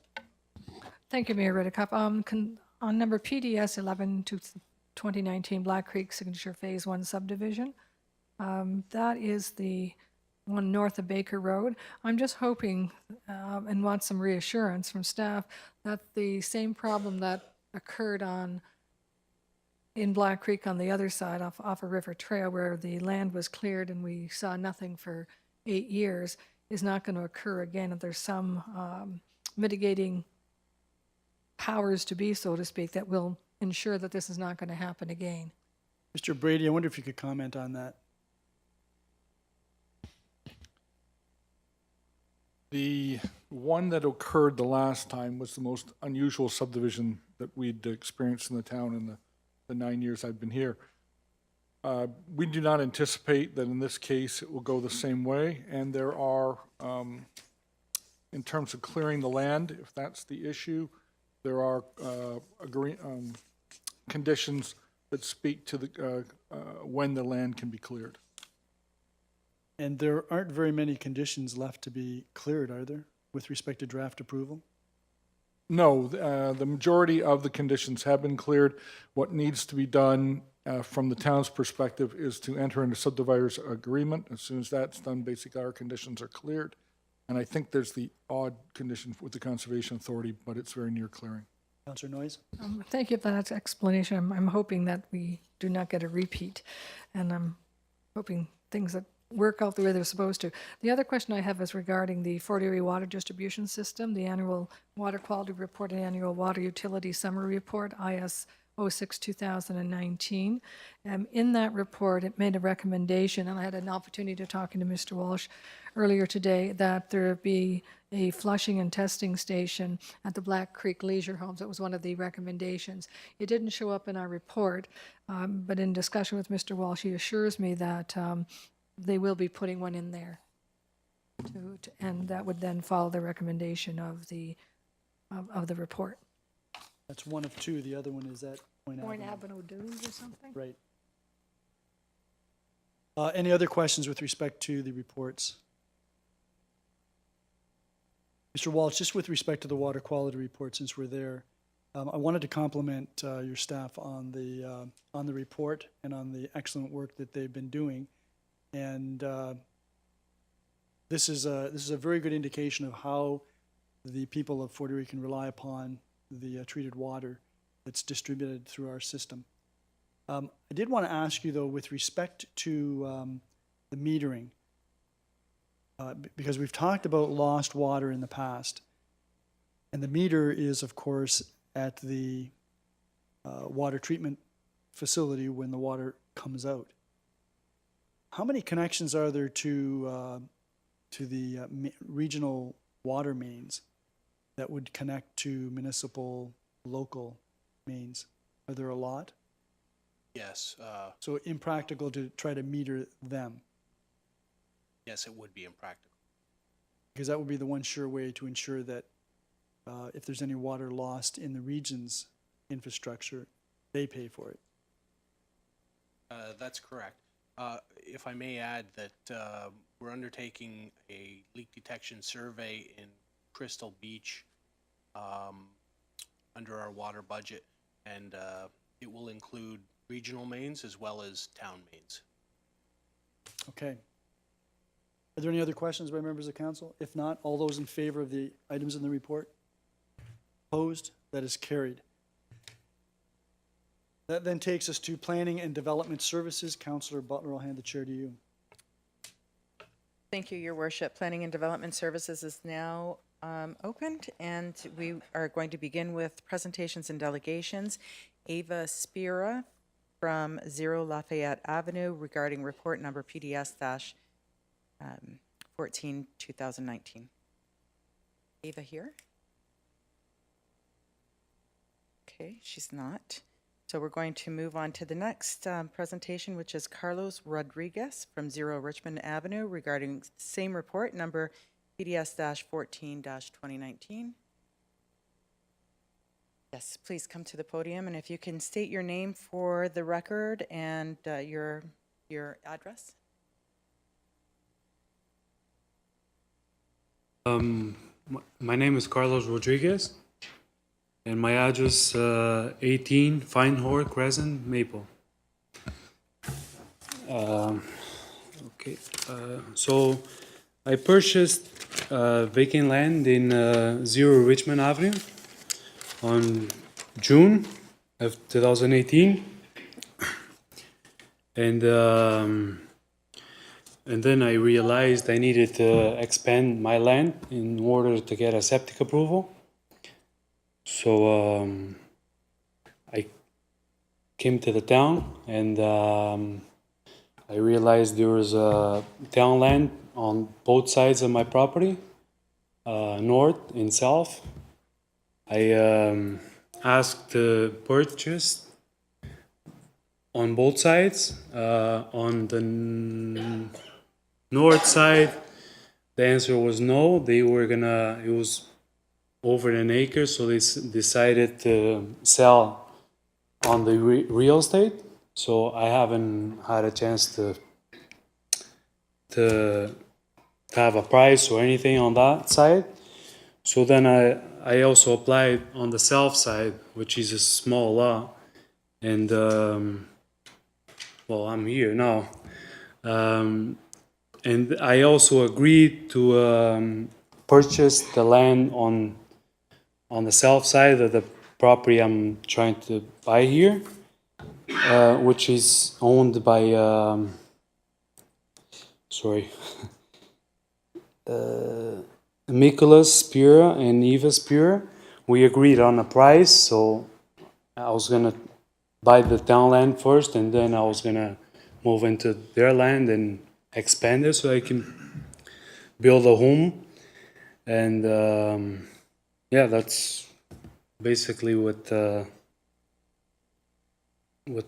E: Thank you, Mayor Redekop. On number PDS 11 to 2019 Black Creek Signature Phase 1 subdivision, that is the one north of Baker Road. I'm just hoping and want some reassurance from staff that the same problem that occurred in Black Creek on the other side off a river trail where the land was cleared and we saw nothing for 8 years is not going to occur again. If there's some mitigating powers to be, so to speak, that will ensure that this is not going to happen again.
A: Mr. Brady, I wonder if you could comment on that.
L: The one that occurred the last time was the most unusual subdivision that we'd experienced in the town in the 9 years I've been here. We do not anticipate that in this case it will go the same way, and there are, in terms of clearing the land, if that's the issue, there are conditions that speak to the when the land can be cleared.
A: And there aren't very many conditions left to be cleared, are there, with respect to draft approval?
L: No, the majority of the conditions have been cleared. What needs to be done from the town's perspective is to enter into subdivider's agreement. As soon as that's done, basically our conditions are cleared. And I think there's the odd condition with the Conservation Authority, but it's very near clearing.
A: Councillor Noyes?
E: Thank you for that explanation. I'm hoping that we do not get a repeat, and I'm hoping things that work out the way they're supposed to. The other question I have is regarding the Fort Erie Water Distribution System, the Annual Water Quality Report and Annual Water Utility Summary Report, IS 06-2019. In that report, it made a recommendation, and I had an opportunity to talking to Mr. Walsh earlier today, that there be a flushing and testing station at the Black Creek Leisure Homes. That was one of the recommendations. It didn't show up in our report, but in discussion with Mr. Walsh, he assures me that they will be putting one in there. And that would then follow the recommendation of the report.
A: That's one of two. The other one is at Point
E: Avenue Dunes or something?
A: Right. Any other questions with respect to the reports? Mr. Walsh, just with respect to the water quality report, since we're there, I wanted to compliment your staff on the report and on the excellent work that they've been doing. And this is a very good indication of how the people of Fort Erie can rely upon the treated water that's distributed through our system. I did want to ask you, though, with respect to the metering, because we've talked about lost water in the past, and the meter is, of course, at the water treatment facility when the water comes out. How many connections are there to the regional water mains that would connect to municipal, local mains? Are there a lot?
T: Yes.
A: So impractical to try to meter them?
T: Yes, it would be impractical.
A: Because that would be the one sure way to ensure that if there's any water lost in the region's infrastructure, they pay for it.
T: That's correct. If I may add that we're undertaking a leak detection survey in Crystal Beach under our water budget, and it will include regional mains as well as town mains.
A: Okay. Are there any other questions by members of council? If not, all those in favor of the items in the report? Opposed? That is carried. That then takes us to Planning and Development Services. Councillor Butler, I'll hand the chair to you.
D: Thank you, Your Worship. Planning and Development Services is now opened, and we are going to begin with presentations and delegations. Ava Spira from 0 Lafayette Avenue regarding report number PDS-14-2019. Ava here? Okay, she's not. So we're going to move on to the next presentation, which is Carlos Rodriguez from 0 Richmond Avenue regarding same report, number PDS-14-2019. Yes, please come to the podium, and if you can state your name for the record and your address.
U: My name is Carlos Rodriguez, and my address 18 Fine Whore Crescent, Maple. Okay. Okay, so I purchased vacant land in 0 Richmond Avenue on June of 2018. And then I realized I needed to expand my land in order to get a septic approval. So I came to the town, and I realized there was town land on both sides of my property, north and south. I asked to purchase on both sides. On the north side, the answer was no. They were gonna, it was over an acre, so they decided to sell on the real estate. So I haven't had a chance to have a price or anything on that side. So then I also applied on the south side, which is a small lot. And well, I'm here now. And I also agreed to purchase the land on the south side of the property I'm trying to buy here, which is owned by, Nicholas Spira and Eva Spira. We agreed on a price, so I was gonna buy the town land first, and then I was gonna move into their land and expand it so I can build a home. And yeah, that's basically what's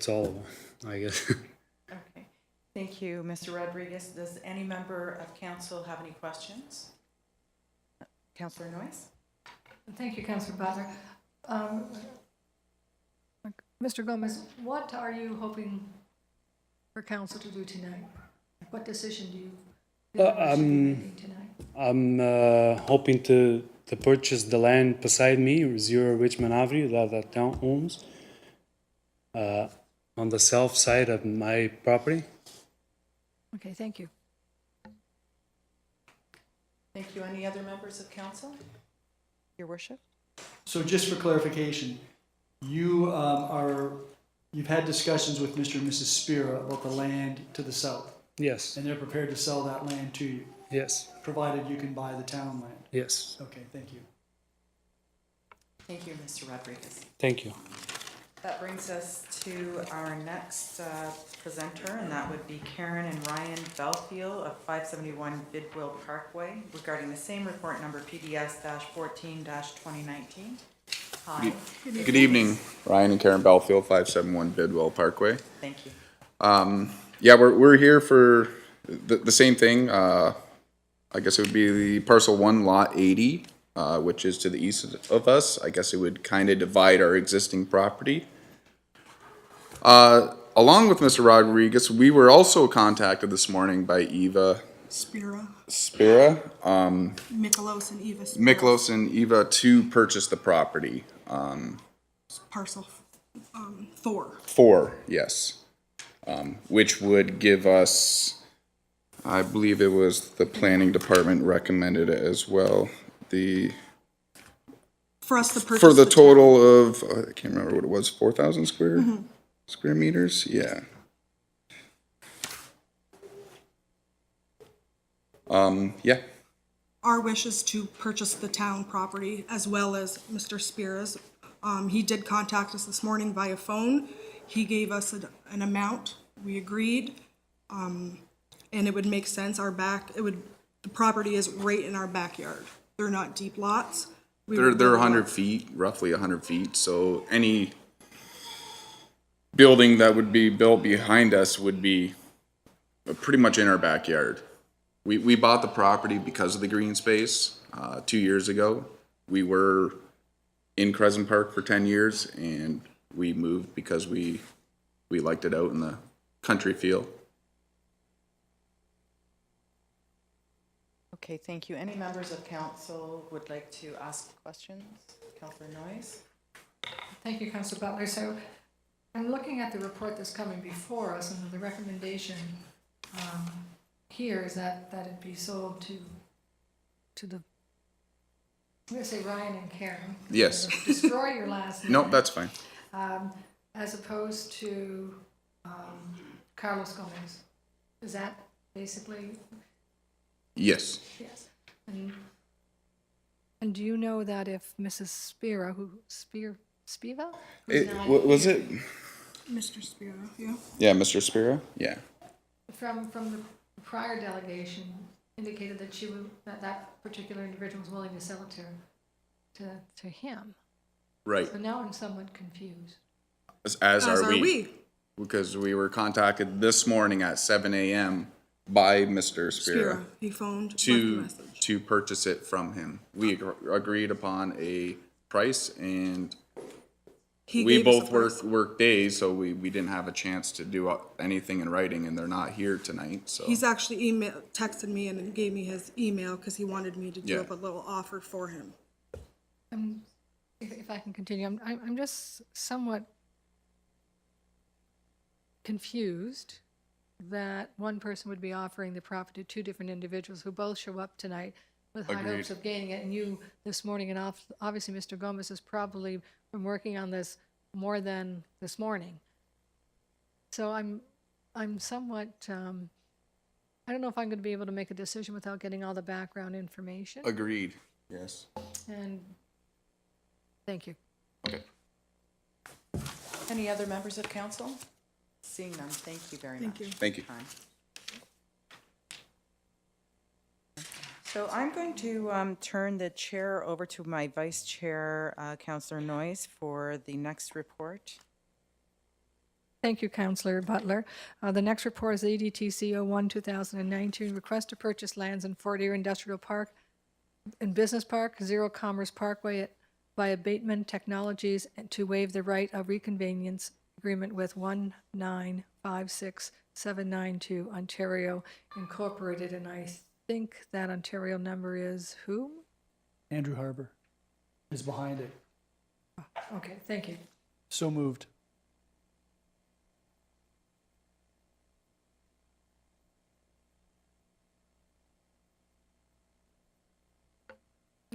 U: all, I guess.
D: Okay, thank you, Mr. Rodriguez. Does any member of council have any questions? Councillor Noyes?
E: Thank you, Councillor Butler. Mr. Gomez, what are you hoping for council to do tonight? What decision do you feel we should be making tonight?
U: I'm hoping to purchase the land beside me, 0 Richmond Avenue, that the town owns, on the south side of my property.
E: Okay, thank you.
D: Thank you. Any other members of council? Your worship?
A: So just for clarification, you've had discussions with Mr. and Mrs. Spira about the land to the south,
U: Yes,
A: and they're prepared to sell that land to you,
U: yes,
A: provided you can buy the town land.
U: yes.
A: Okay, thank you.
D: Thank you, Mr. Rodriguez.
U: Thank you.
D: That brings us to our next presenter, and that would be Karen and Ryan Belfield of 571 Bidwell Parkway regarding the same report number PDS-14-2019. Hi.
C: Good evening, Ryan and Karen Belfield, 571 Bidwell Parkway.
D: Thank you.
C: Yeah, we're here for the same thing. I guess it would be the parcel 1, lot 80, which is to the east of us. I guess it would kind of divide our existing property. Along with Mr. Rodriguez, we were also contacted this morning by Eva Spira.
V: Mikolos and Eva Spira.
C: Mikolos and Eva to purchase the property.
V: Parcel 4.
C: 4, yes. Which would give us, I believe it was the planning department recommended it as well.
V: For us to purchase.
C: For the total of, I can't remember what it was, 4,000 square meters? Yeah. Yeah.
V: Our wish is to purchase the town property as well as Mr. Spira's. He did contact us this morning via phone. He gave us an amount. We agreed. And it would make sense. The property is right in our backyard. They're not deep lots.
C: They're 100 feet, roughly 100 feet. So any building that would be built behind us would be pretty much in our backyard. We bought the property because of the green space 2 years ago. We were in Crescent Park for 10 years, and we moved because we liked it out in the country feel.
D: Okay, thank you. Any members of council would like to ask questions? Councillor Noyes?
E: Thank you, Councillor Butler. So I'm looking at the report that's coming before us, and the recommendation here is that it be sold to the, I'm gonna say Ryan and Karen.
C: Yes.
E: Destroy your last name.
C: Nope, that's fine.
E: As opposed to Carlos Gomez. Is that basically,
C: Yes.
E: yes. And do you know that if Mrs. Spira, Spiva?
C: Was it?
V: Mr. Spiro, yeah.
C: Yeah, Mr. Spira? Yeah.
E: From the prior delegation indicated that that particular individual was willing to sell it to him.
C: Right.
E: So now I'm somewhat confused.
C: As
V: As
C: are
V: are
C: we.
V: we.
C: Because we were contacted this morning at 7 a.m. by Mr. Spira
V: Spiro, he phoned, left a message.
C: to purchase it from him. We agreed upon a price, and
V: He
C: we
V: gave us a
C: both
V: price.
C: work days, so we didn't have a chance to do anything in writing, and they're not here tonight. So
V: He's actually texted me and gave me his email because he wanted me to do
C: Yeah.
V: up a little offer for him.
E: If I can continue, I'm just somewhat confused that one person would be offering the property to two different individuals who both show up tonight with high
C: Agreed.
E: hopes of gaining it, and you this morning, and obviously Mr. Gomez has probably been working on this more than this morning. So I'm somewhat, I don't know if I'm going to be able to make a decision without getting all the background information.
C: agreed. Yes.
E: And thank you.
C: Okay.
D: Any other members of council? Seeing none, thank you very much.
V: Thank you.
C: Thank you.
D: So I'm going to turn the chair over to my vice chair, Councillor Noyes, for the next report.
E: Thank you, Councillor Butler. The next report is ADTC 01-2019, request to purchase lands in Fort Erie Industrial Park and Business Park, Zero Commerce Parkway by Abatement Technologies, and to waive the right of reconvenience agreement with 1956792 Ontario Incorporated, and I think that Ontario number is whom?
A: Andrew Harbour is behind it.
E: Okay, thank you.
A: So moved.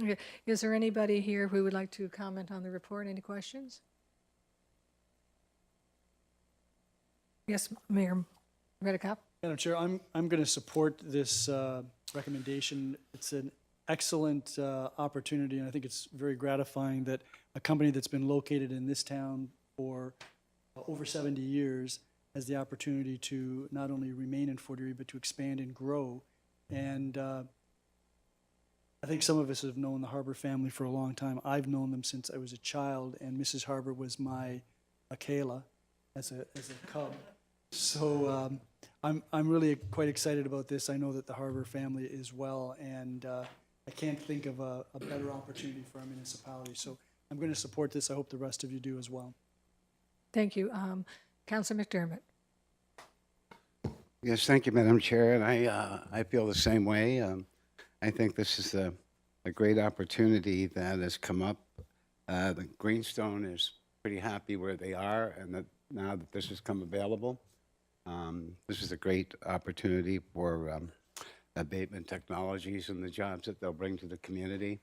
E: Okay. Is there anybody here who would like to comment on the report? Any questions? Yes, Mayor Redekop.
A: Madam Chair, I'm going to support this recommendation. It's an excellent opportunity, and I think it's very gratifying that a company that's been located in this town for over 70 years has the opportunity to not only remain in Fort Erie, but to expand and grow. And I think some of us have known the Harbour family for a long time. I've known them since I was a child, and Mrs. Harbour was my Akela as a cub. So I'm really quite excited about this. I know that the Harbour family is well, and I can't think of a better opportunity for our municipality. So I'm going to support this. I hope the rest of you do as well.
E: Thank you. Councillor McDermott.
B: Yes, thank you, Madam Chair, and I feel the same way. I think this is a great opportunity that has come up. The Greenstone is pretty happy where they are, and that now that this has come available, this is a great opportunity for Abatement Technologies and the jobs that they'll bring to the community.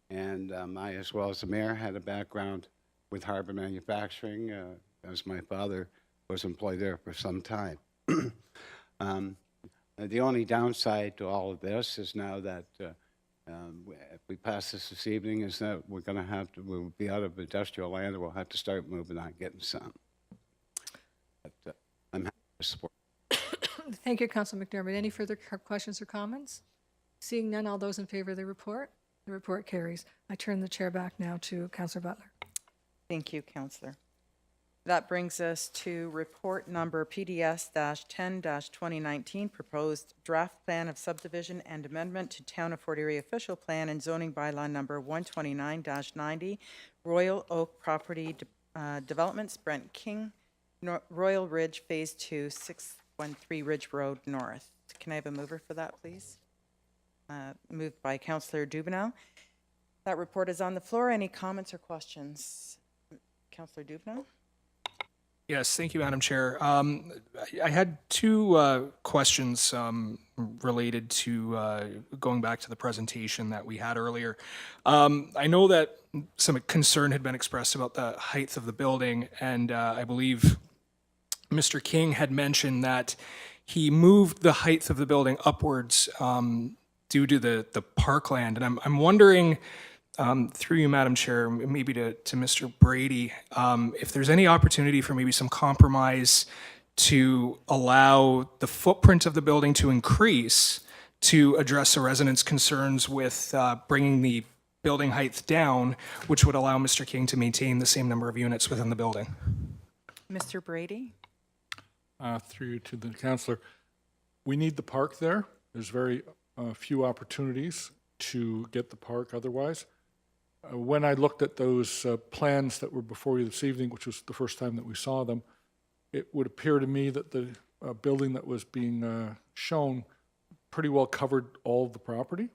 B: And I, as well as the mayor, had a background with Harbour Manufacturing, as my father was employed there for some time. The only downside to all of this is now that if we pass this evening, is that we're going to have to, we'll be out of industrial land, and we'll have to start moving on, getting some. But I'm happy to support.
E: Thank you, Councillor McDermott. Any further questions or comments? Seeing none, all those in favor of the report carries. I turn the chair back now to Councillor Butler.
D: Thank you, Councillor. That brings us to report number PDS-10-2019, proposed draft plan of subdivision and amendment to Town of Fort Erie official plan and zoning bylaw number 129-90, Royal Oak Property Developments, Brent King, Royal Ridge Phase 2, 613 Ridge Road North. Can I have a mover for that, please? Moved by Councillor Dubineau. That report is on the floor. Any comments or questions? Councillor Dubineau?
G: Yes, thank you, Madam Chair. I had two questions related to going back to the presentation that we had earlier. I know that some concern had been expressed about the height of the building, and I believe Mr. King had mentioned that he moved the height of the building upwards due to the parkland. And I'm wondering, through you, Madam Chair, maybe to Mr. Brady, if there's any opportunity for maybe some compromise to allow the footprint of the building to increase to address the residents' concerns with bringing the building height down, which would allow Mr. King to maintain the same number of units within the building.
D: Mr. Brady?
L: Through you to the councillor, we need the park there. There's very few opportunities to get the park otherwise. When I looked at those plans that were before you this evening, which was the first time that we saw them, it would appear to me that the building that was being shown pretty well covered all of the property.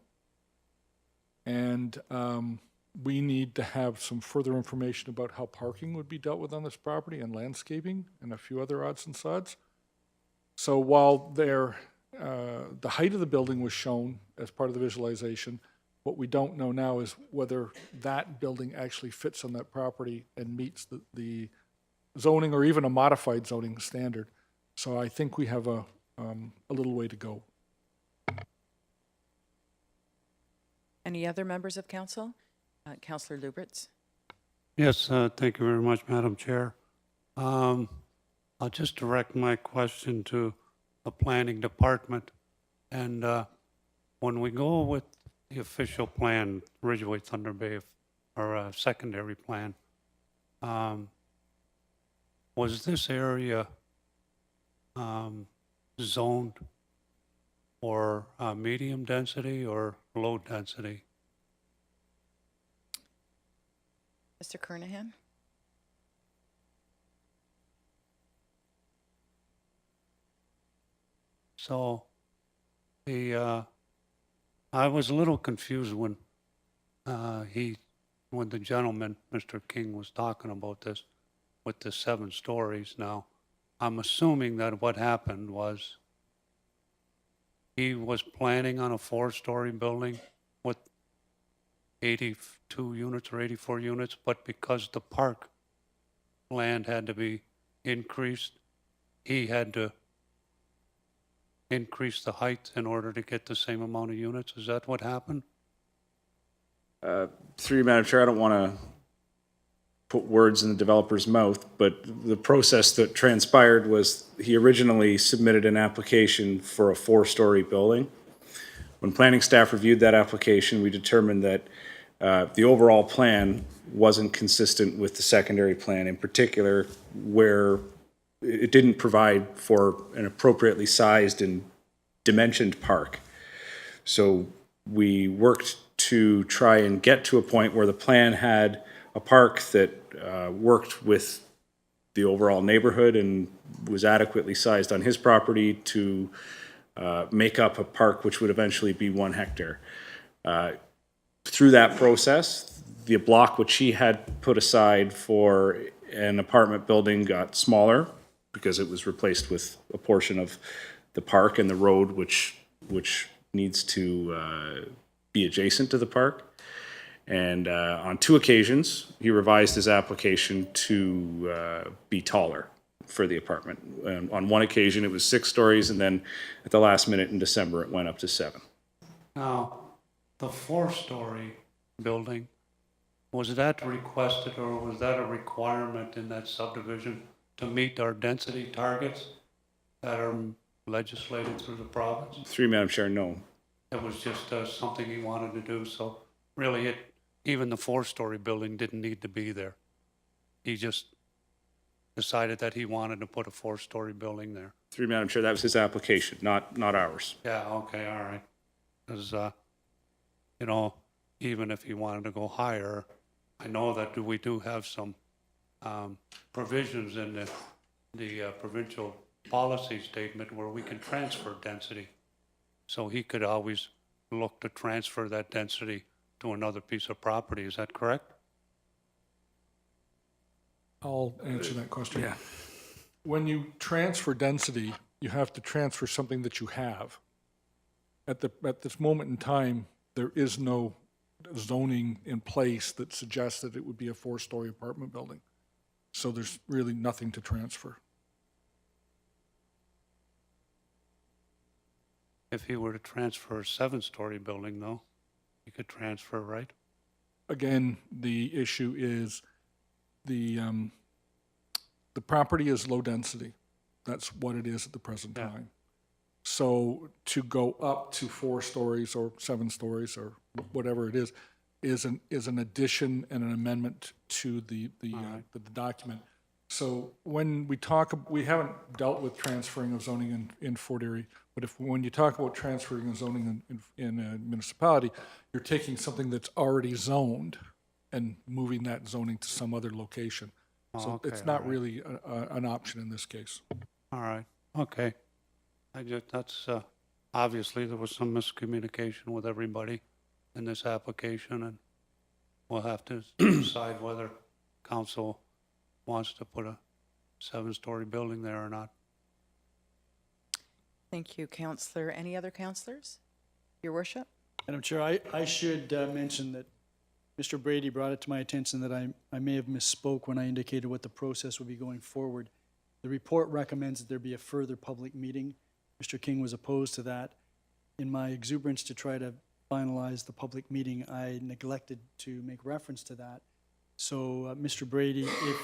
L: And we need to have some further information about how parking would be dealt with on this property and landscaping and a few other odds and sods. So while the height of the building was shown as part of the visualization, what we don't know now is whether that building actually fits on that property and meets the zoning or even a modified zoning standard. So I think we have a little way to go.
D: Any other members of council? Councillor Lubritz?
F: Yes, thank you very much, Madam Chair. I'll just direct my question to the planning department. And when we go with the official plan, Ridgeway Thunder Bay, or a secondary plan, was this area zoned for medium density or low density?
D: Mr. Kernahan?
F: So I was a little confused when when the gentleman, Mr. King, was talking about this with the 7 stories. Now, I'm assuming that what happened was he was planning on a 4-story building with 82 units or 84 units, but because the park land had to be increased, he had to increase the height in order to get the same amount of units? Is that what happened?
C: Through you, Madam Chair, I don't want to put words in the developer's mouth, but the process that transpired was he originally submitted an application for a 4-story building. When planning staff reviewed that application, we determined that the overall plan wasn't consistent with the secondary plan, in particular where it didn't provide for an appropriately sized and dimensioned park. So we worked to try and get to a point where the plan had a park that worked with the overall neighborhood and was adequately sized on his property to make up a park which would eventually be 1 hectare. Through that process, the block which he had put aside for an apartment building got smaller because it was replaced with a portion of the park and the road which needs to be adjacent to the park. And on 2 occasions, he revised his application to be taller for the apartment. And on 1 occasion, it was 6 stories, and then at the last minute in December, it went up to 7.
F: Now, the 4-story building, was that requested or was that a requirement in that subdivision to meet our density targets that are legislated through the province?
C: Through Madam Chair, no.
F: It was just something he wanted to do, so really even the 4-story building didn't need to be there. He just decided that he wanted to put a 4-story building there.
C: Through Madam Chair, that was his application, not ours.
F: Yeah, okay, all right. Because, you know, even if he wanted to go higher, I know that we do have some provisions in the provincial policy statement where we can transfer density. So he could always look to transfer that density to another piece of property. Is that correct?
L: I'll answer that question.
C: Yeah.
L: when you transfer density, you have to transfer something that you have. At this moment in time, there is no zoning in place that suggests that it would be a 4-story apartment building. So there's really nothing to transfer.
F: If he were to transfer a 7-story building, though, he could transfer, right?
L: Again, the issue is the property is low density. That's what it is at the present time. So to go up to 4 stories or 7 stories or whatever it is an addition and an amendment to the document. So when we haven't dealt with transferring of zoning in Fort Erie, but when you talk about transferring of zoning in a municipality, you're taking something that's already zoned and moving that zoning to some other location. So
F: Okay,
L: it's not
F: all right.
L: really an option in this case.
F: All right, okay. That's, obviously, there was some miscommunication with everybody in this application, and we'll have to decide whether council wants to put a 7-story building there or not.
D: Thank you, Counselor. Any other counselors? Your worship?
A: Madam Chair, I should mention that Mr. Brady brought it to my attention that I may have misspoke when I indicated what the process would be going forward. The report recommends that there be a further public meeting. Mr. King was opposed to that. In my exuberance to try to finalize the public meeting, I neglected to make reference to that. So, Mr. Brady, if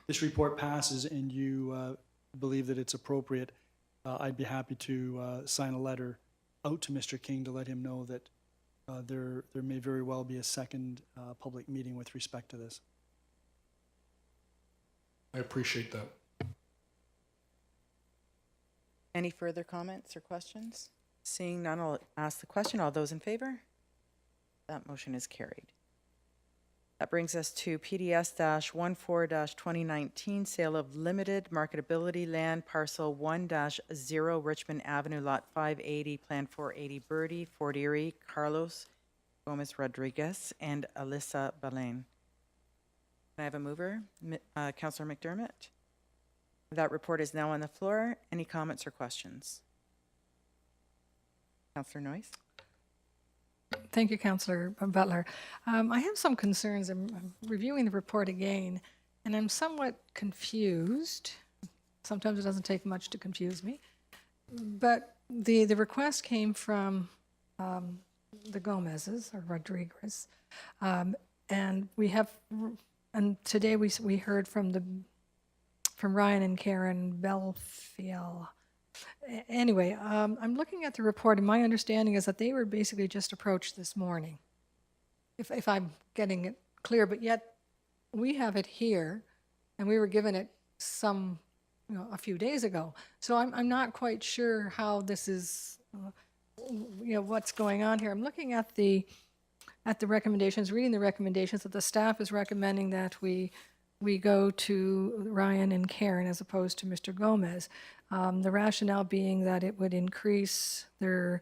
A: this report passes and you believe that it's appropriate, I'd be happy to sign a letter out to Mr. King to let him know that there may very well be a second public meeting with respect to this.
L: I appreciate that.
D: Any further comments or questions? Seeing none, I'll ask the question. All those in favor? That motion is carried. That brings us to PDS-14-2019, sale of limited marketability land parcel 1-0 Richmond Avenue, lot 580, plan 480 Birdie, Fort Erie, Carlos Gomez Rodriguez, and Alyssa Balain. Can I have a mover? Councillor McDermott? That report is now on the floor. Any comments or questions? Councillor Noyce?
E: Thank you, Councillor Butler. I have some concerns. I'm reviewing the report again, and I'm somewhat confused. Sometimes it doesn't take much to confuse me. But the request came from the Gomez's, or Rodriguez, and today we heard from Ryan and Karen Belfiel. Anyway, I'm looking at the report, and my understanding is that they were basically just approached this morning, if I'm getting it clear, but yet we have it here, and we were given it a few days ago. So I'm not quite sure how this is, what's going on here. I'm looking at the recommendations, reading the recommendations that the staff is recommending that we go to Ryan and Karen as opposed to Mr. Gomez. The rationale being that it would increase the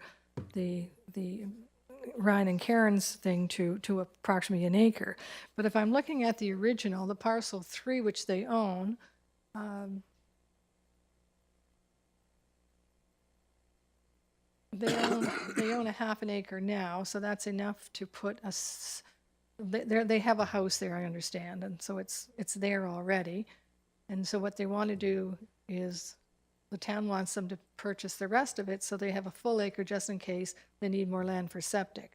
E: Ryan and Karen's thing to approximately an acre. But if I'm looking at the original, the parcel 3, which they own, they own a half an acre now, so that's enough to put they have a house there, I understand, and so it's there already. And so what they want to do is the town wants them to purchase the rest of it so they have a full acre just in case they need more land for septic.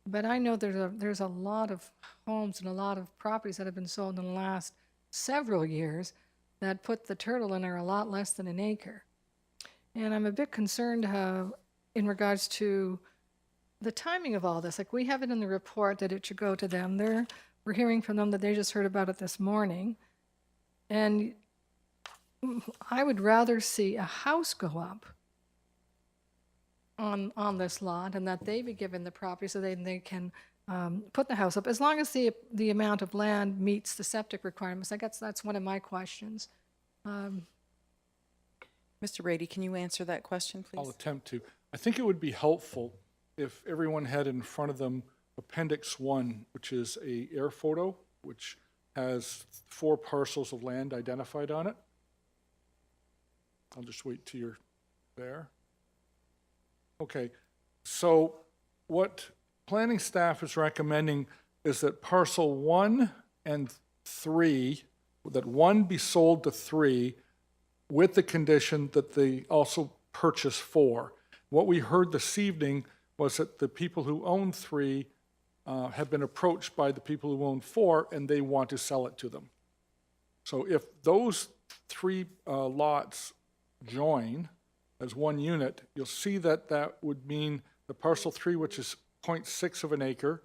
E: But I know there's a lot of homes and a lot of properties that have been sold in the last several years that put the turtle in are a lot less than an acre. And I'm a bit concerned in regards to the timing of all this. Like, we have it in the report that it should go to them. We're hearing from them that they just heard about it this morning. And I would rather see a house go up on this lot and that they be given the property so they can put the house up, as long as the amount of land meets the septic requirements. I guess that's one of my questions.
D: Mr. Brady, can you answer that question, please?
L: I'll attempt to. I think it would be helpful if everyone had in front of them Appendix 1, which is a air photo, which has 4 parcels of land identified on it. I'll just wait till you're there. Okay, so what planning staff is recommending is that parcel 1 and 3, that 1 be sold to 3 with the condition that they also purchase 4. What we heard this evening was that the people who own 3 have been approached by the people who own 4, and they want to sell it to them. So if those 3 lots join as one unit, you'll see that that would mean the parcel 3, which is 0.6 of an acre,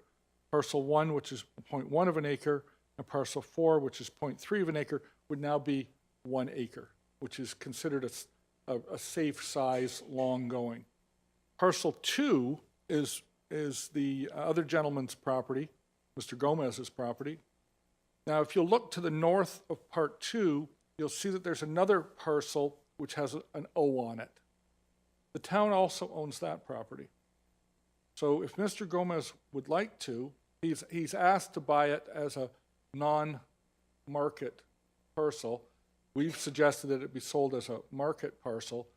L: parcel 1, which is 0.1 of an acre, and parcel 4, which is 0.3 of an acre, would now be 1 acre, which is considered a safe size, long going. Parcel 2 is the other gentleman's property, Mr. Gomez's property. Now, if you look to the north of part 2, you'll see that there's another parcel which has an O on it. The town also owns that property. So if Mr. Gomez would like to, he's asked to buy it as a non-market parcel. We've suggested that it be sold as a market parcel,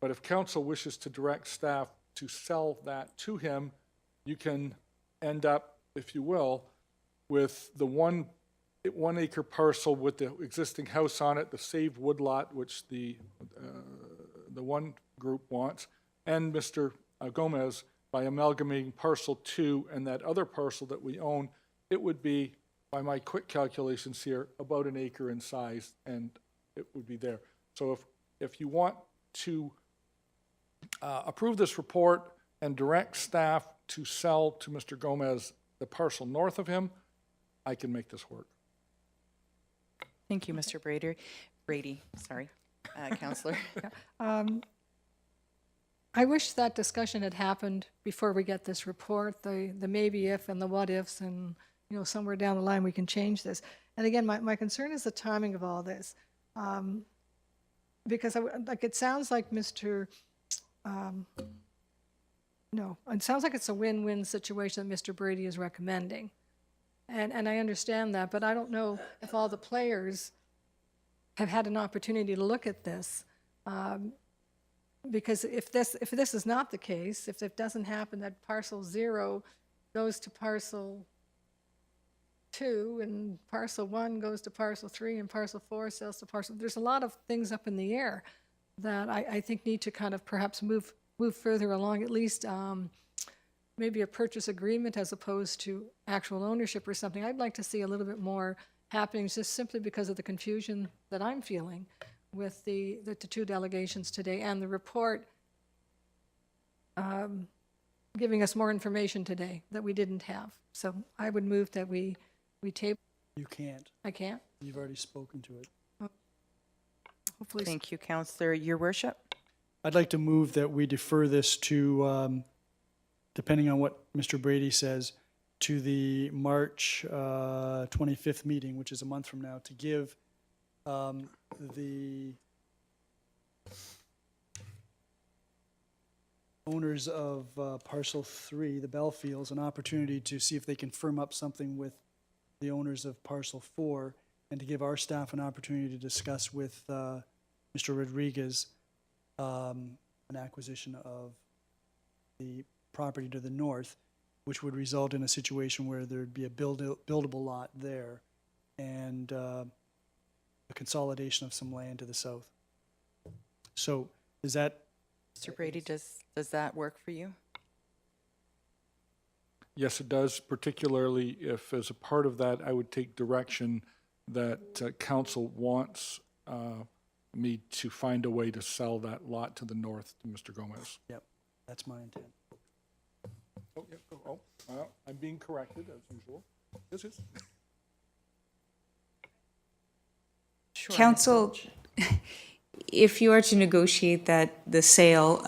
L: but if council wishes to direct staff to sell that to him, you can end up, if you will, with the one acre parcel with the existing house on it, the saved woodlot, which the one group wants, and Mr. Gomez, by amalgamating parcel 2 and that other parcel that we own, it would be, by my quick calculations here, about an acre in size, and it would be there. So if you want to approve this report and direct staff to sell to Mr. Gomez the parcel north of him, I can make this work.
D: Thank you, Mr. Brady, sorry, Counselor.
E: I wish that discussion had happened before we get this report, the maybe if and the what ifs, and somewhere down the line we can change this. And again, my concern is the timing of all this, because it sounds like it sounds like it's a win-win situation that Mr. Brady is recommending, and I understand that, but I don't know if all the players have had an opportunity to look at this. Because if this is not the case, if it doesn't happen, that parcel 0 goes to parcel 2, and parcel 1 goes to parcel 3, and parcel 4 sells to parcel. There's a lot of things up in the air that I think need to kind of perhaps move further along, at least maybe a purchase agreement as opposed to actual ownership or something. I'd like to see a little bit more happening, just simply because of the confusion that I'm feeling with the 2 delegations today, and the report giving us more information today that we didn't have. So I would move that we table.
A: You can't.
E: I can't?
A: You've already spoken to it.
E: Hopefully.
D: Thank you, Counselor. Your Worship?
A: I'd like to move that we defer this to, depending on what Mr. Brady says, to the March 25th meeting, which is a month from now, to give the owners of parcel 3, the Belfields, an opportunity to see if they can firm up something with the owners of parcel 4, and to give our staff an opportunity to discuss with Mr. Rodriguez an acquisition of the property to the north, which would result in a situation where there'd be a buildable lot there and a consolidation of some land to the south. So is that...
D: Mr. Brady, does that work for you?
L: Yes, it does, particularly if, as a part of that, I would take direction that council wants me to find a way to sell that lot to the north to Mr. Gomez.
A: Yep, that's my intent.
L: Oh, yeah, well, I'm being corrected, as usual. Yes, yes.
D: Sure,
K: Council, if you are to negotiate the sale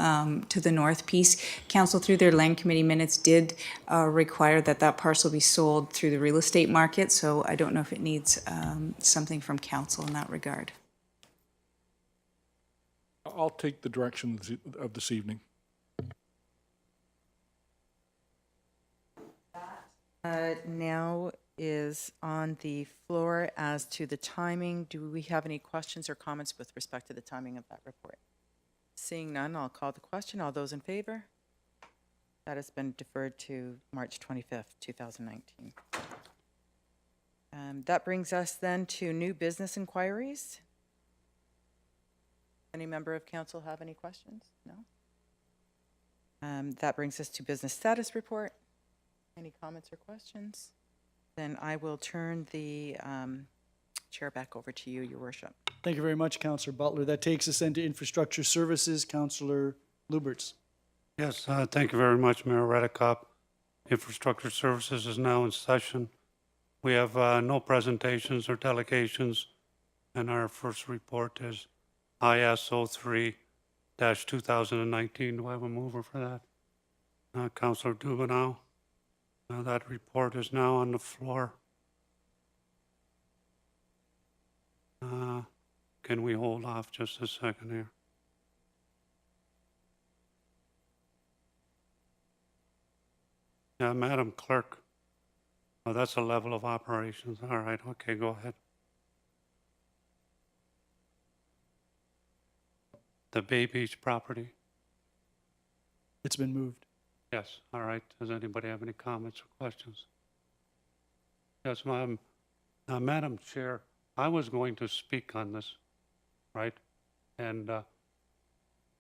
K: to the north piece, council through their land committee minutes did require that parcel be sold through the real estate market, so I don't know if it needs something from council in that regard.
L: I'll take the direction of this evening.
D: Now is on the floor as to the timing. Do we have any questions or comments with respect to the timing of that report? Seeing none, I'll call the question. All those in favor? That has been deferred to March 25th, 2019. That brings us then to new business inquiries. Any member of council have any questions? No? That brings us to business status report. Any comments or questions? Then I will turn the chair back over to you, Your Worship.
A: Thank you very much, Councillor Butler. That takes us into infrastructure services. Councillor Luberts.
F: Yes, thank you very much, Mayor Redekop. Infrastructure Services is now in session. We have no presentations or delegations, and our first report is ISO 3-2019. Do I have a mover for that? Councillor Dubenau. That report is now on the floor. Can we hold off just a second here? Yeah, Madam Clerk. Oh, that's a level of operations. All right, okay, go ahead. The Bay Beach property?
A: It's been moved.
F: Yes, all right. Does anybody have any comments or questions? Yes, Madam Chair, I was going to speak on this, right? And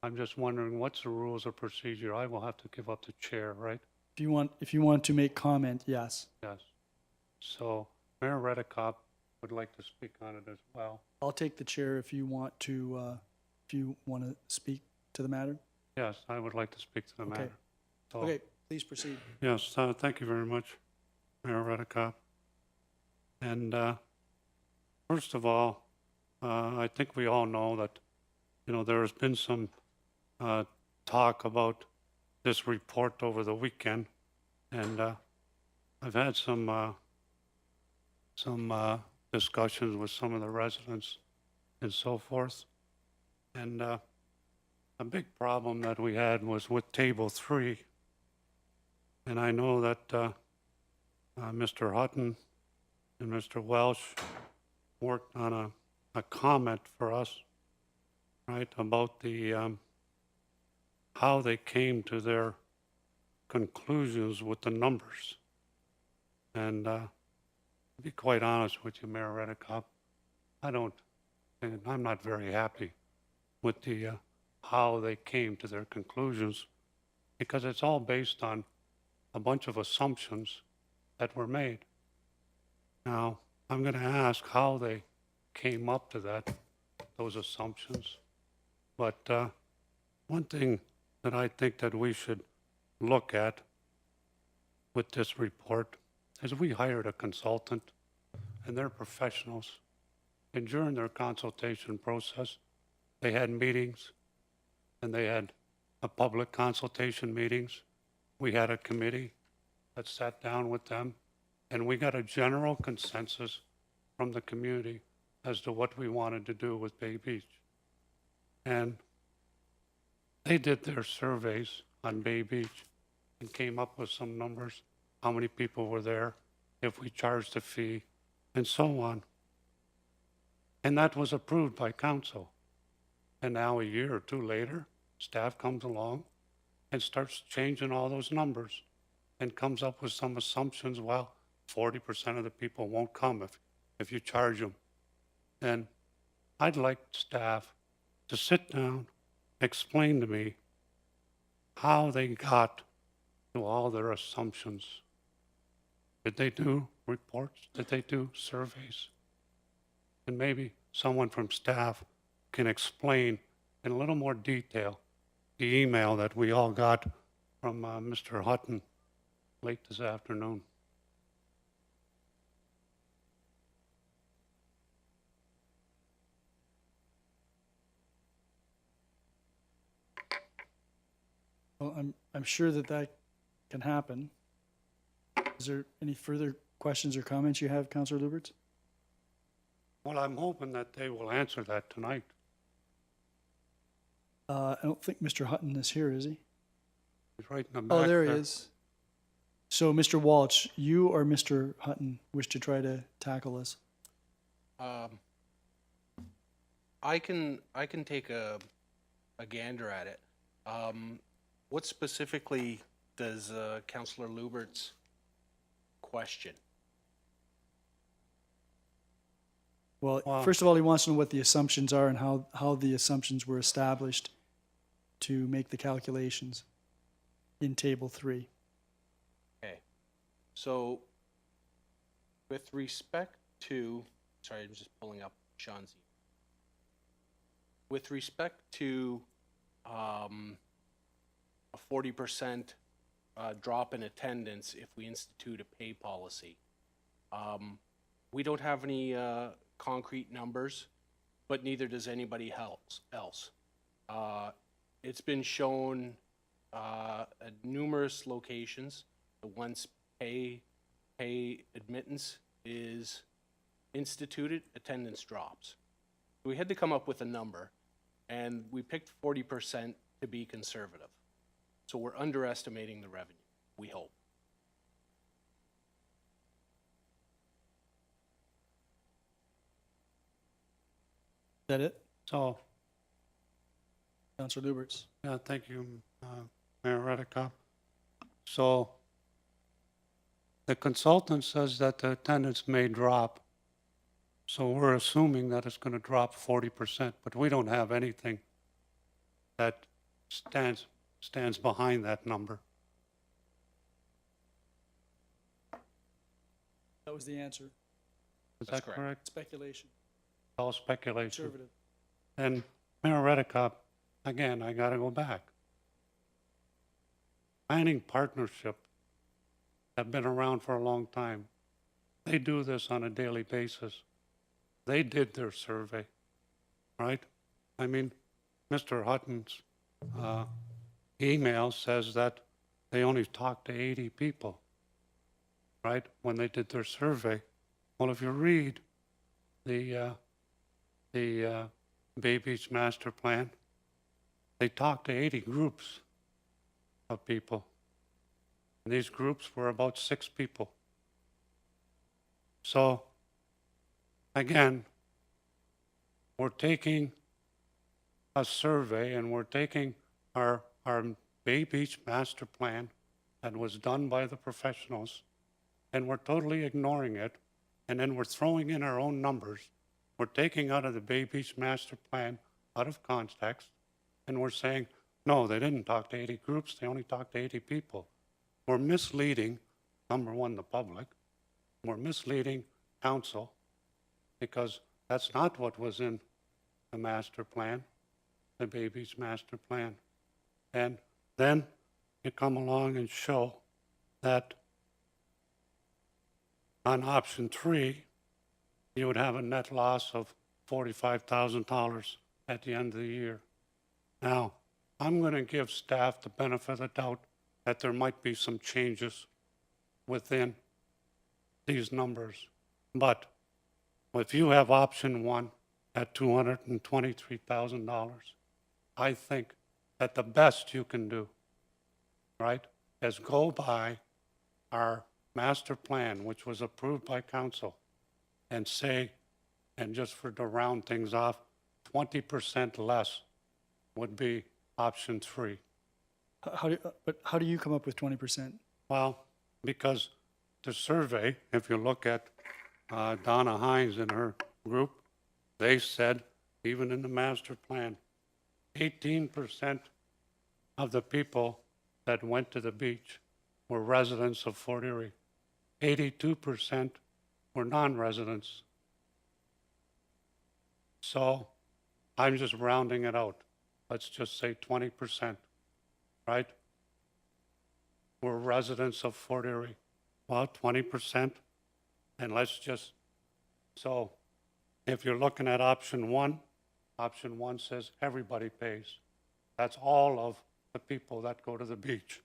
F: I'm just wondering, what's the rules of procedure? I will have to give up the chair, right?
A: If you want to make comment, yes.
F: Yes. So Mayor Redekop would like to speak on it as well.
A: I'll take the chair if you want to speak to the matter.
F: Yes, I would like to speak to the
A: Okay.
F: matter. So,
A: Okay, please proceed.
F: yes, thank you very much, Mayor Redekop. And first of all, I think we all know that, there has been some talk about this report over the weekend, and I've had some discussions with some of the residents and so forth. And a big problem that we had was with Table 3. And I know that Mr. Hutton and Mr. Welsh worked on a comment for us, right, about the how they came to their conclusions with the numbers. And to be quite honest with you, Mayor Redekop, I'm not very happy with the how they came to their conclusions, because it's all based on a bunch of assumptions that were made. Now, I'm going to ask how they came up to those assumptions. But one thing that I think that we should look at with this report is we hired a consultant, and they're professionals. And during their consultation process, they had meetings, and they had a public consultation meetings. We had a committee that sat down with them, and we got a general consensus from the community as to what we wanted to do with Bay Beach. And they did their surveys on Bay Beach and came up with some numbers, how many people were there, if we charged a fee, and so on. And that was approved by council. And now a year or two later, staff comes along and starts changing all those numbers and comes up with some assumptions. Well, 40% of the people won't come if you charge them. And I'd like staff to sit down, explain to me how they got to all their assumptions. Did they do reports? Did they do surveys? And maybe someone from staff can explain in a little more detail the email that we all got from Mr. Hutton late this afternoon.
A: Well, I'm sure that can happen. Is there any further questions or comments you have, Councillor Luberts?
F: Well, I'm hoping that they will answer that tonight.
A: I don't think Mr. Hutton is here, is he?
F: He's right in the back.
A: Oh, there he is. So, Mr. Walsh, you or Mr. Hutton wish to try to tackle this?
T: I can take a a gander at it. What specifically does Councillor Lubert's question?
A: Well,
F: Wow.
A: first of all, he wants to know what the assumptions are and how the assumptions were established to make the calculations in Table 3.
T: Okay, so with respect to, sorry, I'm just pulling up Sean's email. With respect to a 40% drop in attendance if we institute a pay policy, we don't have any concrete numbers, but neither does anybody else. It's been shown at numerous locations that once pay admittance is instituted, attendance drops. We had to come up with a number, and we picked 40% to be conservative. So we're underestimating the revenue, we hope.
A: Is that it?
F: So,
A: Councillor Luberts.
F: yeah, thank you, Mayor Redekop. So, the consultant says that the attendance may drop. So we're assuming that it's going to drop 40%, but we don't have anything that stands behind that number.
A: That was the answer.
F: Is
T: That's
F: that
T: correct.
F: correct?
A: Speculation.
F: All speculation.
A: Conservative.
F: And Mayor Redekop, again, I got to go back. Planning partnership have been around for a long time. They do this on a daily basis. They did their survey, right? I mean, Mr. Hutton's email says that they only talked to 80 people, right, when they did their survey. Well, if you read the Bay Beach Master Plan, they talked to 80 groups of people. And these groups were about 6 people. So, again, we're taking a survey and we're taking our Bay Beach Master Plan that was done by the professionals, and we're totally ignoring it, and then we're throwing in our own numbers. We're taking out of the Bay Beach Master Plan out of context, and we're saying, no, they didn't talk to 80 groups, they only talked to 80 people. We're misleading, number one, the public. We're misleading council, because that's not what was in the master plan, the Bay Beach Master Plan. And then you come along and show that on option 3, you would have a net loss of $45,000 at the end of the year. Now, I'm going to give staff the benefit of the doubt that there might be some changes within these numbers. But if you have option 1 at $223,000, I think that the best you can do, right, is go by our master plan, which was approved by council, and say, and just for to round things off, 20% less would be option 3.
A: But how do you come up with 20%?
F: Well, because the survey, if you look at Donna Hines and her group, they said, even in the master plan, 18% of the people that went to the beach were residents of Fort Erie. 82% were non-residents. So I'm just rounding it out. Let's just say 20%, right? Were residents of Fort Erie. Well, 20%, and let's just, so if you're looking at option 1 says everybody pays. That's all of the people that go to the beach.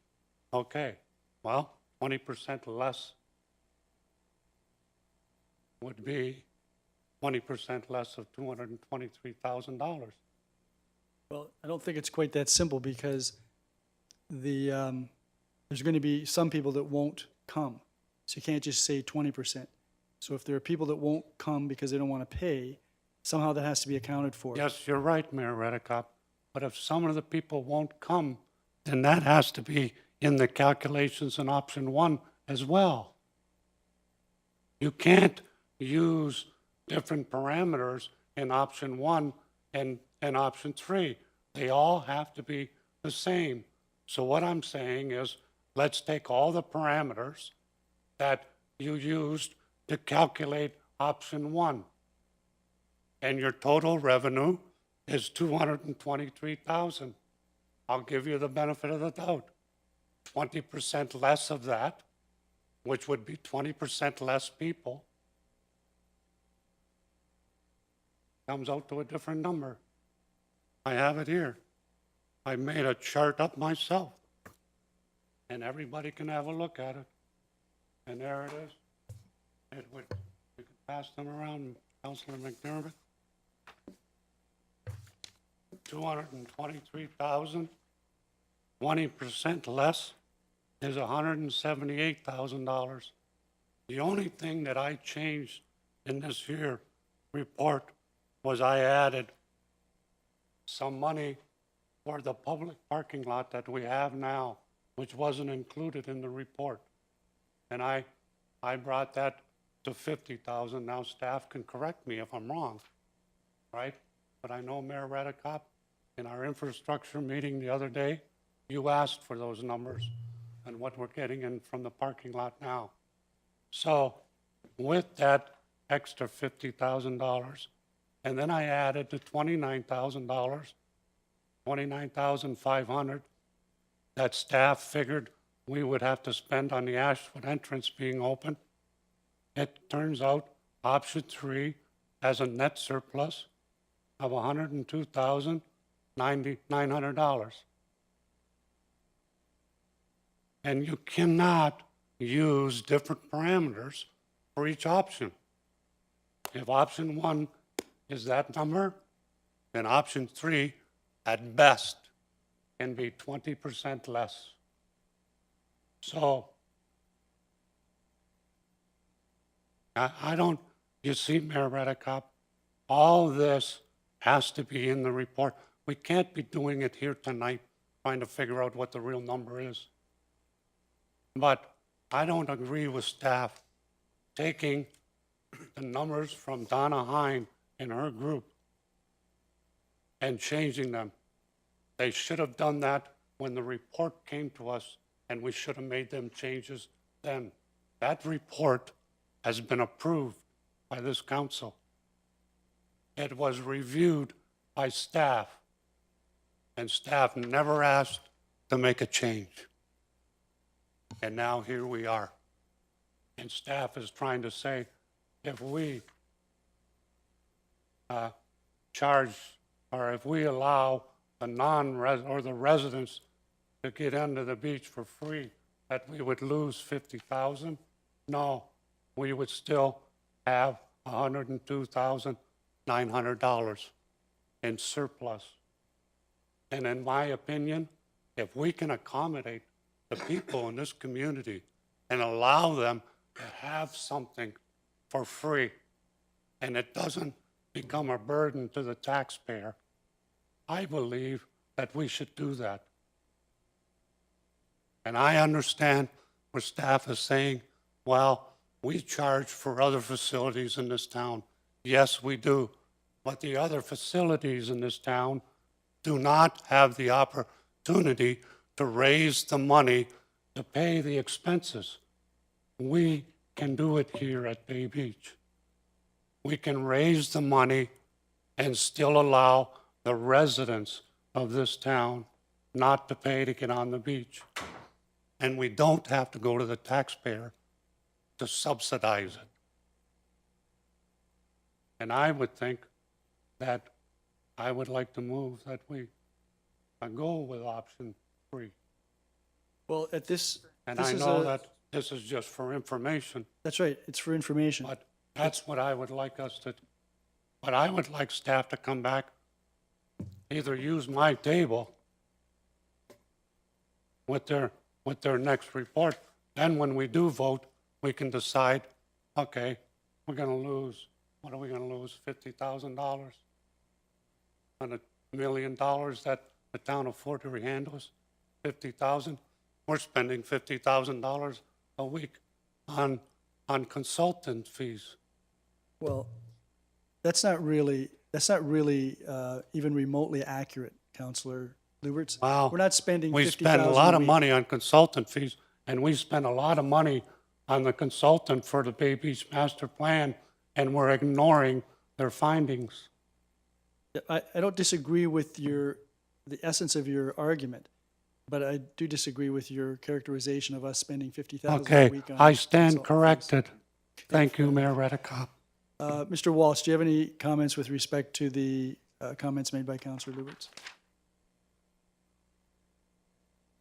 F: Okay, well, 20% less would be 20% less of $223,000.
A: Well, I don't think it's quite that simple, because there's going to be some people that won't come. So you can't just say 20%. So if there are people that won't come because they don't want to pay, somehow that has to be accounted for.
F: Yes, you're right, Mayor Redekop. But if some of the people won't come, then that has to be in the calculations in option 1 as well. You can't use different parameters in option 1 and option 3. They all have to be the same. So what I'm saying is, let's take all the parameters that you used to calculate option 1. And your total revenue is $223,000. I'll give you the benefit of the doubt. 20% less of that, which would be 20% less people, comes out to a different number. I have it here. I made a chart up myself, and everybody can have a look at it. And there it is. You can pass them around, Councilor McDermott. 223,000, 20% less is $178,000. The only thing that I changed in this here report was I added some money for the public parking lot that we have now, which wasn't included in the report. And I brought that to 50,000. Now staff can correct me if I'm wrong, right? But I know Mayor Redekop, in our infrastructure meeting the other day, you asked for those numbers and what we're getting in from the parking lot now. So with that extra $50,000, and then I added the $29,000, $29,500 that staff figured we would have to spend on the Ashwood entrance being open. It turns out option 3 has a net surplus of $102,900. And you cannot use different parameters for each option. If option 1 is that number, then option 3, at best, can be 20% less. So, I don't, you see, Mayor Redekop, all this has to be in the report. We can't be doing it here tonight, trying to figure out what the real number is. But I don't agree with staff taking the numbers from Donna Hine and her group and changing them. They should have done that when the report came to us, and we should have made them changes then. That report has been approved by this council. It was reviewed by staff, and staff never asked to make a change. And now here we are. And staff is trying to say, if we charge, or if we allow the or the residents to get into the beach for free, that we would lose 50,000. No, we would still have $102,900 in surplus. And in my opinion, if we can accommodate the people in this community and allow them to have something for free, and it doesn't become a burden to the taxpayer, I believe that we should do that. And I understand where staff is saying, well, we charge for other facilities in this town. Yes, we do. But the other facilities in this town do not have the opportunity to raise the money to pay the expenses. We can do it here at Bay Beach. We can raise the money and still allow the residents of this town not to pay to get on the beach. And we don't have to go to the taxpayer to subsidize it. And I would think that I would like to move that we go with option 3.
A: Well, at this,
F: And
A: this
F: I
A: is
F: know
A: a-
F: that this is just for information,
A: That's right, it's for information.
F: but that's what I would like us to, but I would like staff to come back, either use my table with their next report. Then when we do vote, we can decide, okay, we're gonna lose, what are we gonna lose, $50,000 on million that the town of Fort Erie handles, 50,000. We're spending $50,000 a week on consultant fees.
A: Well, that's not really even remotely accurate, Counselor Luberts.
F: Wow.
A: We're not spending
F: We
A: 50,000
F: spend a lot of
A: week.
F: money on consultant fees, and we spend a lot of money on the consultant for the Bay Beach Master Plan, and we're ignoring their findings.
A: I don't disagree with the essence of your argument, but I do disagree with your characterization of us spending 50,000 a
F: Okay,
A: week on.
F: I stand
A: consultant fees.
F: corrected. Thank you, Mayor Redekop.
A: Mr. Walsh, do you have any comments with respect to the comments made by Councilor Luberts?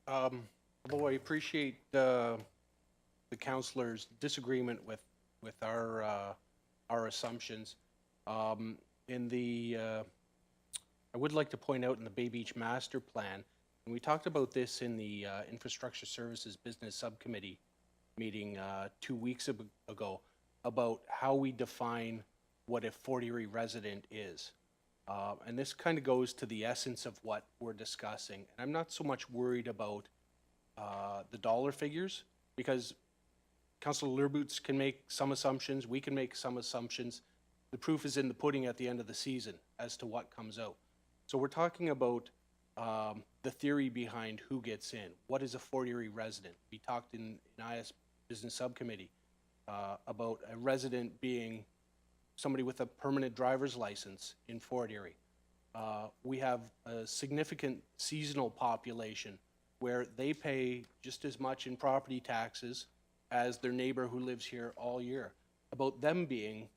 T: Although I appreciate the councilor's disagreement with our assumptions, I would like to point out in the Bay Beach Master Plan, and we talked about this in the Infrastructure Services Business Subcommittee meeting 2 weeks ago, about how we define what a Fort Erie resident is. And this kind of goes to the essence of what we're discussing. And I'm not so much worried about the dollar figures, because Councilor Luberts can make some assumptions, we can make some assumptions. The proof is in the pudding at the end of the season as to what comes out. So we're talking about the theory behind who gets in. What is a Fort Erie resident? We talked in IS Business Subcommittee about a resident being somebody with a permanent driver's license in Fort Erie. We have a significant seasonal population where they pay just as much in property taxes as their neighbor who lives here all year, about them being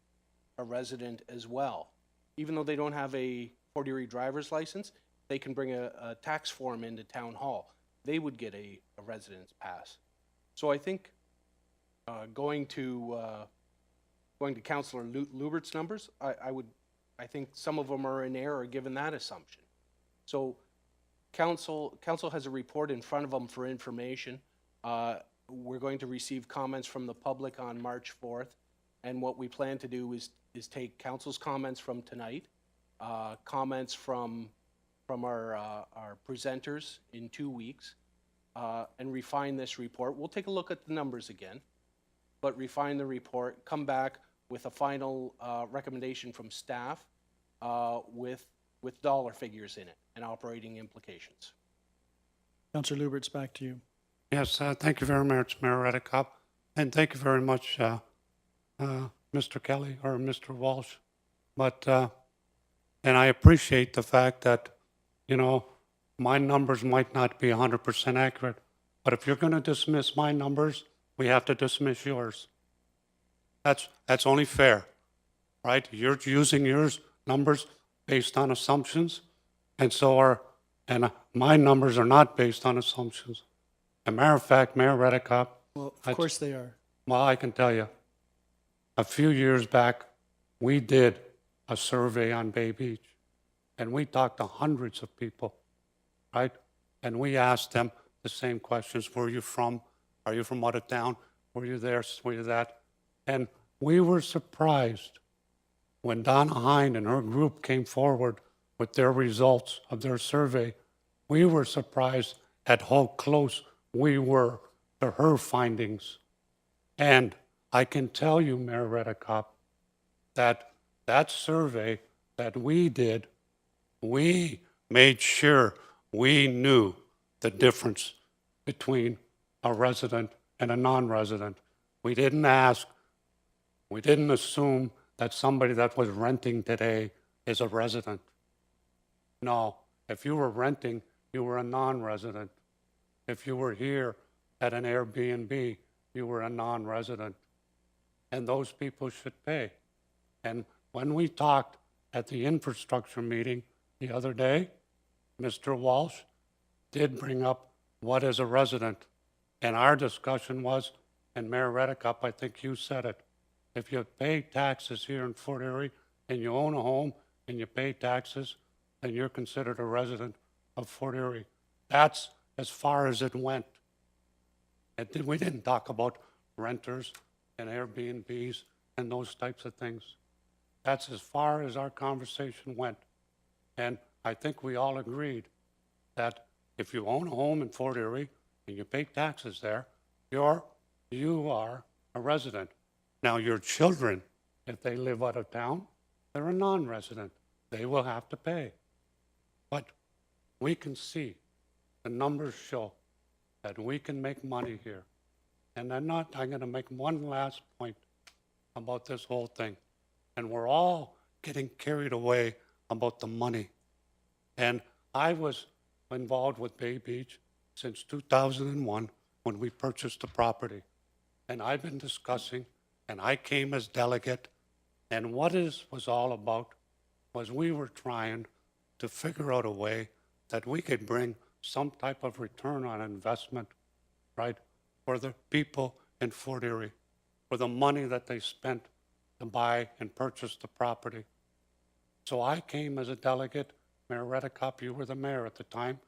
T: a resident as well. Even though they don't have a Fort Erie driver's license, they can bring a tax form into town hall. They would get a residence pass. So I think going to Councilor Lubert's numbers, I think some of them are in error given that assumption. So council has a report in front of them for information. We're going to receive comments from the public on March 4th, and what we plan to do is take council's comments from tonight, comments from our presenters in 2 weeks, and refine this report. We'll take a look at the numbers again, but refine the report, come back with a final recommendation from staff with dollar figures in it and operating implications.
A: Councilor Luberts, back to you.
F: Yes, thank you very much, Mayor Redekop, and thank you very much, Mr. Kelly or Mr. Walsh. But, and I appreciate the fact that, my numbers might not be 100% accurate, but if you're going to dismiss my numbers, we have to dismiss yours. That's only fair, right? You're using yours numbers based on assumptions, and my numbers are not based on assumptions. As a matter of fact, Mayor Redekop.
A: Well, of course they are.
F: Well, I can tell you, a few years back, we did a survey on Bay Beach, and we talked to hundreds of people, right? And we asked them the same questions. Where are you from? Are you from out of town? Were you there? Were you that? And we were surprised when Donna Hind and her group came forward with their results of their survey. We were surprised at how close we were to her findings. And I can tell you, Mayor Redekop, that survey that we did, we made sure we knew the difference between a resident and a non-resident. We didn't assume that somebody that was renting today is a resident. No, if you were renting, you were a non-resident. If you were here at an Airbnb, you were a non-resident. And those people should pay. And when we talked at the infrastructure meeting the other day, Mr. Walsh did bring up what is a resident. And our discussion was, and Mayor Redekop, I think you said it, if you pay taxes here in Fort Erie and you own a home and you pay taxes, then you're considered a resident of Fort Erie. That's as far as it went. We didn't talk about renters and Airbnbs and those types of things. That's as far as our conversation went. And I think we all agreed that if you own a home in Fort Erie and you pay taxes there, you are a resident. Now, your children, if they live out of town, they're a non-resident. They will have to pay. But we can see, the numbers show that we can make money here. And I'm going to make one last point about this whole thing. And we're all getting carried away about the money. And I was involved with Bay Beach since 2001 when we purchased the property. And I've been discussing, and I came as delegate, and what it was all about was we were trying to figure out a way that we could bring some type of return on investment, right, for the people in Fort Erie, for the money that they spent to buy and purchase the property. So I came as a delegate. Mayor Redekop, you were the mayor at the time,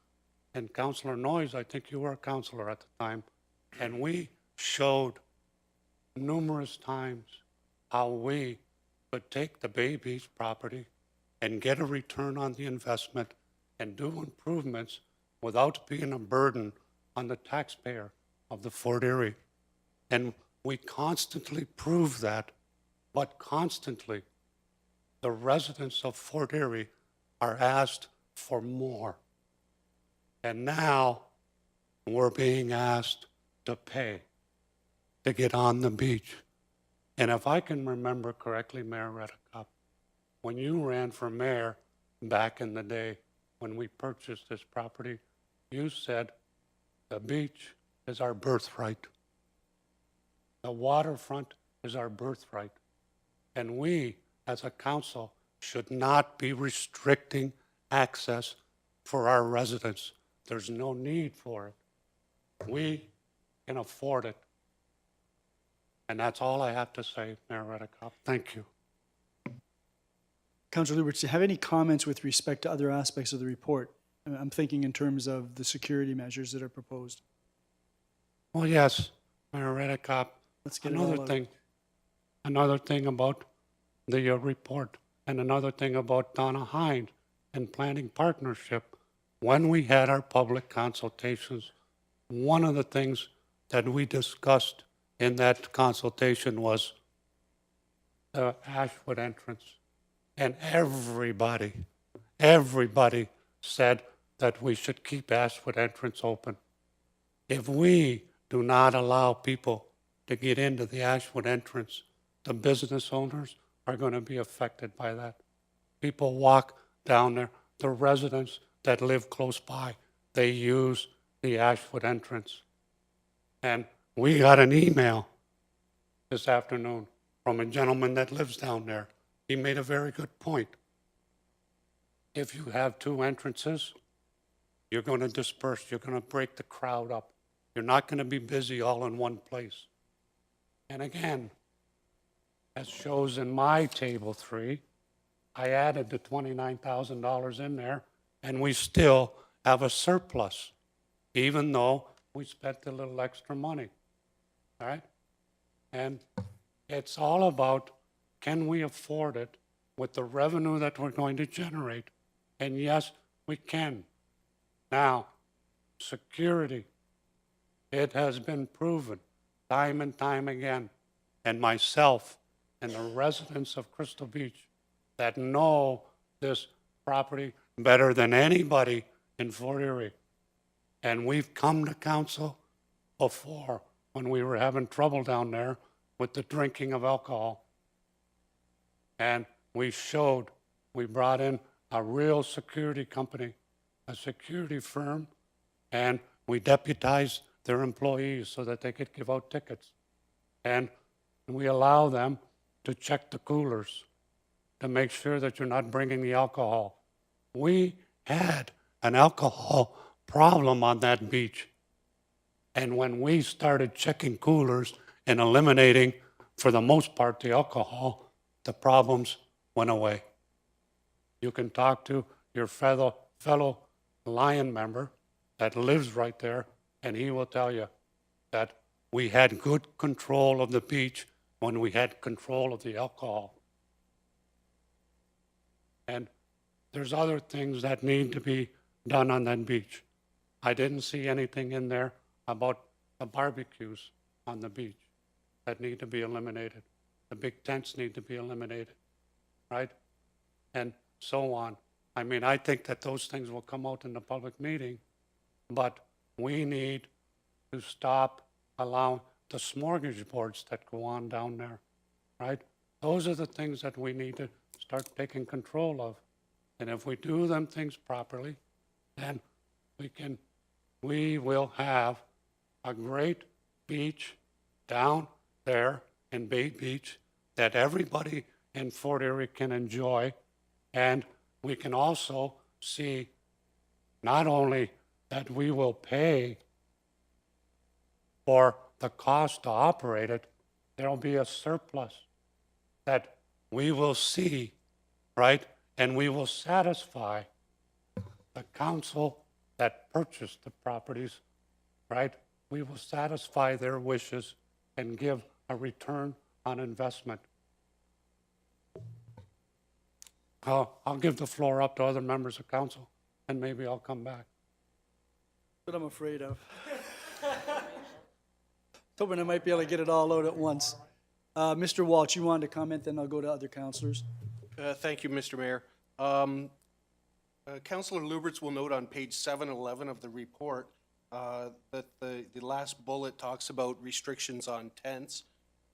F: and Councilor Noyes, I think you were a councilor at the time, and we showed numerous times how we could take the Bay Beach property and get a return on the investment and do improvements without being a burden on the taxpayer of the Fort Erie. And we constantly prove that, but constantly the residents of Fort Erie are asked for more. And now we're being asked to pay to get on the beach. And if I can remember correctly, Mayor Redekop, when you ran for mayor back in the day when we purchased this property, you said the beach is our birthright. The waterfront is our birthright. And we, as a council, should not be restricting access for our residents. There's no need for it. We can afford it. And that's all I have to say, Mayor Redekop. Thank you.
A: Councilor Lubert, do you have any comments with respect to other aspects of the report? I'm thinking in terms of the security measures that are proposed.
F: Well, yes, Mayor Redekop.
A: Let's get it all out.
F: Another thing about the report, and another thing about Donna Hind and planning partnership. When we had our public consultations, one of the things that we discussed in that consultation was the Ashwood entrance. And everybody said that we should keep Ashwood entrance open. If we do not allow people to get into the Ashwood entrance, the business owners are going to be affected by that. People walk down there. The residents that live close by, they use the Ashwood entrance. And we got an email this afternoon from a gentleman that lives down there. He made a very good point. If you have two entrances, you're going to disperse. You're going to break the crowd up. You're not going to be busy all in one place. And again, as shows in my table 3, I added the $29,000 in there, and we still have a surplus, even though we spent a little extra money. All right? And it's all about, can we afford it with the revenue that we're going to generate? And yes, we can. Now, security. It has been proven time and time again, and myself and the residents of Crystal Beach that know this property better than anybody in Fort Erie. And we've come to council before when we were having trouble down there with the drinking of alcohol. And we brought in a real security company, a security firm, and we deputized their employees so that they could give out tickets. And we allow them to check the coolers to make sure that you're not bringing the alcohol. We had an alcohol problem on that beach. And when we started checking coolers and eliminating, for the most part, the alcohol, the problems went away. You can talk to your fellow Lion member that lives right there, and he will tell you that we had good control of the beach when we had control of the alcohol. And there's other things that need to be done on that beach. I didn't see anything in there about the barbecues on the beach that need to be eliminated. The big tents need to be eliminated, right? And so on. I mean, I think that those things will come out in the public meeting, but we need to stop allowing the smorgasbords that go on down there, right? Those are the things that we need to start taking control of. And if we do them things properly, then we will have a great beach down there in Bay Beach that everybody in Fort Erie can enjoy. And we can also see not only that we will pay for the cost to operate it, there'll be a surplus that we will see, right? And we will satisfy the council that purchased the properties, right? We will satisfy their wishes and give a return on investment. I'll give the floor up to other members of council, and maybe I'll come back.
A: What I'm afraid of. Hoping I might be able to get it all out at once. Mr. Walsh, you wanted to comment, then I'll go to other councilors.
T: Thank you, Mr. Mayor. Councilor Luberts will note on page 711 of the report that the last bullet talks about restrictions on tents,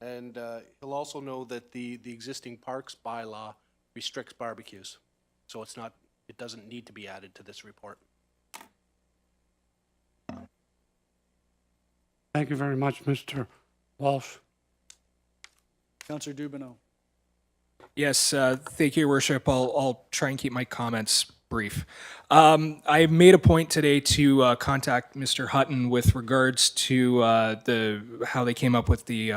T: and he'll also know that the existing parks bylaw restricts barbecues, so it doesn't need to be added to this report.
F: Thank you very much, Mr. Walsh.
A: Councilor Dubino.
G: Yes, thank you, Your Worship. I'll try and keep my comments brief. I made a point today to contact Mr. Hutton with regards to how they came up with the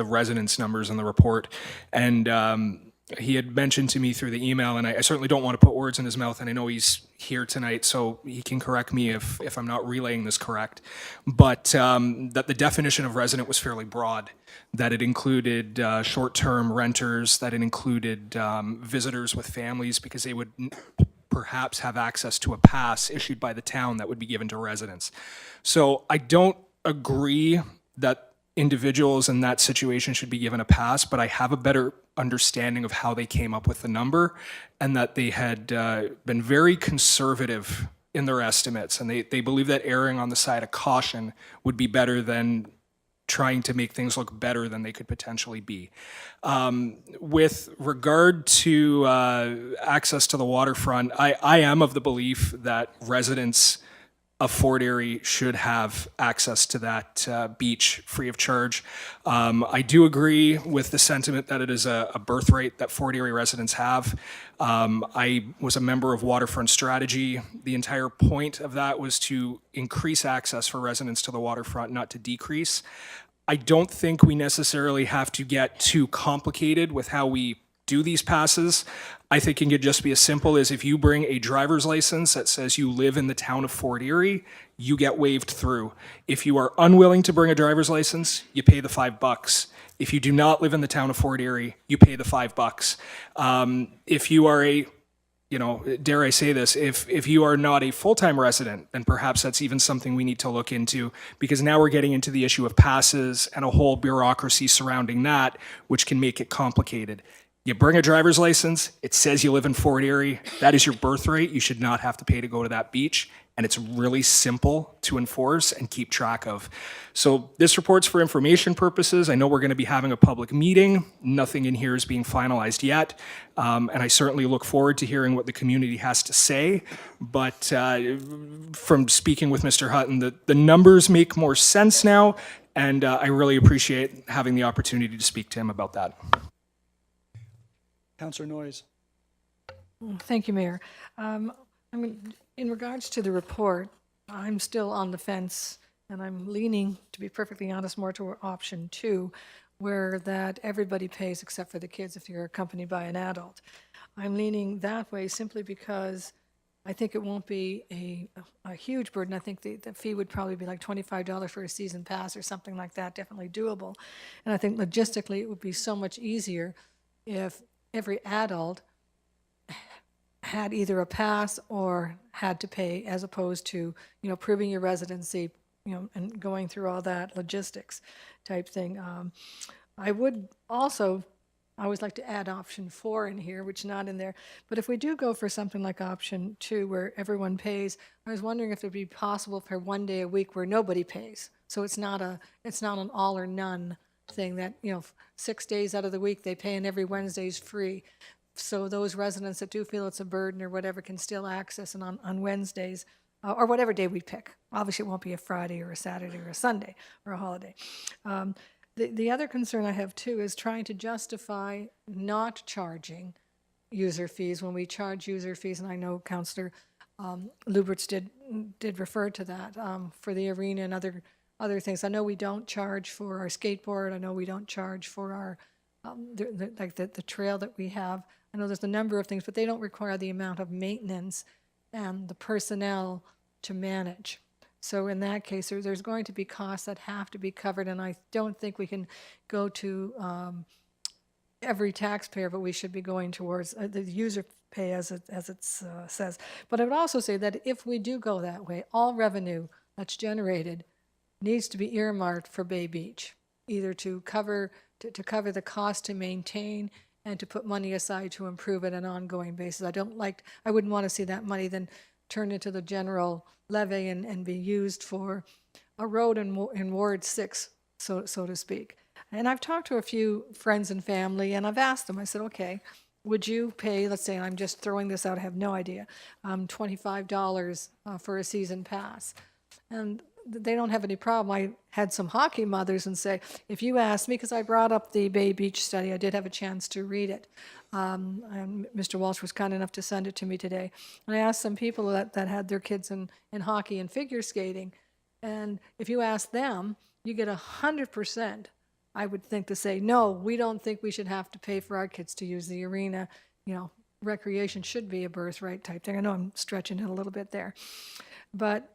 G: residence numbers in the report, and he had mentioned to me through the email, and I certainly don't want to put words in his mouth, and I know he's here tonight, so he can correct me if I'm not relaying this correct, but that the definition of resident was fairly broad, that it included short-term renters, that it included visitors with families, because they would perhaps have access to a pass issued by the town that would be given to residents. So I don't agree that individuals in that situation should be given a pass, but I have a better understanding of how they came up with the number, and that they had been very conservative in their estimates, and they believe that erring on the side of caution would be better than trying to make things look better than they could potentially be. With regard to access to the waterfront, I am of the belief that residents of Fort Erie should have access to that beach free of charge. I do agree with the sentiment that it is a birthright that Fort Erie residents have. I was a member of Waterfront Strategy. The entire point of that was to increase access for residents to the waterfront, not to decrease. I don't think we necessarily have to get too complicated with how we do these passes. I think it could just be as simple as if you bring a driver's license that says you live in the town of Fort Erie, you get waved through. If you are unwilling to bring a driver's license, you pay the $5. If you do not live in the town of Fort Erie, you pay the $5. If you are a, dare I say this, if you are not a full-time resident, then perhaps that's even something we need to look into, because now we're getting into the issue of passes and a whole bureaucracy surrounding that, which can make it complicated. You bring a driver's license, it says you live in Fort Erie, that is your birthright, you should not have to pay to go to that beach, and it's really simple to enforce and keep track of. So this report's for information purposes. I know we're going to be having a public meeting. Nothing in here is being finalized yet, and I certainly look forward to hearing what the community has to say, but from speaking with Mr. Hutton, the numbers make more sense now, and I really appreciate having the opportunity to speak to him about that.
A: Councilor Noyes.
E: Thank you, Mayor. In regards to the report, I'm still on the fence, and I'm leaning, to be perfectly honest, more to option 2, where that everybody pays except for the kids if you're accompanied by an adult. I'm leaning that way simply because I think it won't be a huge burden. I think the fee would probably be like $25 for a season pass or something like that, definitely doable. And I think logistically it would be so much easier if every adult had either a pass or had to pay, as opposed to, proving your residency, and going through all that logistics type thing. I would also, I always like to add option 4 in here, which is not in there. But if we do go for something like option 2, where everyone pays, I was wondering if it'd be possible for one day a week where nobody pays. So it's not an all or none thing that, 6 days out of the week they pay and every Wednesday is free. So those residents that do feel it's a burden or whatever can still access it on Wednesdays, or whatever day we pick. Obviously, it won't be a Friday or a Saturday or a Sunday or a holiday. The other concern I have too is trying to justify not charging user fees when we charge user fees, and I know Councillor Luberts did refer to that for the arena and other things. I know we don't charge for our skateboard. I know we don't charge for our the trail that we have. I know there's a number of things, but they don't require the amount of maintenance and the personnel to manage. So in that case, there's going to be costs that have to be covered, and I don't think we can go to every taxpayer, but we should be going towards the user pay as it says. But I would also say that if we do go that way, all revenue that's generated needs to be earmarked for Bay Beach, either to cover the cost to maintain and to put money aside to improve it on an ongoing basis. I wouldn't want to see that money then turn into the general levy and be used for a road in Ward 6, so to speak. And I've talked to a few friends and family, and I've asked them, I said, okay, would you pay, let's say, I'm just throwing this out, I have no idea, $25 for a season pass? And they don't have any problem. I had some hockey mothers and say, if you asked me, because I brought up the Bay Beach study, I did have a chance to read it. And Mr. Walsh was kind enough to send it to me today. And I asked some people that had their kids in hockey and figure skating, and if you ask them, you get 100%, I would think, to say, no, we don't think we should have to pay for our kids to use the arena. Recreation should be a birthright type thing. I know I'm stretching it a little bit there. But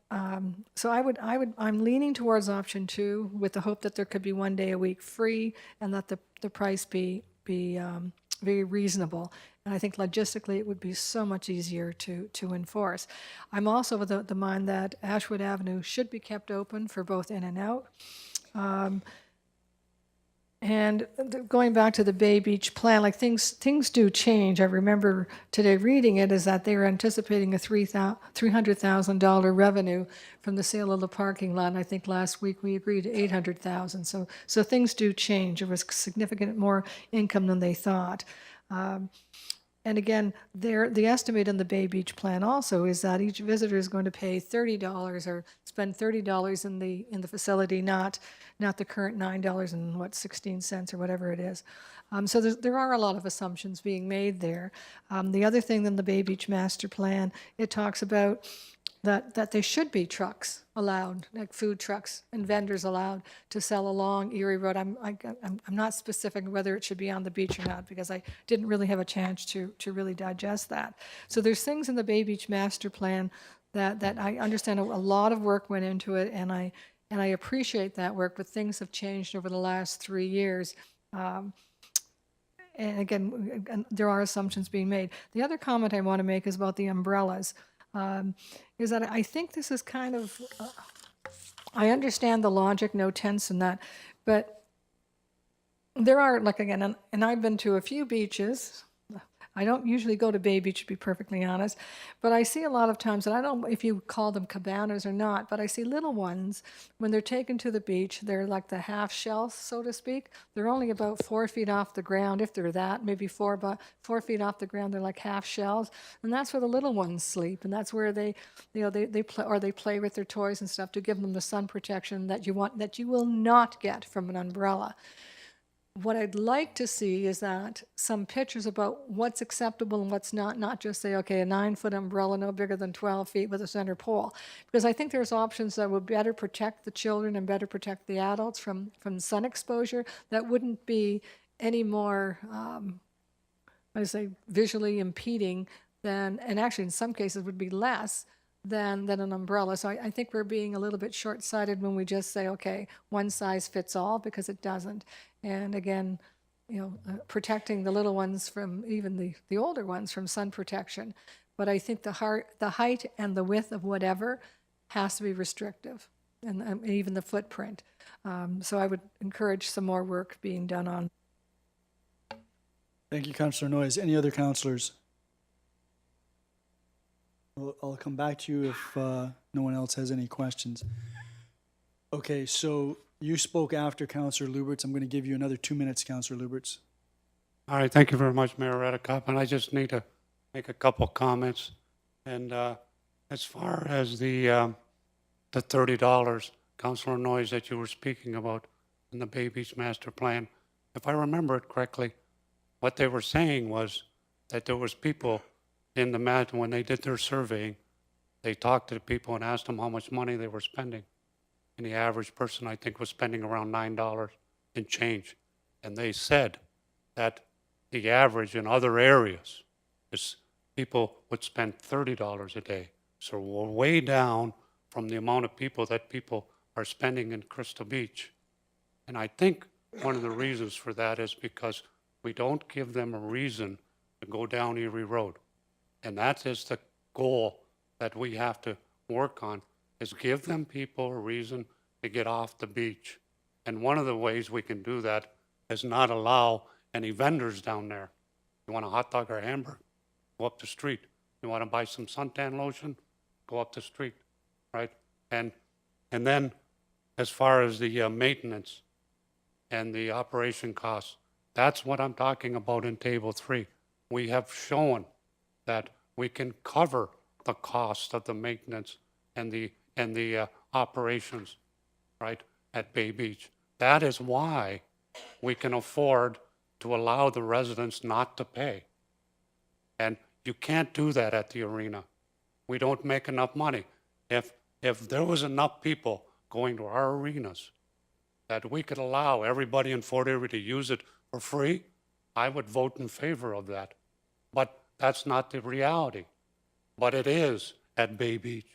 E: so I'm leaning towards option 2 with the hope that there could be one day a week free and that the price be very reasonable. And I think logistically it would be so much easier to enforce. I'm also of the mind that Ashwood Avenue should be kept open for both in and out. And going back to the Bay Beach plan, like things do change. I remember today reading it is that they were anticipating a $300,000 revenue from the sale of the parking lot. And I think last week we agreed to $800,000. So things do change. There was significant more income than they thought. And again, the estimate in the Bay Beach plan also is that each visitor is going to pay $30 or spend $30 in the facility, not the current $9.16 or whatever it is. So there are a lot of assumptions being made there. The other thing in the Bay Beach master plan, it talks about that there should be trucks allowed, like food trucks and vendors allowed to sell along Erie Road. I'm not specific whether it should be on the beach or not, because I didn't really have a chance to really digest that. So there's things in the Bay Beach master plan that I understand a lot of work went into it, and I appreciate that work, but things have changed over the last 3 years. And again, there are assumptions being made. The other comment I want to make is about the umbrellas. Is that I think this is kind of, I understand the logic, no tents and that, but there are, like again, and I've been to a few beaches. I don't usually go to Bay Beach, to be perfectly honest, but I see a lot of times, and I don't know if you call them cabanas or not, but I see little ones, when they're taken to the beach, they're like the half shells, so to speak. They're only about 4 feet off the ground, if they're that, maybe 4 feet off the ground, they're like half shells, and that's where the little ones sleep, and that's where they play, or they play with their toys and stuff to give them the sun protection that you will not get from an umbrella. What I'd like to see is that some pictures about what's acceptable and what's not just say, okay, a 9-foot umbrella no bigger than 12 feet with a center pole. Because I think there's options that would better protect the children and better protect the adults from sun exposure that wouldn't be any more, visually impeding than, and actually in some cases would be less than an umbrella. So I think we're being a little bit short-sighted when we just say, okay, one size fits all, because it doesn't. And again, protecting the little ones from, even the older ones, from sun protection. but I think the height and the width of whatever has to be restrictive, and even the footprint. So I would encourage some more work being done on.
A: Thank you, Councillor Noyes. Any other councillors? I'll come back to you if no one else has any questions. Okay, so you spoke after Councillor Luberts. I'm going to give you another 2 minutes, Councillor Luberts.
F: All right, thank you very much, Mayor Redekop, and I just need to make a couple comments. And as far as the $30, Councilor Noyes, that you were speaking about in the Bay Beach Master Plan, if I remember it correctly, what they were saying was that there was people in the when they did their surveying, they talked to the people and asked them how much money they were spending. And the average person, I think, was spending around $9 and change. And they said that the average in other areas is people would spend $30 a day. So we're way down from the amount of people that people are spending in Crystal Beach. And I think one of the reasons for that is because we don't give them a reason to go down Erie Road. And that is the goal that we have to work on, is give them people a reason to get off the beach. And one of the ways we can do that is not allow any vendors down there. You want a hot dog or a hamburger? Go up the street. You want to buy some suntan lotion? Go up the street, right? And then as far as the maintenance and the operation costs, that's what I'm talking about in Table 3. We have shown that we can cover the cost of the maintenance and the operations, right, at Bay Beach. That is why we can afford to allow the residents not to pay. And you can't do that at the arena. We don't make enough money. If there was enough people going to our arenas that we could allow everybody in Fort Erie to use it for free, I would vote in favor of that. But that's not the reality. But it is at Bay Beach.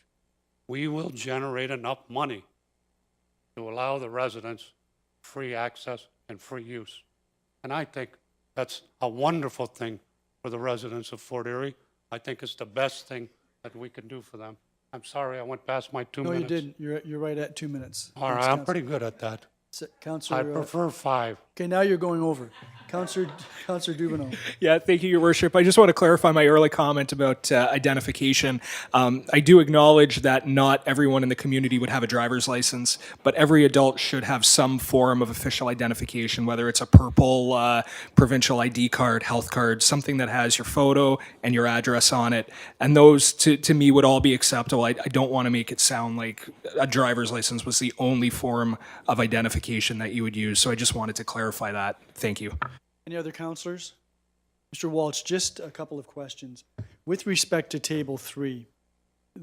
F: We will generate enough money to allow the residents free access and free use. And I think that's a wonderful thing for the residents of Fort Erie. I think it's the best thing that we can do for them. I'm sorry I went past my 2
A: No,
F: minutes.
A: you didn't. You're right at 2 minutes.
F: All right, I'm pretty good at that.
A: Councillor,
F: I prefer 5.
A: Okay, now you're going over. Councillor Dubineau.
G: Yeah, thank you, Your Worship. I just want to clarify my early comment about identification. I do acknowledge that not everyone in the community would have a driver's license, but every adult should have some form of official identification, whether it's a purple provincial ID card, health card, something that has your photo and your address on it. And those, to me, would all be acceptable. I don't want to make it sound like a driver's license was the only form of identification that you would use. So I just wanted to clarify that. Thank you.
A: Any other councillors? Mr. Walsh, just a couple of questions. With respect to Table 3,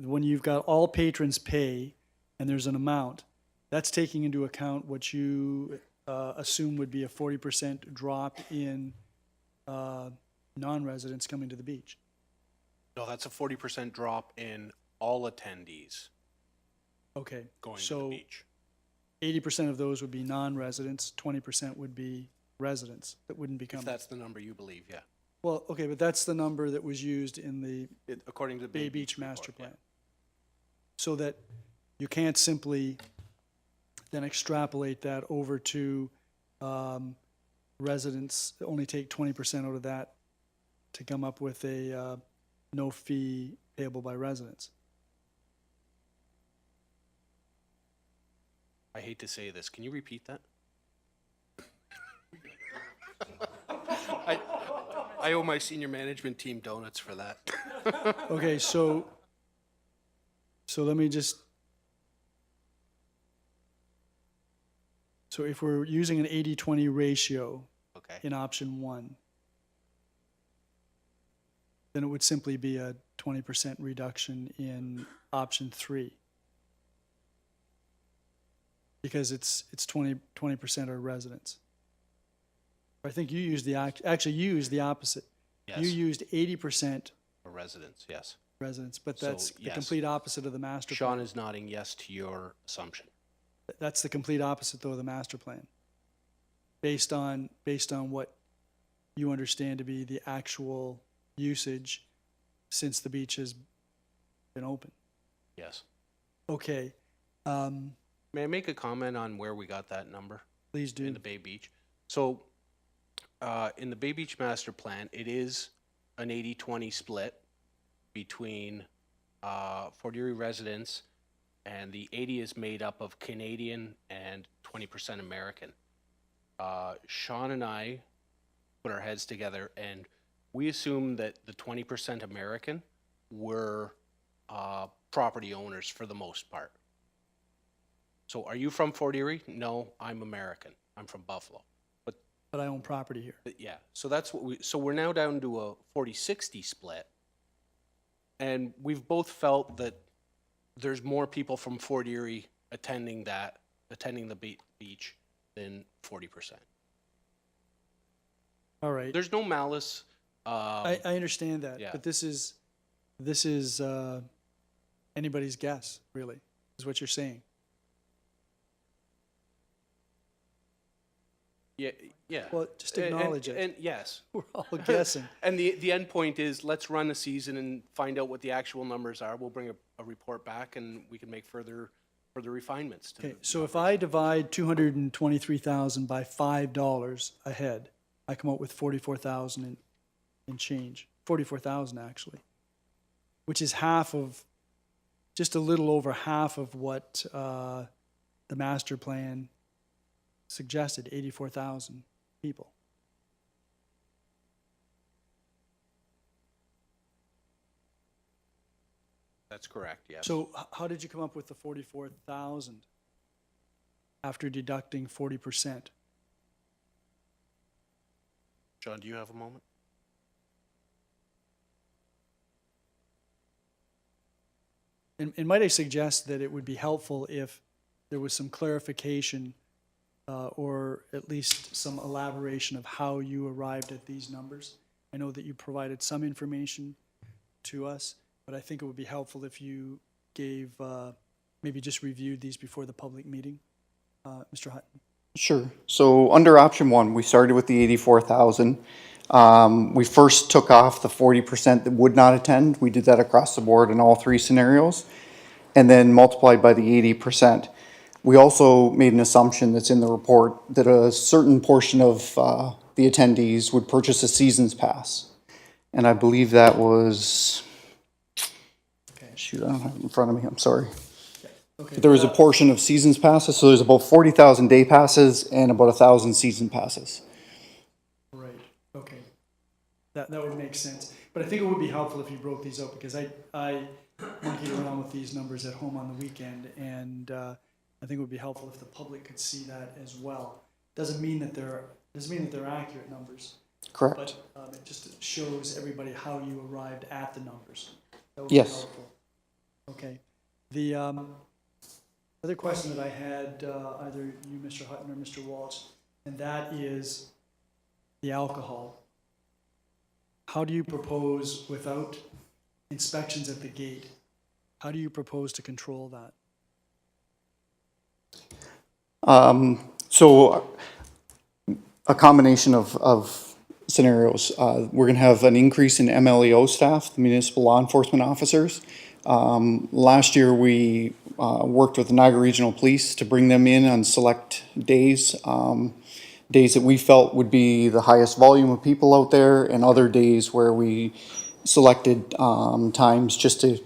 A: when you've got all patrons pay and there's an amount, that's taking into account what you assume would be a 40% drop in non-residents coming to the beach.
T: No, that's a 40% drop in all attendees
A: Okay,
T: going to the
A: so
T: beach.
A: 80% of those would be non-residents, 20% would be residents that wouldn't be
T: If
A: coming.
T: that's the number you believe, yeah.
A: Well, okay, but that's the number that was used in the
T: According to the
A: Bay Beach Master
T: report,
A: Plan. So that you can't simply then extrapolate that over to residents, only take 20% out of that to come up with a no fee payable by residents.
T: I hate to say this. Can you repeat that? I owe my senior management team donuts for that.
A: Okay, so let me just, so if we're using an 80-20 ratio
T: Okay.
A: in option 1, then it would simply be a 20% reduction in option 3. Because it's 20% are residents. I think you used actually you used the opposite.
T: Yes.
A: You used 80%
T: For residents, yes.
A: residents, but
T: So,
A: that's the
T: yes.
A: complete opposite of the master plan.
T: Sean is nodding yes to your assumption.
A: That's the complete opposite, though, of the master plan. Based on what you understand to be the actual usage since the beach has been open.
T: Yes.
A: Okay,
T: May I make a comment on where we got that number?
A: please do.
T: In the Bay Beach. So, in the Bay Beach Master Plan, it is an 80-20 split between Fort Erie residents, and the 80 is made up of Canadian and 20% American. Sean and I put our heads together, and we assumed that the 20% American were property owners for the most part. So are you from Fort Erie? No, I'm American. I'm from Buffalo.
A: But I own property here.
T: Yeah, so that's what so we're now down to a 40-60 split. And we've both felt that there's more people from Fort Erie attending the beach than 40%.
A: All right.
T: There's no malice.
A: I understand that,
T: yeah.
A: but this is anybody's guess, really, is what you're saying.
T: Yeah, yeah.
A: Well, just acknowledge it.
T: And yes.
A: We're all guessing.
T: And the end point is, let's run the season and find out what the actual numbers are. We'll bring a report back, and we can make further refinements to
A: Okay, so if I divide 223,000 by $5 a head, I come out with 44,000 and change. 44,000 actually, which is just a little over half of what the master plan suggested, 84,000 people.
T: That's correct, yes.
A: So how did you come up with the 44,000 after deducting 40%?
T: John, do you have a moment?
A: And might I suggest that it would be helpful if there was some clarification or at least some elaboration of how you arrived at these numbers? I know that you provided some information to us, but I think it would be helpful if you gave, maybe just reviewed these before the public meeting. Mr. Hutton.
H: Sure. So under option one, we started with the 84,000. We first took off the 40% that would not attend. We did that across the board in all three scenarios, and then multiplied by the 80%. We also made an assumption that's in the report that a certain portion of the attendees would purchase a season's pass. And I believe that was, shoot, I don't have it in front of me, I'm sorry.
A: Okay.
H: There was a portion of seasons passes, so there's about 40,000 day passes and about 1,000 season passes.
A: Right, okay. That would make sense. But I think it would be helpful if you broke these out, because I monkeyed around with these numbers at home on the weekend, and I think it would be helpful if the public could see that as well. Doesn't mean that they're accurate numbers.
H: Correct.
A: But it just shows everybody how you arrived at the numbers. That would
H: Yes.
A: be helpful. Okay. The other question that I had, either you, Mr. Hutton, or Mr. Walsh, and that is the alcohol. How do you propose, without inspections at the gate, how do you propose to control that?
H: So a combination of scenarios. We're going to have an increase in MLEO staff, the municipal law enforcement officers. Last year, we worked with the Niagara Regional Police to bring them in on select days, days that we felt would be the highest volume of people out there, and other days where we selected times just to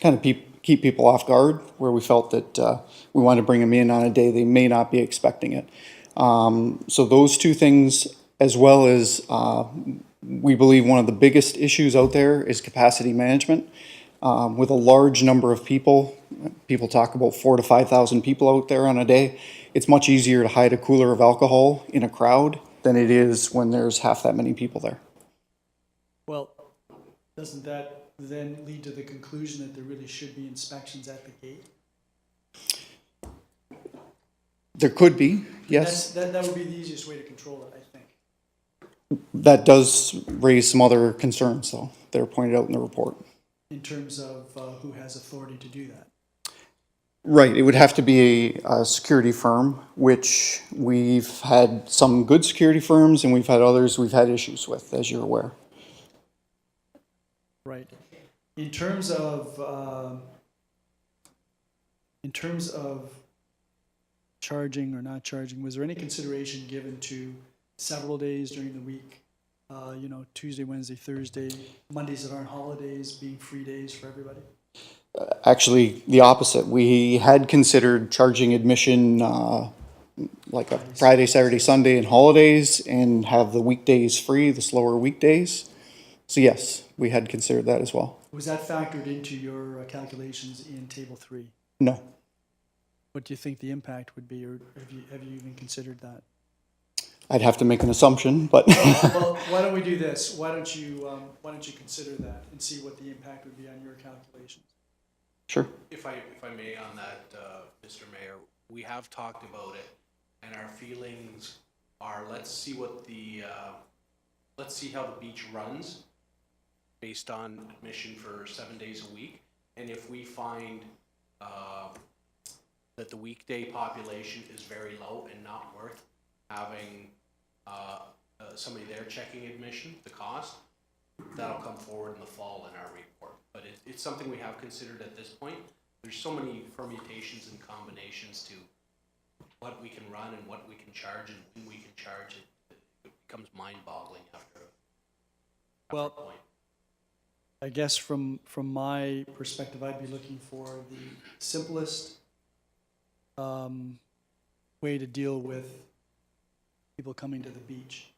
H: kind of keep people off guard, where we felt that we wanted to bring them in on a day they may not be expecting it. So those two things, as well as we believe one of the biggest issues out there is capacity management. With a large number of people talk about 4,000 to 5,000 people out there on a day. It's much easier to hide a cooler of alcohol in a crowd than it is when there's half that many people there.
A: Well, doesn't that then lead to the conclusion that there really should be inspections at the gate?
H: There could be, yes.
A: That would be the easiest way to control it, I think.
H: That does raise some other concerns, though, that are pointed out in the report.
A: In terms of who has authority to do that.
H: Right, it would have to be a security firm, which we've had some good security firms and we've had others we've had issues with, as you're aware.
A: Right. In terms of charging or not charging, was there any consideration given to several days during the week? Tuesday, Wednesday, Thursday, Mondays that aren't holidays being free days for everybody?
H: Actually, the opposite. We had considered charging admission like a Friday, Saturday, Sunday, and holidays, and have the weekdays free, the slower weekdays. So yes, we had considered that as well.
A: Was that factored into your calculations in Table 3?
H: No.
A: What do you think the impact would be, or have you even considered that?
H: I'd have to make an assumption, but
A: Well, why don't we do this? Why don't you consider that and see what the impact would be on your calculations?
H: Sure.
T: If I may on that, Mr. Mayor, we have talked about it, and our feelings are, let's see how the beach runs based on admission for 7 days a week. And if we find that the weekday population is very low and not worth having somebody there checking admission, the cost, that'll come forward in the fall in our report. But it's something we have considered at this point. There's so many permutations and combinations to what we can run and what we can charge and when we can charge it. It becomes mind-boggling after a point.
A: I guess from my perspective, I'd be looking for the simplest way to deal with people coming to the beach.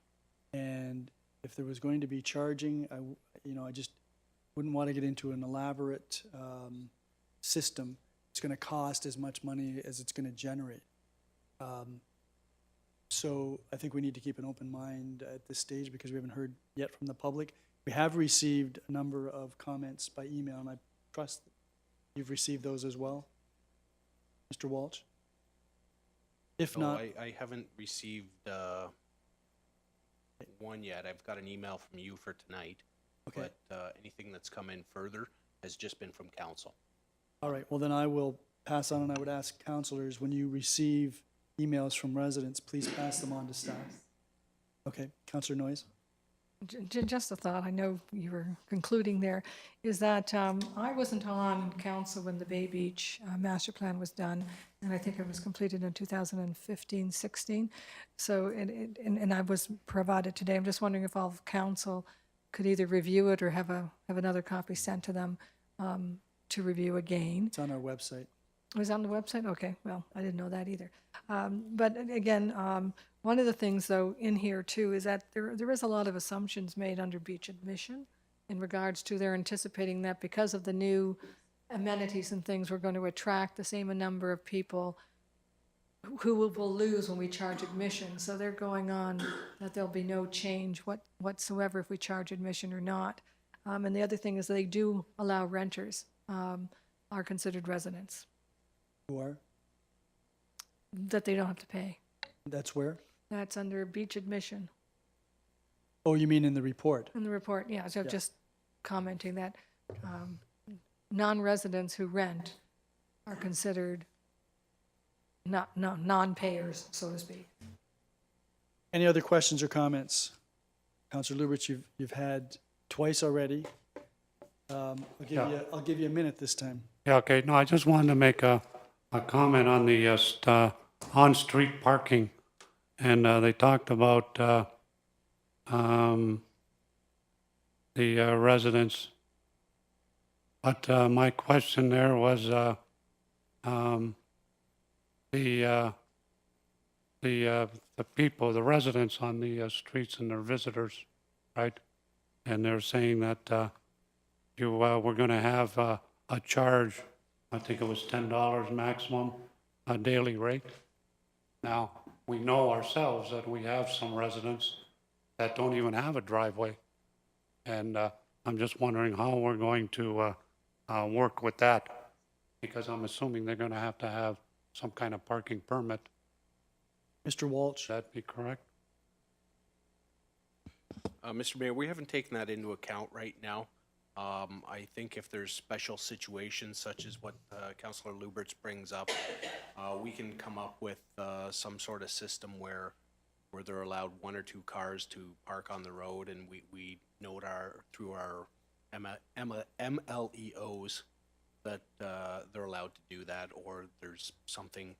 A: And if there was going to be charging, I just wouldn't want to get into an elaborate system. It's going to cost as much money as it's going to generate. So I think we need to keep an open mind at this stage because we haven't heard yet from the public. We have received a number of comments by email, and I trust that you've received those as well. Mr. Walsh? If
T: No,
A: not,
T: I haven't received one yet. I've got an email from you for tonight.
A: Okay.
T: But anything that's come in further has just been from council.
A: all right, well then I will pass on, and I would ask councilors, when you receive emails from residents, please pass them on to staff. Okay, Councilor Noyes?
E: Just a thought, I know you were concluding there, is that I wasn't on council when the Bay Beach master plan was done, and I think it was completed in 2015-16. So, and I was provided today. I'm just wondering if all of council could either review it or have another copy sent to them to review again.
A: It's on our website.
E: It was on the website? Okay, well, I didn't know that either. But again, one of the things, though, in here, too, is that there is a lot of assumptions made under beach admission in regards to they're anticipating that because of the new amenities and things, we're going to attract the same number of people who will lose when we charge admission. So they're going on that there'll be no change whatsoever if we charge admission or not. And the other thing is they do allow renters are considered residents.
A: Who are?
E: That they don't have to pay.
A: That's where?
E: That's under beach admission.
A: Oh, you mean in the report?
E: In the report, yeah, so
A: Yeah.
E: just commenting that non-residents who rent are considered non-payers, so to speak.
A: Any other questions or comments? Councilor Lubitz, you've had twice already. I'll give you a minute this time.
F: Yeah, okay, no, I just wanted to make a comment on the on-street parking. And they talked about the residents. But my question there was the people, the residents on the streets and their visitors, right? And they're saying that we're going to have a charge, I think it was $10 maximum, a daily rate. Now, we know ourselves that we have some residents that don't even have a driveway. And I'm just wondering how we're going to work with that, because I'm assuming they're going to have some kind of parking permit.
A: Mr. Walsh?
F: Would that be correct?
T: Mr. Mayor, we haven't taken that into account right now. I think if there's special situations such as what Councilor Lubitz brings up, we can come up with some sort of system where they're allowed 1 or 2 cars to park on the road, and we note through our MLEOs that they're allowed to do that, or there's something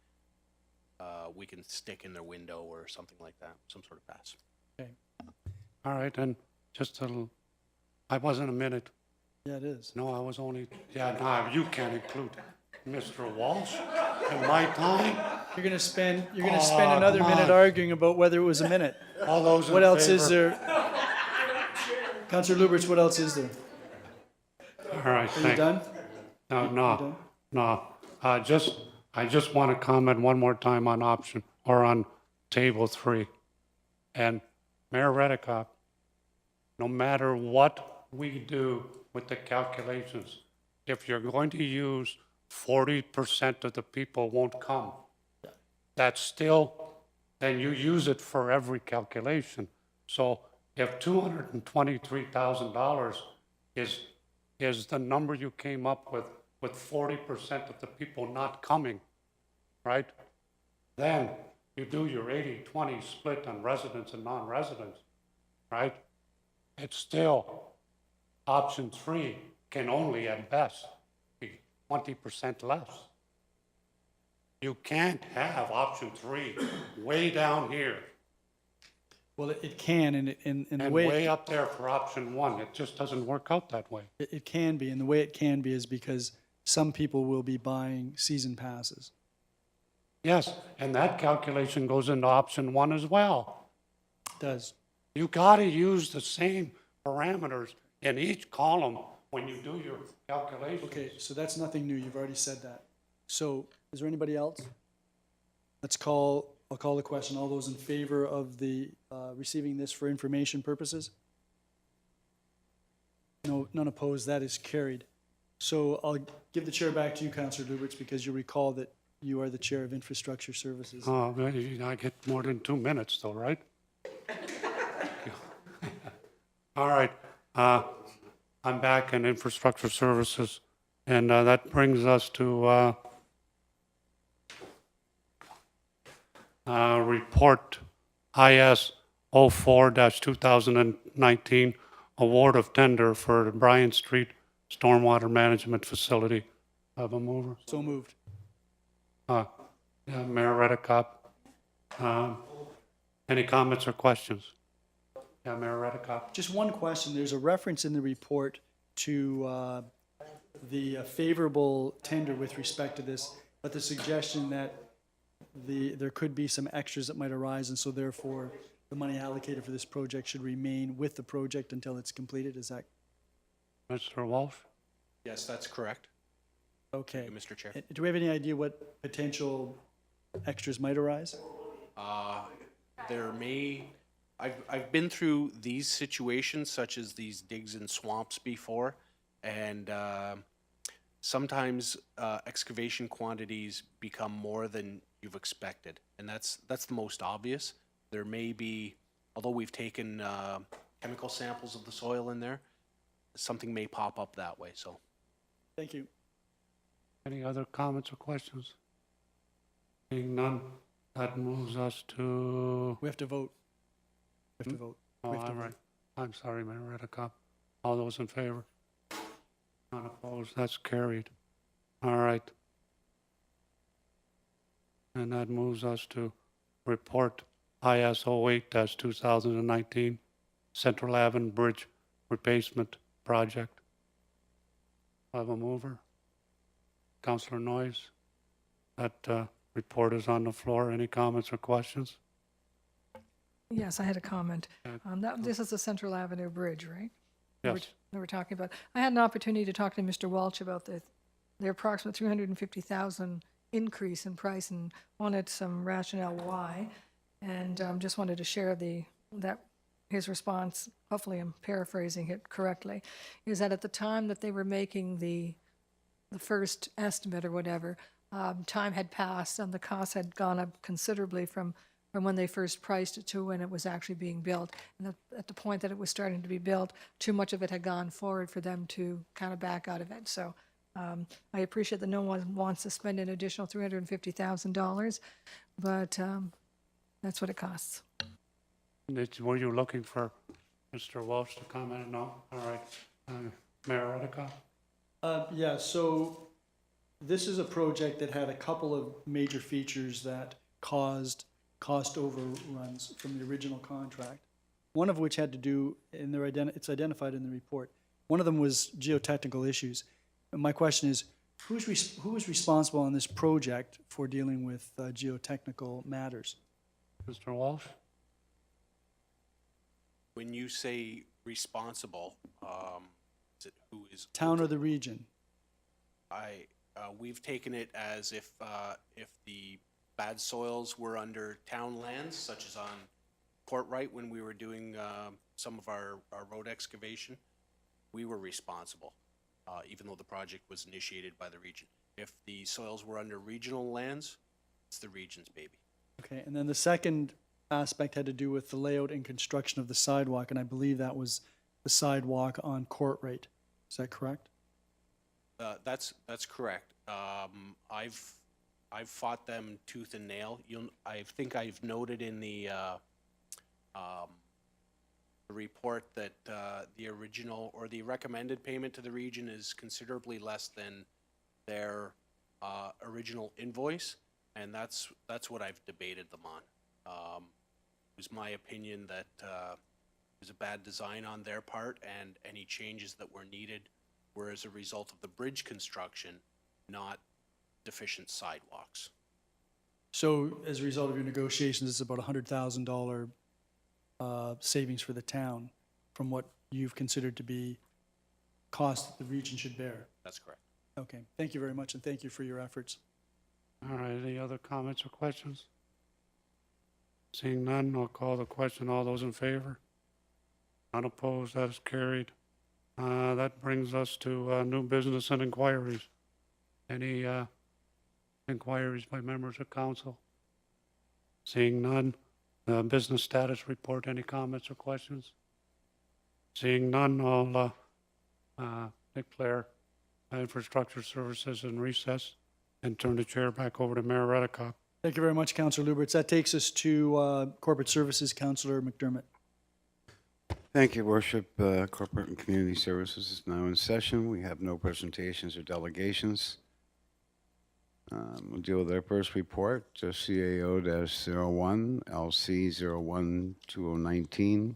T: we can stick in their window or something like that, some sort of pass.
A: Okay.
F: All right, and just a little, I wasn't a minute.
A: Yeah, it is.
F: No, I was only, yeah, no, you can't include Mr. Walsh in my time.
A: You're gonna spend
F: Oh,
A: another
F: come
A: minute
F: on.
A: arguing about whether it was a minute.
F: All those in
A: What else is
F: favor?
A: there? Councillor Lubberts, what else is there?
F: All right,
A: Are you
F: thank
A: done?
F: No,
A: You
F: no,
A: done?
F: no. I just want to comment one more time on option, or on table 3. And Mayor Redekop, no matter what we do with the calculations, if you're going to use 40% of the people won't come, that's still, then you use it for every calculation. So if $223,000 is the number you came up with 40% of the people not coming, right? Then you do your 80-20 split on residents and non-residents, right? It's still, option 3 can only at best be 20% less. You can't have option 3 way down here
A: Well, it can, and the
F: and
A: way
F: way up there for option 1. It just doesn't work out that way.
A: it can be, and the way it can be is because some people will be buying season passes.
F: Yes, and that calculation goes into option 1 as well.
A: It does.
F: You gotta use the same parameters in each column when you do your calculation.
A: Okay, so that's nothing new. You've already said that. So is there anybody else? I'll call the question. All those in favor of the receiving this for information purposes? No, none opposed. That is carried. So I'll give the chair back to you, Councillor Lubberts, because you recall that you are the chair of Infrastructure Services.
F: Oh, I get more than 2 minutes though, right? All right, I'm back in Infrastructure Services, and that brings us to report IS 04-2019, award of tender for the Bryan Street Stormwater Management Facility. Have a mover?
A: So moved.
F: Yeah, Mayor Redekop. Any comments or questions? Yeah, Mayor Redekop.
A: Just one question. There's a reference in the report to the favorable tender with respect to this, but the suggestion that there could be some extras that might arise, and so therefore the money allocated for this project should remain with the project until it's completed. Is that
F: Mr. Walsh?
T: Yes, that's correct.
A: okay?
T: Thank you, Mr. Chair.
A: Do we have any idea what potential extras might arise?
T: There may, I've been through these situations such as these digs in swamps before, and sometimes excavation quantities become more than you've expected, and that's the most obvious. There may be, although we've taken chemical samples of the soil in there, something may pop up that way, so.
A: Thank you.
F: Any other comments or questions? Being none, that moves us to,
A: We have to vote. We have to vote.
F: oh,
A: We have to
F: all
A: vote.
F: right. I'm sorry, Mayor Redekop. All those in favor? None opposed, that's carried. All right. And that moves us to report IS 08-2019, Central Avenue Bridge Replacement Project. Have a mover? Councillor Noyes? That report is on the floor. Any comments or questions?
E: Yes, I had a comment. This is the Central Avenue Bridge, right?
F: Yes.
E: That we're talking about. I had an opportunity to talk to Mr. Walsh about the approximate $350,000 increase in price and wanted some rationale why. And just wanted to share his response, hopefully I'm paraphrasing it correctly, is that at the time that they were making the first estimate or whatever, time had passed and the cost had gone up considerably from when they first priced it to when it was actually being built. And at the point that it was starting to be built, too much of it had gone forward for them to kind of back out of it. So I appreciate that no one wants to spend an additional $350,000, but that's what it costs.
F: Were you looking for Mr. Walsh to comment? No? All right. Mayor Redekop?
A: Yeah, so this is a project that had a couple of major features that caused cost overruns from the original contract. One of which had to do, and it's identified in the report. One of them was geotechnical issues. And my question is, who is responsible on this project for dealing with geotechnical matters?
F: Mr. Walsh?
T: When you say responsible, is it who is?
A: Town or the region?
T: We've taken it as if the bad soils were under town lands, such as on Courtright when we were doing some of our road excavation, we were responsible, even though the project was initiated by the region. If the soils were under regional lands, it's the region's baby.
A: Okay, and then the second aspect had to do with the layout and construction of the sidewalk, and I believe that was the sidewalk on Courtright. Is that correct?
T: That's correct. I've fought them tooth and nail. I think I've noted in the report that the original or the recommended payment to the region is considerably less than their original invoice, and that's what I've debated them on. It was my opinion that it was a bad design on their part, and any changes that were needed were as a result of the bridge construction, not deficient sidewalks.
A: So as a result of your negotiations, it's about $100,000 savings for the town from what you've considered to be cost that the region should bear.
T: That's correct.
A: Okay, thank you very much, and thank you for your efforts.
F: All right, any other comments or questions? Seeing none, I'll call the question. All those in favor? Unopposed, that is carried. That brings us to new business and inquiries. Any inquiries by members of council? Seeing none, business status report, any comments or questions? Seeing none, I'll declare infrastructure services in recess and turn the chair back over to Mayor Redekop.
A: Thank you very much, Councillor Lubberts. That takes us to Corporate Services, Councillor McDermott.
B: Thank you, Worship. Corporate and Community Services is now in session. We have no presentations or delegations. We'll deal with our first report, just CAO-01, LC-01-2019,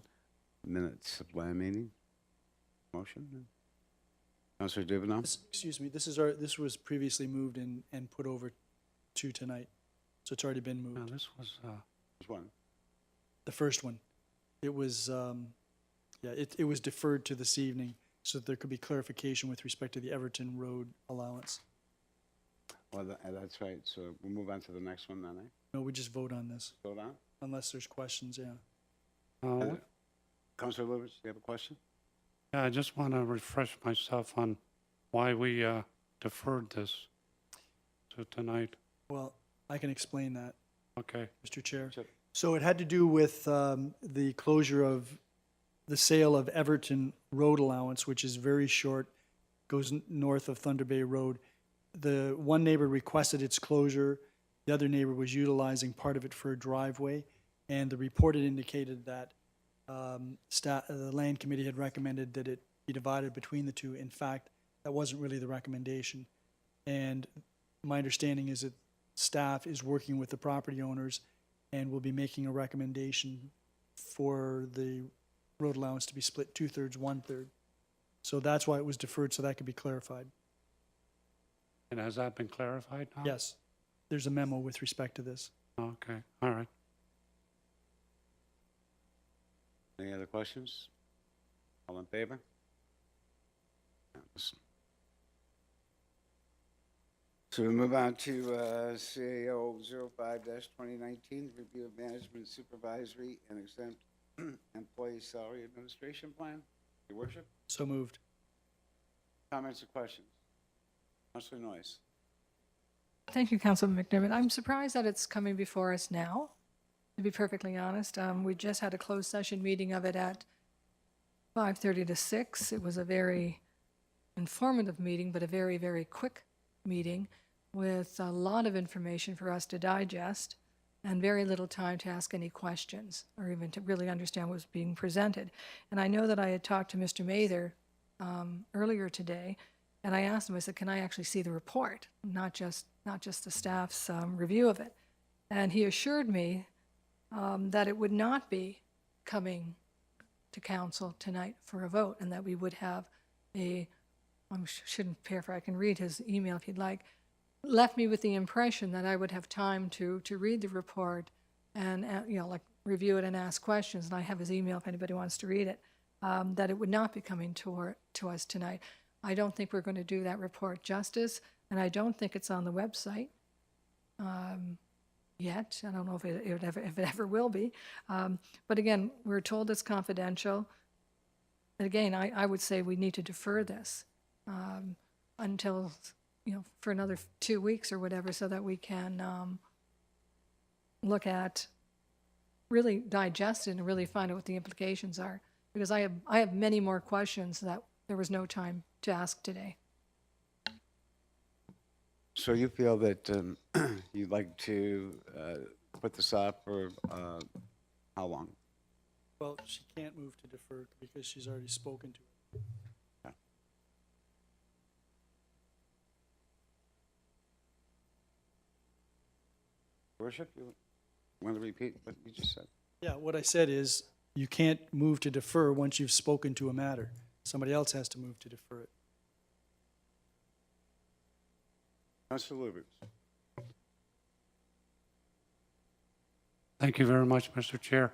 B: minutes of land meeting. Motion? Councillor Duvenel?
A: Excuse me, this was previously moved and put over to tonight, so it's already been moved.
F: No, this was
B: Which one?
A: The first one. It was, it was deferred to this evening so that there could be clarification with respect to the Everton Road allowance.
B: Well, that's right. So we'll move on to the next one then, eh?
A: No, we just vote on this,
B: Vote on?
A: unless there's questions, yeah.
B: Councillor Lewis, do you have a question?
F: Yeah, I just want to refresh myself on why we deferred this to tonight.
A: Well, I can explain that,
F: Okay.
A: Mr. Chair.
B: Sure.
A: So it had to do with the closure of the sale of Everton Road allowance, which is very short, goes north of Thunder Bay Road. The one neighbor requested its closure. The other neighbor was utilizing part of it for a driveway. And the report had indicated that the land committee had recommended that it be divided between the two. In fact, that wasn't really the recommendation. And my understanding is that staff is working with the property owners and will be making a recommendation for the road allowance to be split 2/3, 1/3. So that's why it was deferred, so that could be clarified.
F: And has that been clarified now?
A: Yes, there's a memo with respect to this.
F: Okay, all right.
B: Any other questions? All in favor? So we move on to CAO 05-2019, review of management supervisory and exempt employee salary administration plan. Your worship,
A: So moved.
B: comments or questions? Councillor Noyes.
E: Thank you, Councilman McDermott. I'm surprised that it's coming before us now, to be perfectly honest. We just had a closed session meeting of it at 5:30 to 6. It was a very informative meeting, but a very, very quick meeting with a lot of information for us to digest and very little time to ask any questions or even to really understand what was being presented. And I know that I had talked to Mr. Mather earlier today, and I asked him, I said, can I actually see the report, not just the staff's review of it? And he assured me that it would not be coming to council tonight for a vote, and that we would have shouldn't paraphrase, I can read his email if you'd like, left me with the impression that I would have time to read the report and, like review it and ask questions, and I have his email if anybody wants to read it, that it would not be coming to us tonight. I don't think we're going to do that report justice, and I don't think it's on the website yet. I don't know if it ever will be. But again, we're told it's confidential. And again, I would say we need to defer this until, for another 2 weeks or whatever, so that we can look at, really digest it and really find out what the implications are. Because I have many more questions that there was no time to ask today.
B: So you feel that you'd like to put this up for how long?
A: Well, she can't move to defer because she's already spoken to it.
B: Worship, you want to repeat what you just said?
A: Yeah, what I said is, you can't move to defer once you've spoken to a matter. Somebody else has to move to defer it.
B: Councilor Lubert.
F: Thank you very much, Mr. Chair.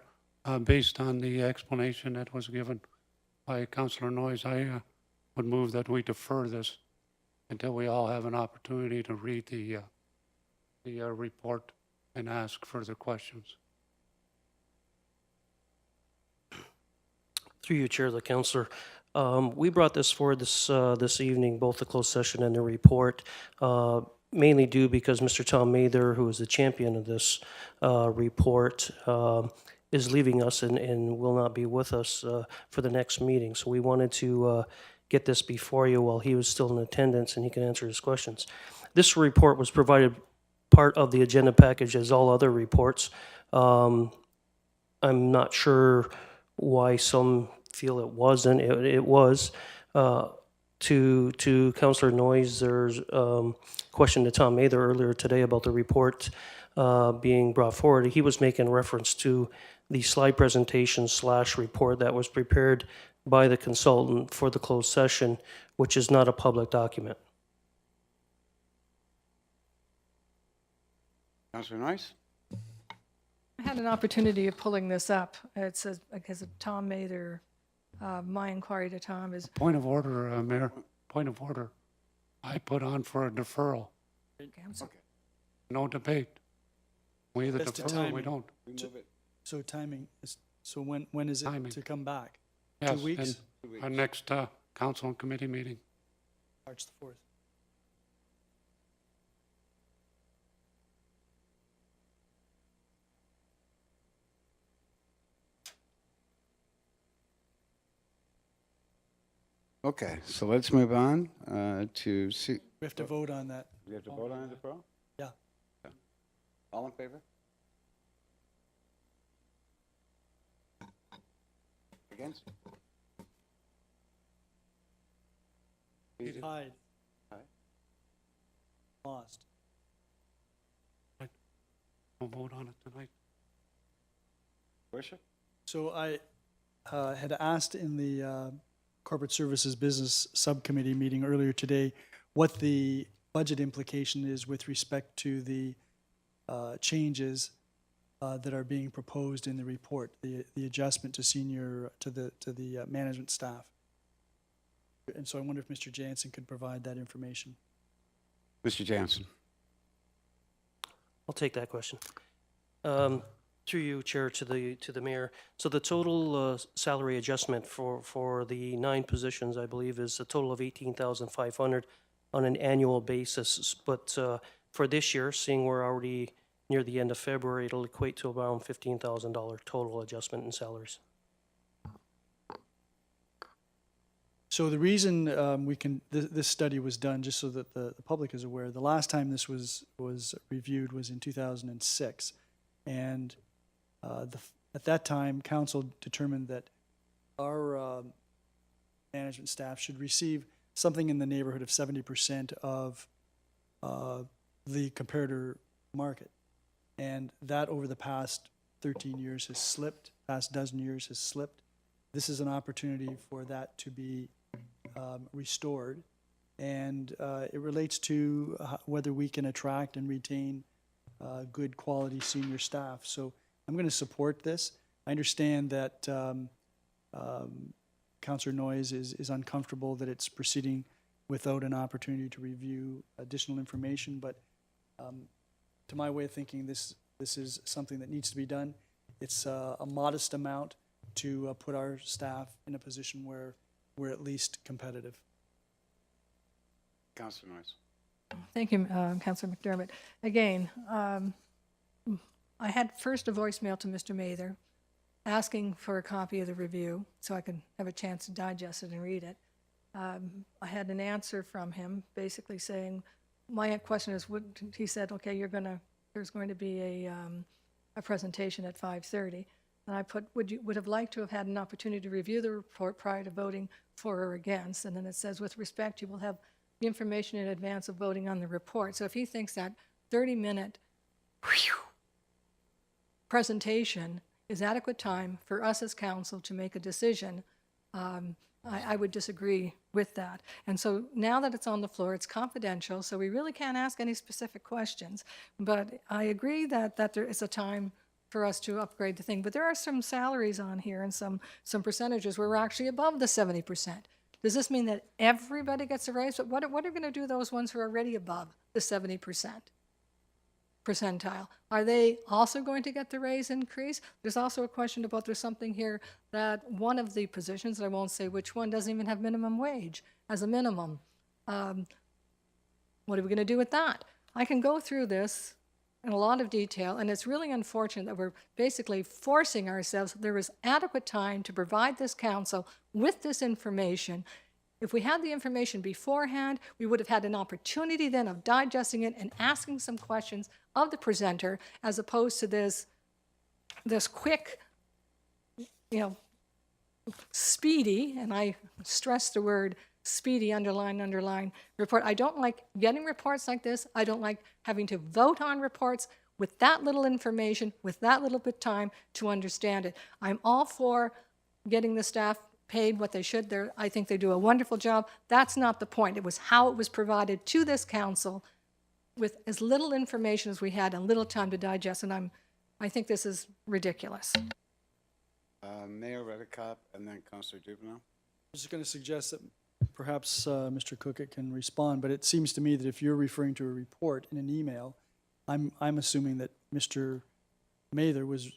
F: Based on the explanation that was given by Councilor Noyes, I would move that we defer this until we all have an opportunity to read the report and ask further questions.
I: Through you, Chair, the Councillor. We brought this forward this evening, both the closed session and the report, mainly due because Mr. Tom Mather, who is the champion of this report, is leaving us and will not be with us for the next meeting. So we wanted to get this before you while he was still in attendance and he can answer his questions. This report was provided part of the agenda package as all other reports. I'm not sure why some feel it wasn't. It was. To Councillor Noyes, there's question to Tom Mather earlier today about the report being brought forward. He was making reference to the slide presentation / report that was prepared by the consultant for the closed session, which is not a public document.
B: Councilor Noyes?
E: I had an opportunity of pulling this up. It says, because of Tom Mather, my inquiry to Tom is.
F: Point of order, Mayor. Point of order. I put on for a deferral.
E: Okay, I'm sorry.
F: No debate. We either
A: That's the
F: defer or we
A: timing.
F: don't.
A: So timing is, so when is it
F: Timing.
A: to come back?
F: Yes,
A: 2 weeks?
F: and our next council and committee meeting.
A: March the 4th.
B: Okay, so let's move on to see.
A: We have to vote on that.
B: We have to vote on the deferral?
A: Yeah.
B: All in favor? Against?
A: Tied.
B: Aye.
A: Lost.
F: We'll vote on it tonight.
B: Worship?
A: So I had asked in the Corporate Services Business Subcommittee meeting earlier today what the budget implication is with respect to the changes that are being proposed in the report, the adjustment to the management staff. And so I wonder if Mr. Jansen could provide that information.
B: Mr. Jansen.
I: I'll take that question. Through you, Chair, to the mayor. So the total salary adjustment for the 9 positions, I believe, is a total of $18,500 on an annual basis. But for this year, seeing we're already near the end of February, it'll equate to around $15,000 total adjustment in salaries.
A: So the reason this study was done, just so that the public is aware, the last time this was reviewed was in 2006. And at that time, council determined that our management staff should receive something in the neighborhood of 70% of the comparator market. And that over the past 13 years has slipped, past dozen years has slipped. This is an opportunity for that to be restored. And it relates to whether we can attract and retain good quality senior staff. So I'm going to support this. I understand that Councillor Noyes is uncomfortable that it's proceeding without an opportunity to review additional information, but to my way of thinking, this is something that needs to be done. It's a modest amount to put our staff in a position where we're at least competitive.
B: Councillor Noyes.
E: Thank you, Councillor McDermott. Again, I had first a voicemail to Mr. Mather asking for a copy of the review so I could have a chance to digest it and read it. I had an answer from him basically saying, my question is, he said, okay, there's going to be a presentation at 5:30. And I put, would have liked to have had an opportunity to review the report prior to voting for or against. And then it says, with respect, you will have the information in advance of voting on the report. So if he thinks that 30-minute presentation is adequate time for us as council to make a decision, I would disagree with that. And so now that it's on the floor, it's confidential, so we really can't ask any specific questions. But I agree that there is a time for us to upgrade the thing. But there are some salaries on here and some percentages where we're actually above the 70%. Does this mean that everybody gets a raise? But what are we going to do those ones who are already above the 70% percentile? Are they also going to get the raise increase? There's also a question about, there's something here that one of the positions, and I won't say which one, doesn't even have minimum wage as a minimum. What are we going to do with that? I can go through this in a lot of detail, and it's really unfortunate that we're basically forcing ourselves. There was adequate time to provide this council with this information. If we had the information beforehand, we would have had an opportunity then of digesting it and asking some questions of the presenter, as opposed to this quick, speedy, and I stress the word speedy, underline, report. I don't like getting reports like this. I don't like having to vote on reports with that little information, with that little bit of time to understand it. I'm all for getting the staff paid what they should. I think they do a wonderful job. That's not the point. It was how it was provided to this council with as little information as we had and little time to digest, and I think this is ridiculous.
B: Mayor Redekop and then Councillor Duvenel.
A: I was just going to suggest that perhaps Mr. Cookett can respond, but it seems to me that if you're referring to a report in an email, I'm assuming that Mr. Mather was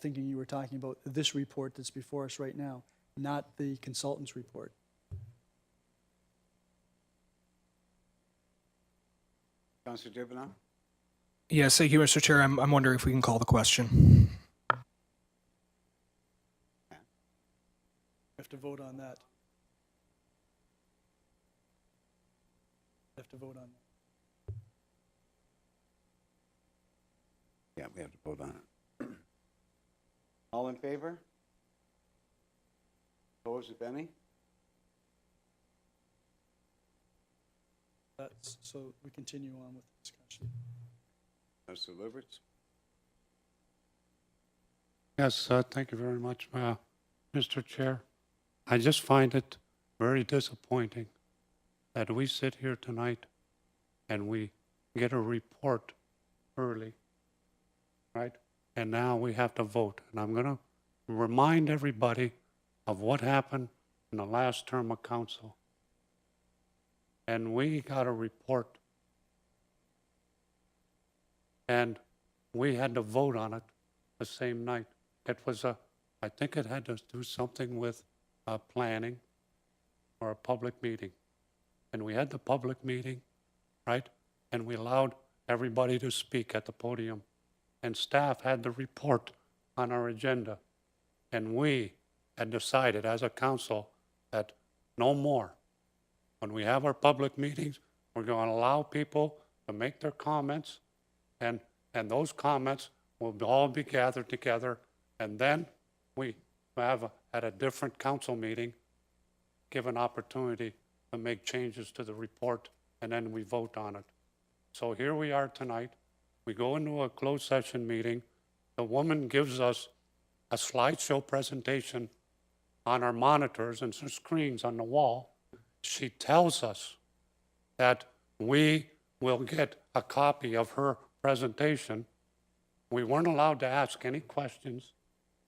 A: thinking you were talking about this report that's before us right now, not the consultant's report.
B: Councillor Duvenel.
G: Yes, thank you, Mr. Chair. I'm wondering if we can call the question.
A: We have to vote on that. We have to vote on that.
B: Yeah, we have to vote on it. All in favor? Opposed, if any?
A: So we continue on with the discussion.
B: Councillor Liberts.
F: Yes, thank you very much, Mr. Chair. I just find it very disappointing that we sit here tonight and we get a report early, right? And now we have to vote. And I'm going to remind everybody of what happened in the last term of council. And we got a report. And we had to vote on it the same night. It was I think it had to do something with planning or a public meeting. And we had the public meeting, right? And we allowed everybody to speak at the podium. And staff had the report on our agenda. And we had decided as a council that no more. When we have our public meetings, we're going to allow people to make their comments, and those comments will all be gathered together, and then we have at a different council meeting, give an opportunity to make changes to the report, and then we vote on it. So here we are tonight. We go into a closed session meeting. The woman gives us a slideshow presentation on our monitors and some screens on the wall. She tells us that we will get a copy of her presentation. We weren't allowed to ask any questions.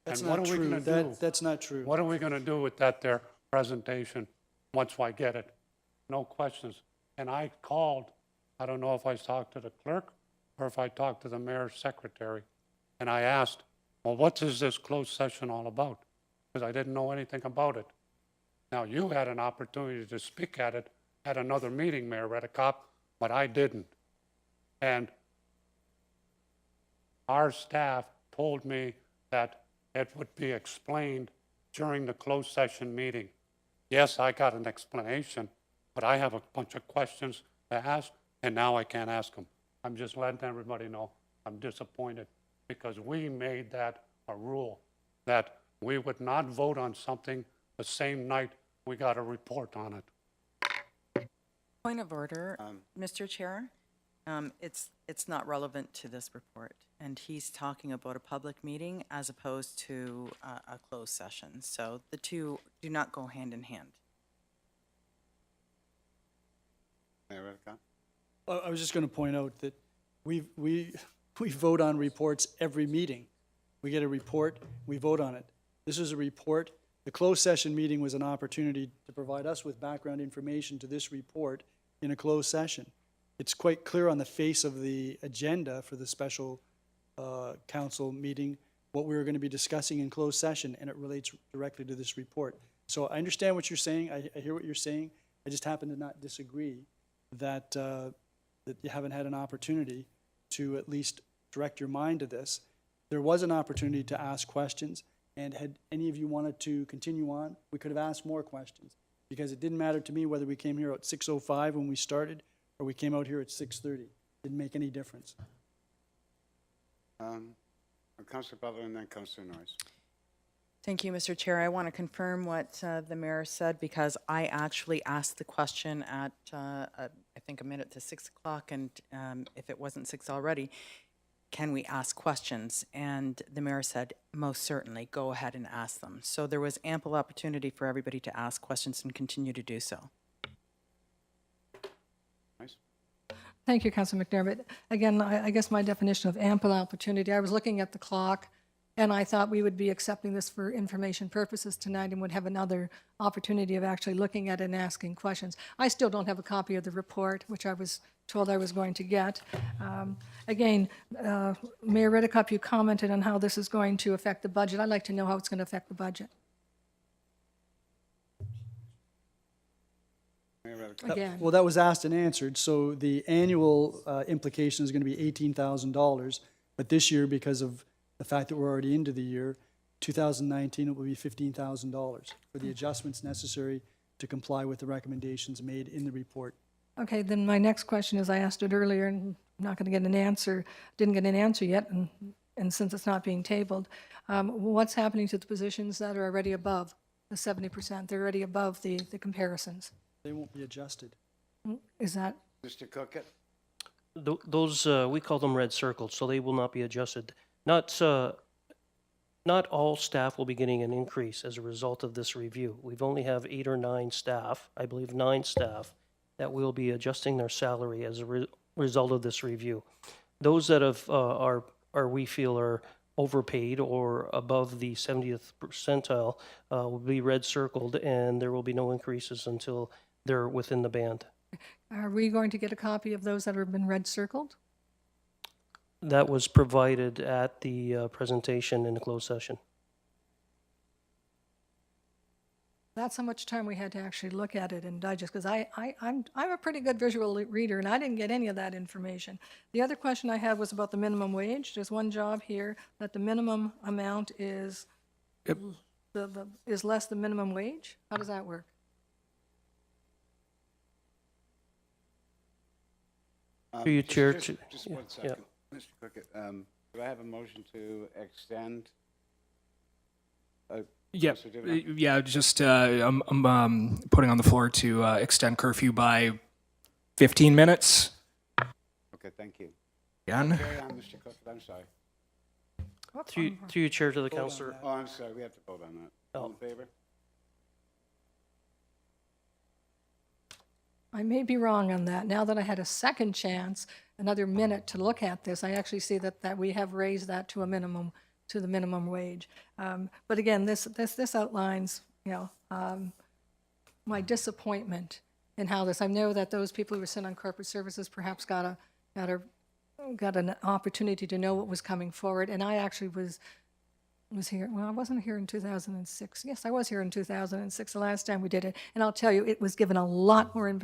A: That's
F: And what
A: not
F: are we
A: true.
F: gonna do?
A: That's not true.
F: What are we gonna do with that there presentation once I get it? No questions. And I called, I don't know if I talked to the clerk or if I talked to the mayor's secretary, and I asked, well, what is this closed session all about? Because I didn't know anything about it. Now, you had an opportunity to speak at it at another meeting, Mayor Redekop, but I didn't. And our staff told me that it would be explained during the closed session meeting. Yes, I got an explanation, but I have a bunch of questions to ask, and now I can't ask them. I'm just letting everybody know I'm disappointed because we made that a rule, that we would not vote on something the same night we got a report on it.
D: Point of order, Mr. Chair. It's not relevant to this report, and he's talking about a public meeting as opposed to a closed session. So the two do not go hand in hand.
B: Mayor Redekop?
A: I was just going to point out that we vote on reports every meeting. We get a report, we vote on it. This is a report. The closed session meeting was an opportunity to provide us with background information to this report in a closed session. It's quite clear on the face of the agenda for the special council meeting what we were going to be discussing in closed session, and it relates directly to this report. So I understand what you're saying. I hear what you're saying. I just happen to not disagree that that you haven't had an opportunity to at least direct your mind to this. There was an opportunity to ask questions, and had any of you wanted to continue on, we could have asked more questions, because it didn't matter to me whether we came here at 6:05 when we started or we came out here at 6:30. Didn't make any difference.
B: Councilor Butler and then Councilor Norris.
D: Thank you, Mr. Chair. I want to confirm what the mayor said, because I actually asked the question at, I think, a minute to 6 o'clock, and if it wasn't 6 already, can we ask questions? And the mayor said, most certainly, go ahead and ask them. So there was ample opportunity for everybody to ask questions and continue to do so.
E: Thank you, Councilor McDermott. Again, I guess my definition of ample opportunity, I was looking at the clock, and I thought we would be accepting this for information purposes tonight and would have another opportunity of actually looking at it and asking questions. I still don't have a copy of the report, which I was told I was going to get. Again, Mayor Redekop, you commented on how this is going to affect the budget. I'd like to know how it's going to affect the budget. Again.
A: Well, that was asked and answered. So the annual implication is going to be $18,000, but this year, because of the fact that we're already into the year, 2019, it will be $15,000 for the adjustments necessary to comply with the recommendations made in the report.
E: Okay, then my next question is, I asked it earlier and I'm not going to get an answer, didn't get an answer yet, and since it's not being tabled, what's happening to the positions that are already above the 70%? They're already above the comparisons.
A: They won't be adjusted.
E: Is that?
B: Mr. Cookett?
I: Those, we call them red circles, so they will not be adjusted. Not all staff will be getting an increase as a result of this review. We've only have 8 or 9 staff, I believe 9 staff, that will be adjusting their salary as a result of this review. Those that we feel are overpaid or above the 70th percentile will be red circled, and there will be no increases until they're within the band.
E: Are we going to get a copy of those that have been red circled?
I: That was provided at the presentation in the closed session.
E: That's how much time we had to actually look at it and digest, because I'm a pretty good visual reader, and I didn't get any of that information. The other question I had was about the minimum wage. There's one job here that the minimum amount is is less than minimum wage. How does that work?
I: Through you, Chair.
B: Just one second. Mr. Cookett, do I have a motion to extend
G: Yeah,
B: Councilor Duvenel?
G: yeah, just, I'm putting on the floor to extend curfew by 15 minutes.
B: Okay, thank you.
G: Again.
B: Carry on, Mr. Cook, I'm sorry.
I: Through you, Chair, to the councillor.
B: Oh, I'm sorry, we have to vote on that. All in favor?
E: I may be wrong on that. Now that I had a second chance, another minute to look at this, I actually see that we have raised that to a minimum, to the minimum wage. But again, this outlines, my disappointment in how this, I know that those people who were sent on corporate services perhaps got an opportunity to know what was coming forward, and I actually was here, well, I wasn't here in 2006. Yes, I was here in 2006, the last time we did it. And I'll tell you, it was given a lot more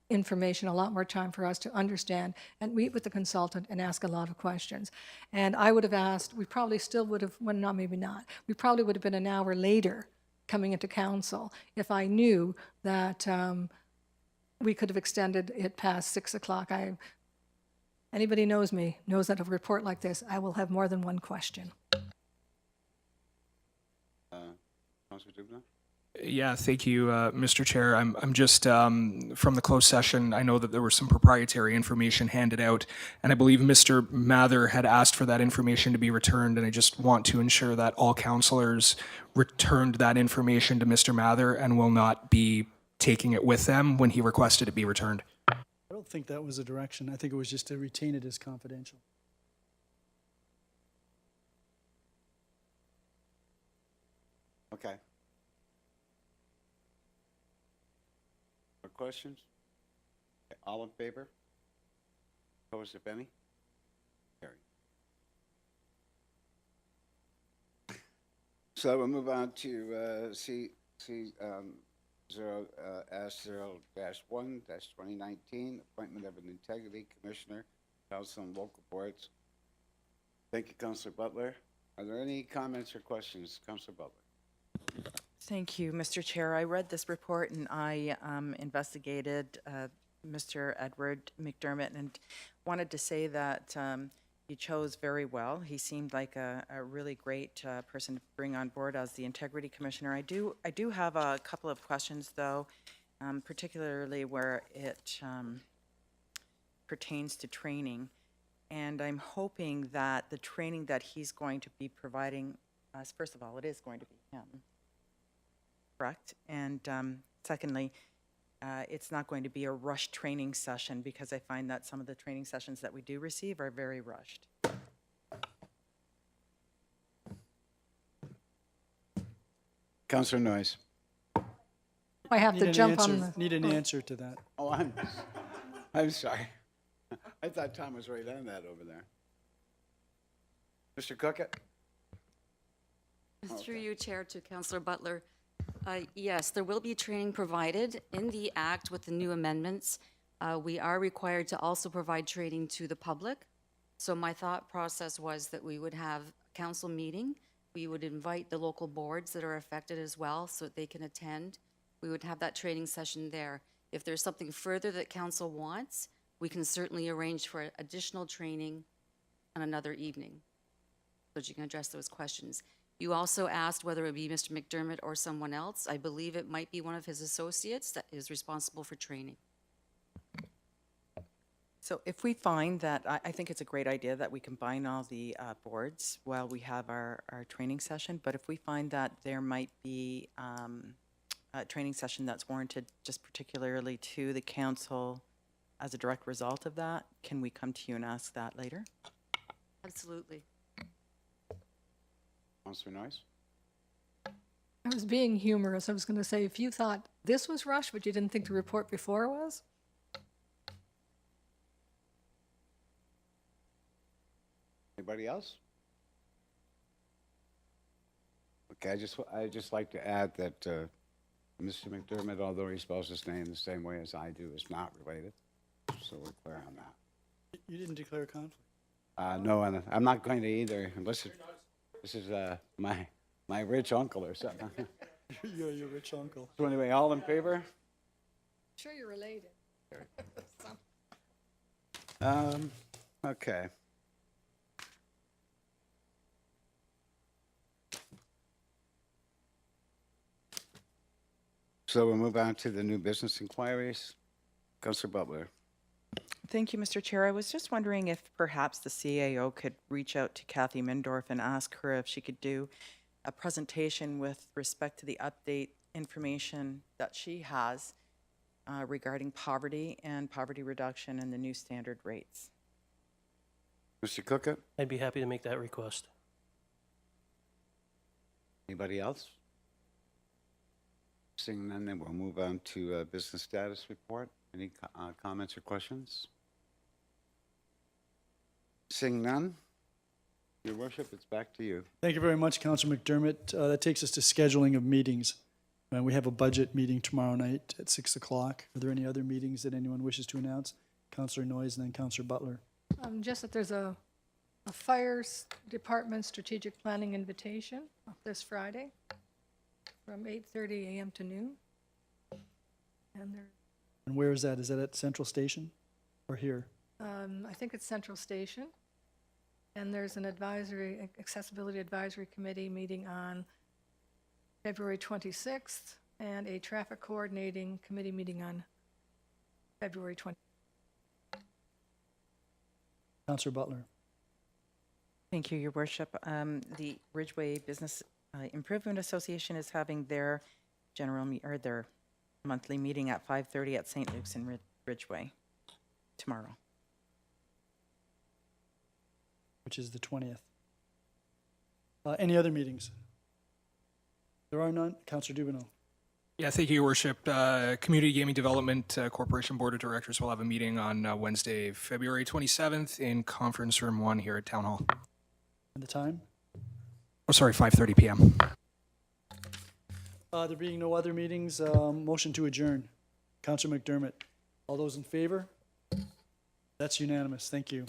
E: information, a lot more time for us to understand and meet with the consultant and ask a lot of questions. And I would have asked, we probably still would have, well, no, maybe not. We probably would have been an hour later coming into council if I knew that we could have extended it past 6 o'clock. Anybody knows me, knows that a report like this, I will have more than one question.
B: Councilor Duvenel?
G: Yeah, thank you, Mr. Chair. I'm just, from the closed session, I know that there was some proprietary information handed out, and I believe Mr. Mather had asked for that information to be returned, and I just want to ensure that all councillors returned that information to Mr. Mather and will not be taking it with them when he requested it be returned.
A: I don't think that was a direction. I think it was just to retain it as confidential.
B: Okay. More questions? Okay, all in favor? Opposed, if any? Carried. So we'll move on to C0S0-1-2019, appointment of an integrity commissioner, council and local boards. Thank you, Councilor Butler. Are there any comments or questions, Councilor Butler?
D: Thank you, Mr. Chair. I read this report and I investigated Mr. Edward McDermott and wanted to say that he chose very well. He seemed like a really great person to bring on board as the Integrity Commissioner. I do have a couple of questions, though, particularly where it pertains to training. And I'm hoping that the training that he's going to be providing us, first of all, it is going to be him. Correct. And secondly, it's not going to be a rushed training session because I find that some of the training sessions that we do receive are very rushed.
B: Councilor Noyes.
E: I have to jump on the.
A: Need an answer to that.
B: Oh, I'm sorry. I thought Tom was right on that over there. Mr. Cookett?
J: Through you, Chair, to Councillor Butler. Yes, there will be training provided in the Act with the new amendments. We are required to also provide training to the public. So my thought process was that we would have a council meeting. We would invite the local boards that are affected as well so that they can attend. We would have that training session there. If there's something further that council wants, we can certainly arrange for additional training on another evening so that you can address those questions. You also asked whether it would be Mr. McDermott or someone else. I believe it might be one of his associates that is responsible for training.
D: So if we find that, I think it's a great idea that we combine all the boards while we have our training session, but if we find that there might be a training session that's warranted just particularly to the council as a direct result of that, can we come to you and ask that later?
J: Absolutely.
B: Councilor Noyes?
E: I was being humorous. I was going to say, if you thought this was rushed, but you didn't think the report before was?
B: Anybody else? Okay, I just like to add that Mr. McDermott, although he spells his name the same way as I do, is not related. So we're clear on that.
A: You didn't declare a conflict.
B: No, and I'm not going to either, unless this is my rich uncle or something.
A: You're your rich uncle.
B: So anyway, all in favor?
E: Sure you're related.
B: Okay. So we'll move on to the new business inquiries. Councillor Butler.
D: Thank you, Mr. Chair. I was just wondering if perhaps the CAO could reach out to Kathy Mindorf and ask her if she could do a presentation with respect to the update information that she has regarding poverty and poverty reduction and the new standard rates.
B: Mr. Cookett?
I: I'd be happy to make that request.
B: Anybody else? Seeing none, then we'll move on to business status report. Any comments or questions? Seeing none, Your Worship, it's back to you.
A: Thank you very much, Councillor McDermott. That takes us to scheduling of meetings. We have a budget meeting tomorrow night at 6 o'clock. Are there any other meetings that anyone wishes to announce? Councillor Noyes and then Councillor Butler.
E: Just that there's a fire department strategic planning invitation this Friday from 8:30 a.m. to noon. And there,
A: And where is that? Is that at Central Station or here?
E: I think it's Central Station. And there's an accessibility advisory committee meeting on February 26th and a traffic coordinating committee meeting on February 20th.
A: Councillor Butler.
D: Thank you, Your Worship. The Ridgeway Business Improvement Association is having their their monthly meeting at 5:30 at St. Luke's in Ridgeway tomorrow.
A: Which is the 20th. Any other meetings? There are none. Councillor Dubino.
G: Yeah, thank you, Your Worship. Community Gaming Development Corporation Board of Directors will have a meeting on Wednesday, February 27th in Conference Room 1 here at Town Hall.
A: And the time?
G: Oh, sorry, 5:30 p.m.
A: There being no other meetings, motion to adjourn. Councillor McDermott. All those in favor? That's unanimous. Thank you.